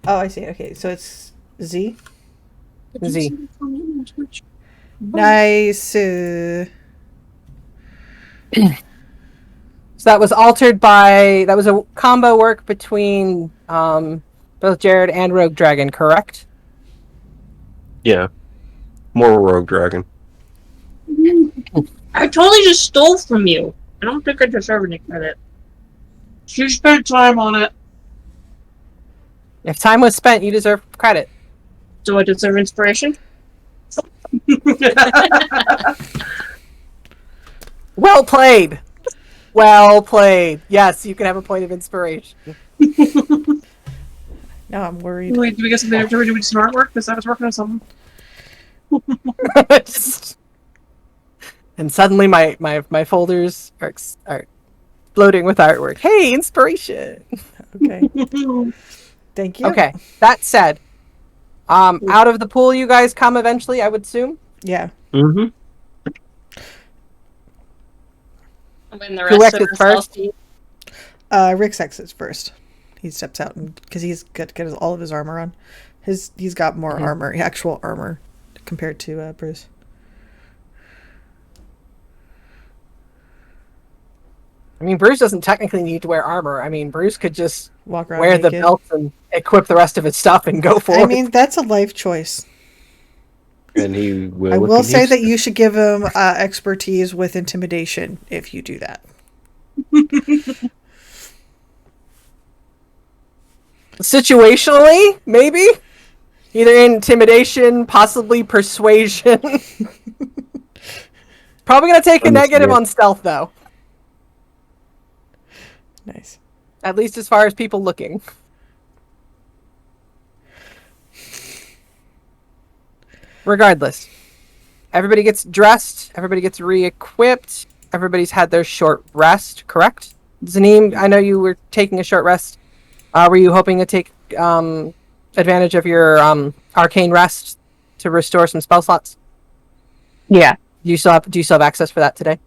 Oh, I see. Okay, so it's Z. Z. Nice. So that was altered by that was a combo work between both Jared and Rogue Dragon, correct? Yeah. More Rogue Dragon. I totally just stole from you. I don't think I deserve any credit. She spent time on it. If time was spent, you deserve credit. Do I deserve inspiration? Well played. Well played. Yes, you can have a point of inspiration. Now I'm worried. Wait, do we get something after we do some artwork? Because I was working on something. And suddenly my folders are exploding with artwork. Hey, inspiration. Okay. Thank you. Okay, that said, out of the pool you guys come eventually, I would assume? Yeah. Mm-hmm. When the Who rest of exits us all first? see Rick exits first. He steps out because he's got to get all of his armor on. He's got more armor, actual armor, compared to Bruce. I mean, Bruce doesn't technically need to wear armor. I mean, Bruce could just Walk around wear the naked. belt and equip the rest of his stuff and go for it. I mean, that's a life choice. And he will. I if will he say needs that to. you should give him expertise with intimidation if you do that. Situationally, maybe? Either intimidation, possibly persuasion. Probably going to take a negative on stealth, though. Nice. At least as far as people looking. Regardless. Everybody gets dressed. Everybody gets re-equipped. Everybody's had their short rest, correct? Zaneem, I know you were taking a short rest. Were you hoping to take advantage of your arcane rest to restore some spell slots? Yeah, Do you still have access for that today?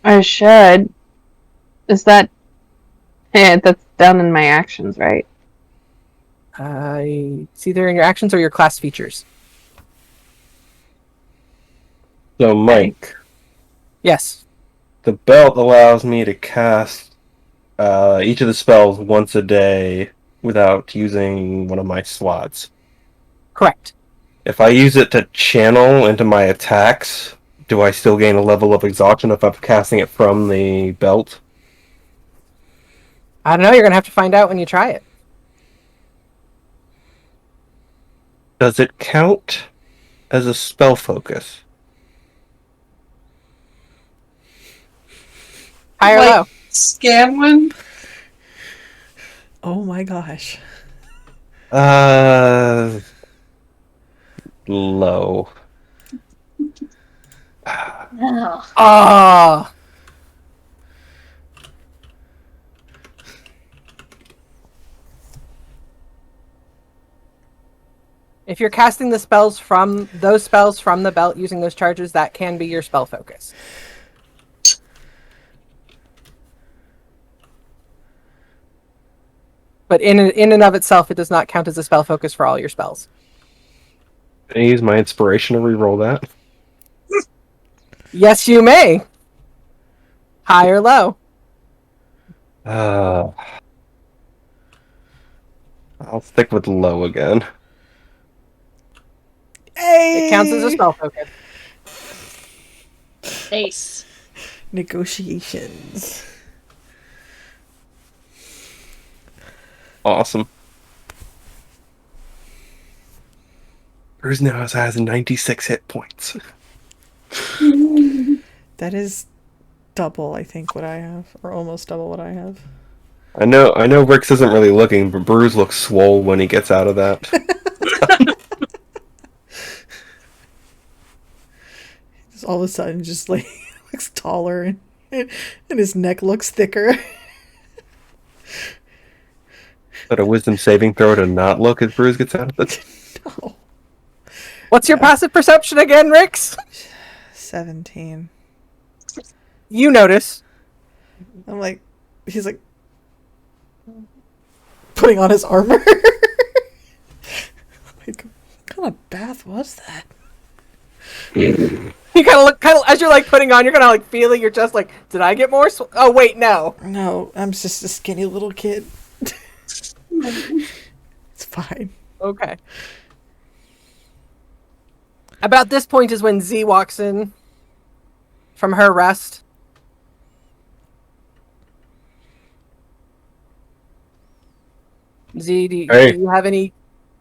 I should. Is that? Yeah, that's done in my actions, right? It's either in your actions or your class features. So, Mike, Yes. the belt allows me to cast each of the spells once a day without using one of my slots. Correct. If I use it to channel into my attacks, do I still gain a level of exhaustion if I'm casting it from the belt? I don't know. You're gonna have to find out when you try it. Does it count as a spell focus? High or Like- low? Scam one? Oh my gosh. Low. No. Ah. If you're casting the spells from the belt using those charges, that can be your spell focus. But in and of itself, it does not count as a spell focus for all your spells. Can I use my inspiration to reroll that? Yes, you may. High or low. I'll stick with low again. It counts as a spell focus. Ace. Negotiations. Awesome. Bruce now has 96 hit points. That is double, I think, what I have, or almost double what I have. I know Rix isn't really looking, but Bruce looks swole when he gets out of that. Just all of a sudden, just like looks taller and his neck looks thicker. But a wisdom saving throw to not look as Bruce gets out of it. No. What's your passive perception again, Rix? 17. You notice. I'm like, he's like putting on his armor. Like, what kind of bath was that? You kind of as you're like putting on, you're kind of like feeling your chest. Like, did I get more? Oh wait, no. No, I'm just a skinny little kid. It's fine. Okay. About this point is when Z walks in from her rest. Z, do you have any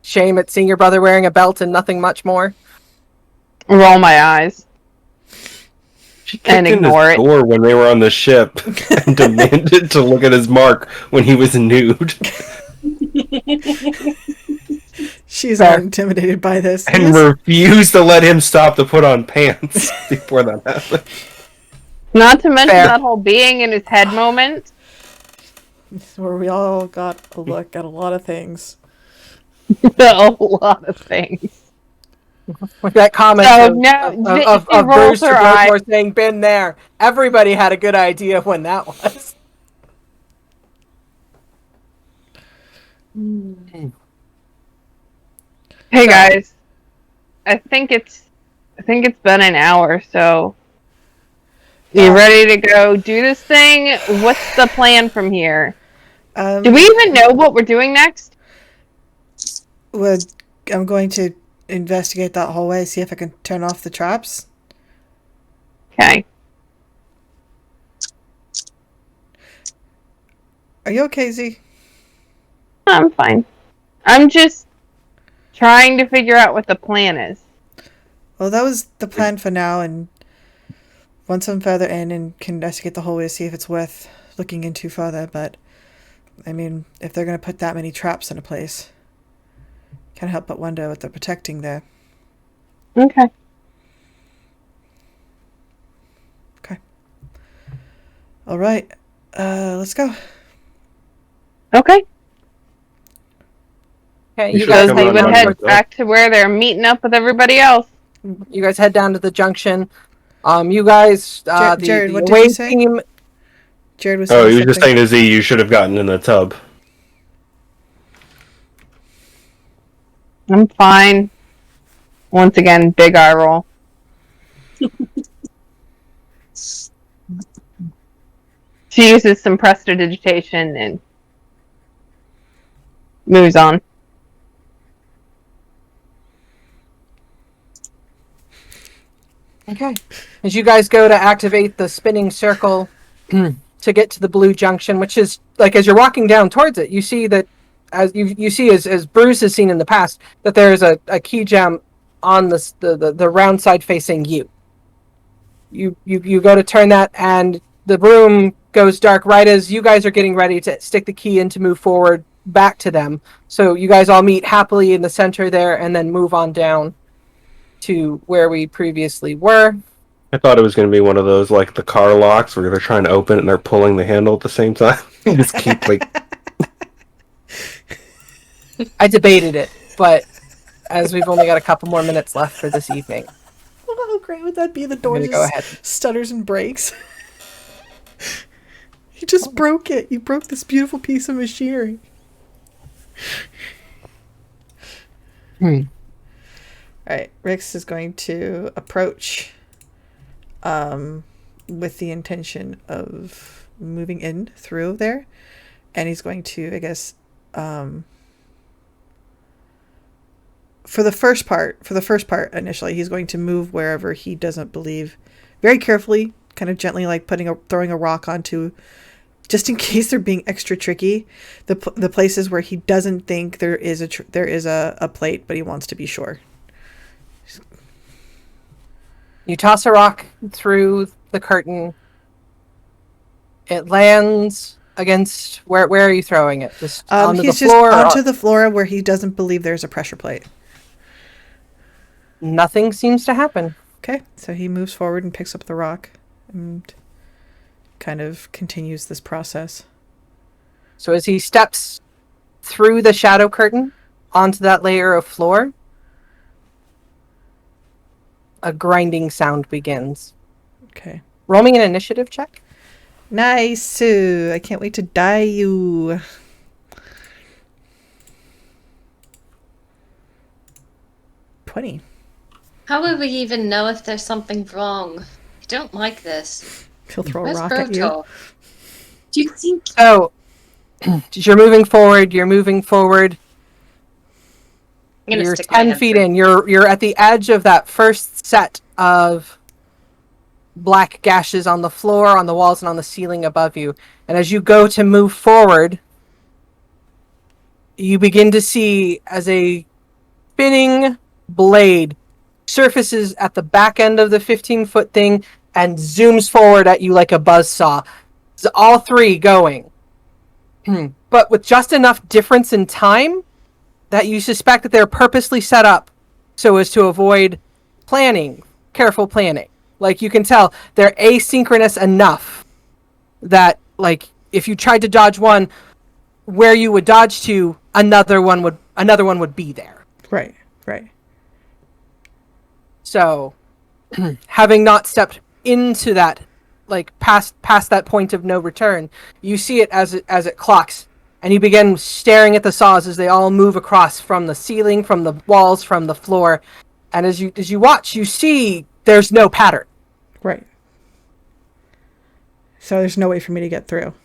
shame at seeing your brother wearing a belt and nothing much more? Roll my eyes. She And kicked in ignore his it. door when they were on the ship and demanded to look at his mark when he was nude. She's Fair. not intimidated by this. And Yes. refused to let him stop to put on pants before that happened. Not to mention Fair. that whole being in his head moment. Where we all got a look at a lot of things. A lot of things. With that comment Oh, of, no, of she rolls Bruce to her eye. Brokemore saying, "Been there." Everybody had a good idea of when that was. Hey guys, I think it's been an hour, so you ready to go do this thing? What's the plan from here? Do we even know what we're doing next? I'm going to investigate that hallway, see if I can turn off the traps. Okay. Are you okay, Z? I'm fine. I'm just trying to figure out what the plan is. Well, that was the plan for now, and once I'm further in and can investigate the hallway, see if it's worth looking into further. But, I mean, if they're going to put that many traps in a place, can't help but wonder what they're protecting there. Okay. All right, let's go. Okay. Okay, You you should guys, So come they on, would run head with that. back to where they're meeting up with everybody else. you guys head down to the junction. You guys, Jared, the what did away you say? team. Jared was Oh, saying he was just something. saying to Z, you should have gotten in the tub. I'm fine. Once again, big eye roll. She uses some prestidigitation and moves on. Okay. As you guys go to activate the spinning circle to get to the blue junction, which is like as you're walking down towards it, you see that as you see as Bruce has seen in the past that there is a key gem on the round side facing you. You go to turn that, and the room goes dark right as you guys are getting ready to stick the key in to move forward back to them. So you guys all meet happily in the center there, and then move on down to where we previously were. I thought it was going to be one of those, like, the car locks where they're trying to open it and they're pulling the handle at the same time. You just keep, like... I debated it, but as we've only got a couple more minutes left for this evening, How great would that be? The door gonna just go ahead. stutters and breaks. You just broke it. You broke this beautiful piece of machinery. Alright, Rix is going to approach with the intention of moving in through there. And he's going to, I guess, for the first part initially, he's going to move wherever he doesn't believe, very carefully, kind of gently, like throwing a rock onto, just in case they're being extra tricky, the places where he doesn't think there is a plate, but he wants to be sure. You toss a rock through the curtain. It lands against where are you throwing it? Just onto the floor? Onto the floor where he doesn't believe there's a pressure plate. Nothing seems to happen. Okay, so he moves forward and picks up the rock and kind of continues this process. So as he steps through the shadow curtain onto that layer of floor, a grinding sound begins. Okay. Roll me an initiative check. Nice. I can't wait to die you. $20. How would we even know if there's something wrong? I don't like this. He'll throw a Where's rock at you. Broto? Do you think So, you're moving forward. I'm gonna You're stick my 10 head feet through. in. You're at the edge of that first set of black gashes on the floor, on the walls, and on the ceiling above you. And as you go to move forward, you begin to see as a spinning blade surfaces at the back end of the 15-foot thing and zooms forward at you like a buzzsaw. It's all three going. But with just enough difference in time that you suspect that they're purposely set up so as to avoid careful planning. Like, you can tell they're asynchronous enough that, like, if you tried to dodge one, where you would dodge to, another one would be there. Right. So, having not stepped into that, like, past that point of no return, you see it as it clocks, and you begin staring at the saws as they all move across from the ceiling, from the walls, from the floor, and as you watch, you see there's no pattern. Right. So there's no way for me to get through.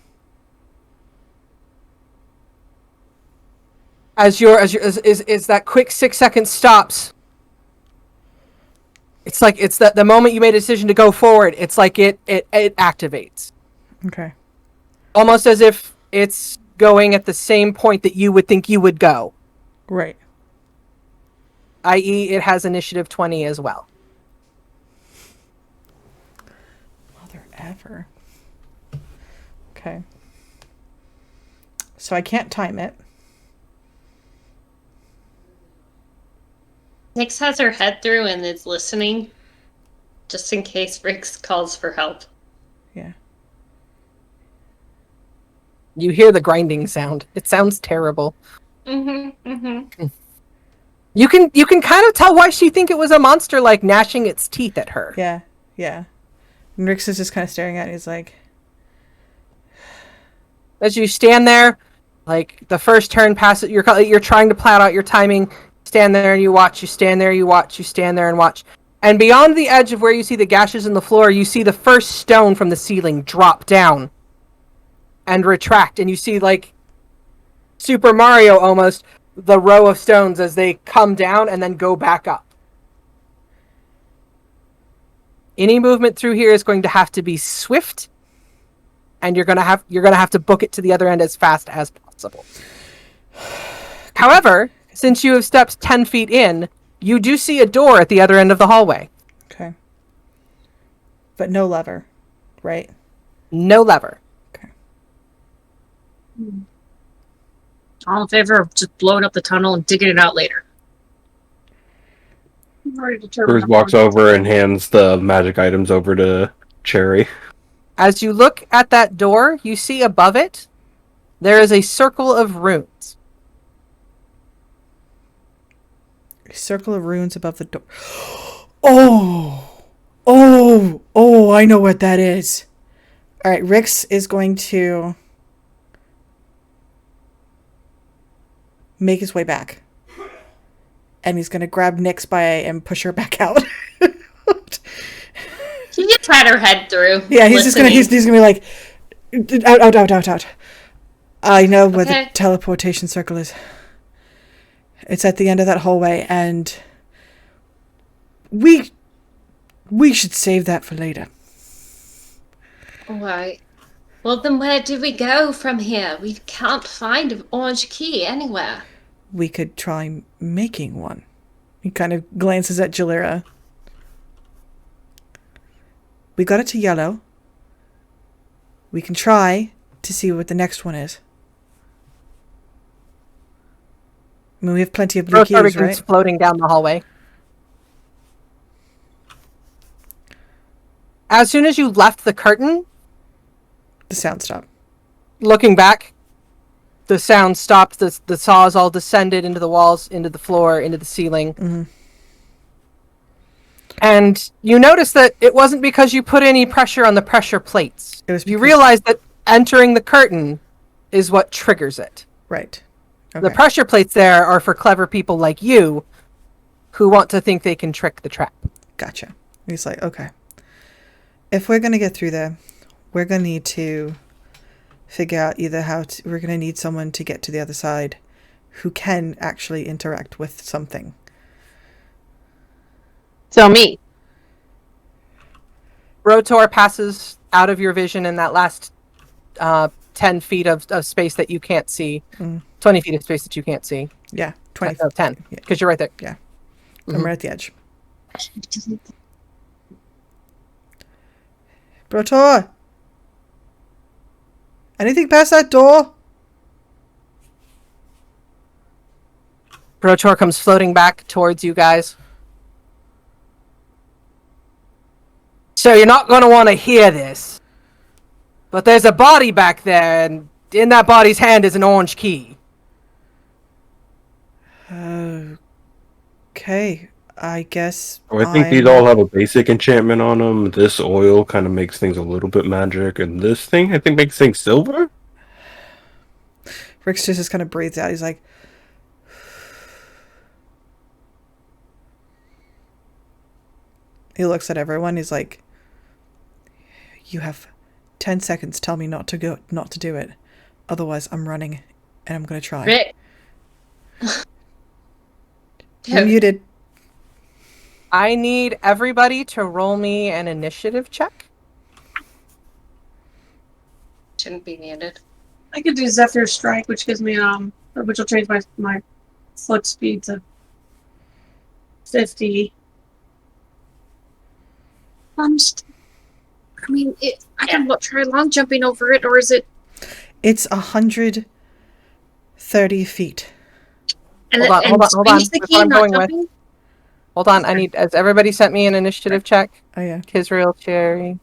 As that quick 6-second stops, it's like it's the moment you made a decision to go forward. It's like it activates, Okay. almost as if it's going at the same point that you would think you would go. Right. I.e., it has initiative 20 as well. Mother ever. Okay. So I can't time it. Nyx has her head through and is listening, just in case Rix calls for help. Yeah. You hear the grinding sound. It sounds terrible. Mm-hmm. You can kind of tell why she think it was a monster, like gnashing its teeth at her. Yeah. And Rix is just kind of staring at it. He's like, As you stand there, like the first turn passes, you're trying to plan out your timing. Stand there and you watch. You stand there, you watch. You stand there and watch. And beyond the edge of where you see the gashes in the floor, you see the first stone from the ceiling drop down and retract, and you see, like Super Mario almost, the row of stones as they come down and then go back up. Any movement through here is going to have to be swift, and you're gonna have to book it to the other end as fast as possible. However, since you have stepped 10 feet in, you do see a door at the other end of the hallway. Okay. But no lever, right? No lever. All in favor of just blowing up the tunnel and digging it out later. I've already determined Bruce walks over and hands the magic items over to Cherry. As you look at that door, you see above it, there is a circle of runes. A circle of runes above the door. Oh, I know what that is. All right, Rix is going to make his way back. And he's going to grab Nyx by and push her back out. She just had her head through. Yeah, he's gonna be like, out. I know where Okay. the teleportation circle is. It's at the end of that hallway, and we should save that for later. Alright. Well, then where do we go from here? We can't find an orange key anywhere. We could try making one. He kind of glances at Jalira. We got it to yellow. We can try to see what the next one is. I mean, we have plenty of blue keys, Begins right? floating down the hallway. As soon as you left the curtain, The sound stopped. looking back, the sound stopped. The saws all descended into the walls, into the floor, into the ceiling. Mm-hmm. And you notice that it wasn't because you put any pressure on the pressure plates. It was You because- realize that entering the curtain is what triggers it. Right. Okay. The pressure plates there are for clever people like you who want to think they can trick the trap. Gotcha. He's like, okay. If we're going to get through there, we're going to need to figure out either we're going to need someone to get to the other side who can actually interact with something. So me. Rotor passes out of your vision in that last 10 feet of space that you can't see. 20 feet of space that you can't see. Yeah, 20. No, 10, because you're right there. Yeah. Mhm. I'm right at the edge. Brotor! Anything past that door? Rotor comes floating back towards you guys. So you're not going to want to hear this. But there's a body back there, and in that body's hand is an orange key. Okay, I guess. I think these all have a basic enchantment on them. This oil kind of makes things a little bit magic, and this thing I think makes things silver. Rick's just kind of breathes out. He's like, he looks at everyone. He's like, you have 10 seconds. Tell me not to do it. Otherwise, I'm running, and I'm gonna try. Rick. You're muted. I need everybody to roll me an initiative check. Shouldn't be needed. I could do Zephyr Strike, which gives me which will change my foot speed to 50. I can try long jumping over it, or is it? It's 130 feet. And Hold on. space the That's key, what I'm not going with. jumping? Hold on, has everybody sent me an initiative check? Oh yeah. Kisrael, Cherry,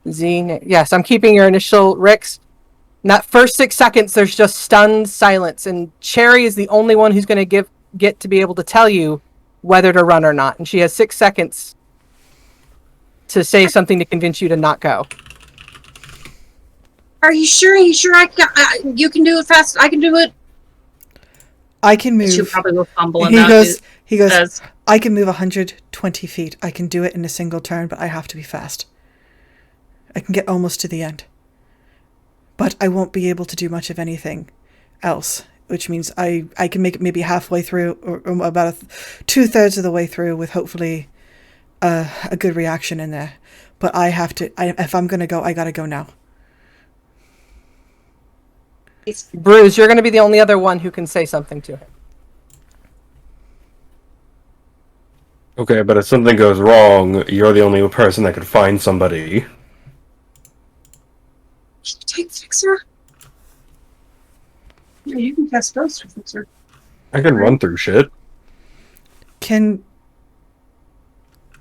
Z. Yes, I'm keeping your initial Rix. In that first 6 seconds, there's just stunned silence, and Cherry is the only one who's going to get to be able to tell you whether to run or not, and she has 6 seconds to say something to convince you to not go. Are you sure? You can do it fast. I can do it. I can move. She probably will fumble. He goes. Says, I can move 120 feet. I can do it in a single turn, but I have to be fast. I can get almost to the end. But I won't be able to do much of anything else, which means I can make it maybe halfway through, or about 2/3 of the way through with hopefully a good reaction in there. But I have to. If I'm gonna go, I gotta go now. Bruce, you're going to be the only other one who can say something to him. Okay, but if something goes wrong, you're the only person that could find somebody. Can you take Fixer? Yeah, you can cast spells to fix her. I can run through shit. Can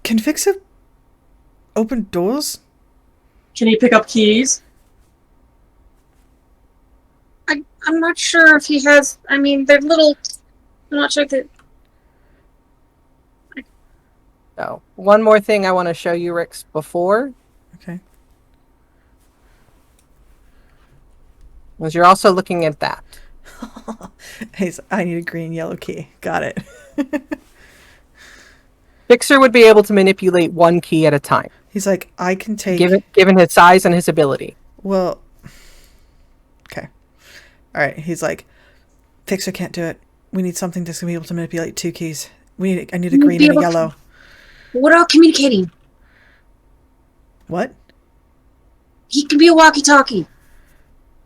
Fix It open doors? Can you pick up keys? I'm not sure if he has. I mean, they're little. I'm not sure that. So, one more thing I want to show you, Rix, before. Okay. Was you're also looking at that. I need a green yellow key. Got it. Fixer would be able to manipulate one key at a time, He's like, I can take. given his size and his ability. Well. Okay. All right. He's like, Fixer can't do it. We need something that's gonna be able to manipulate 2 keys. I need a green and a yellow. What about communicating? What? He can be a walkie-talkie.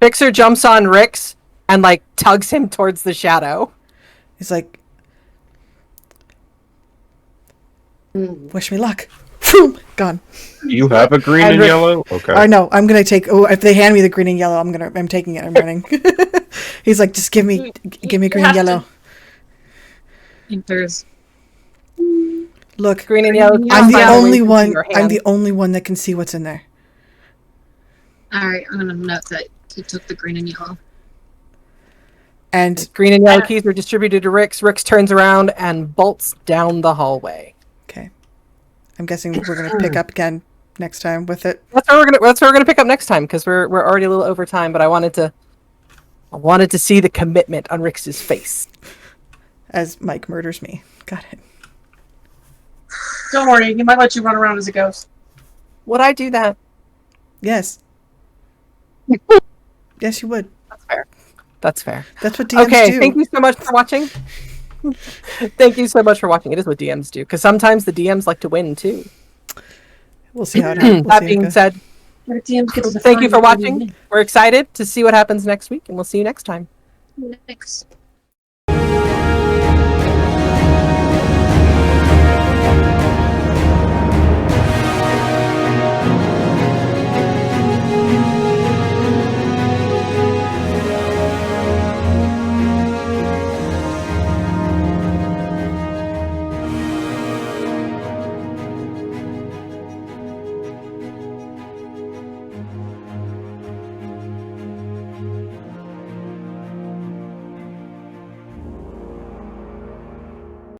Fixer jumps on Rix and like tugs him towards the shadow. He's like, wish me luck. Boom, gone. You have a green and yellow? Okay. I know. I'm gonna take. Oh, if they hand me the green and yellow, I'm taking it. I'm running. He's like, just give me green and yellow. If there's. Look, Green and yellow. I'm the Fire only away from one. your I'm hand. the only one that can see what's in there. Alright, I'm gonna note that he took the green and yellow. And Green and yellow keys are distributed to Rix. Rix turns around and bolts down the hallway. okay, I'm guessing we're gonna pick up again next time with it. That's what we're gonna pick up next time because we're already a little over time. But I wanted to see the commitment on Rix's face. As Mike murders me. Got it. Don't worry, he might let you run around as a ghost. Would I do that? Yes. Yes, you would. That's fair. That's fair. That's what DMs Okay, do. thank you so much for watching. Thank you so much for watching. It is what DMs do because sometimes the DMs like to win too. We'll see how it happens. That being said, Our DMs get to thank you define for what we watching. mean. We're excited to see what happens next week, and we'll see you next time. Next.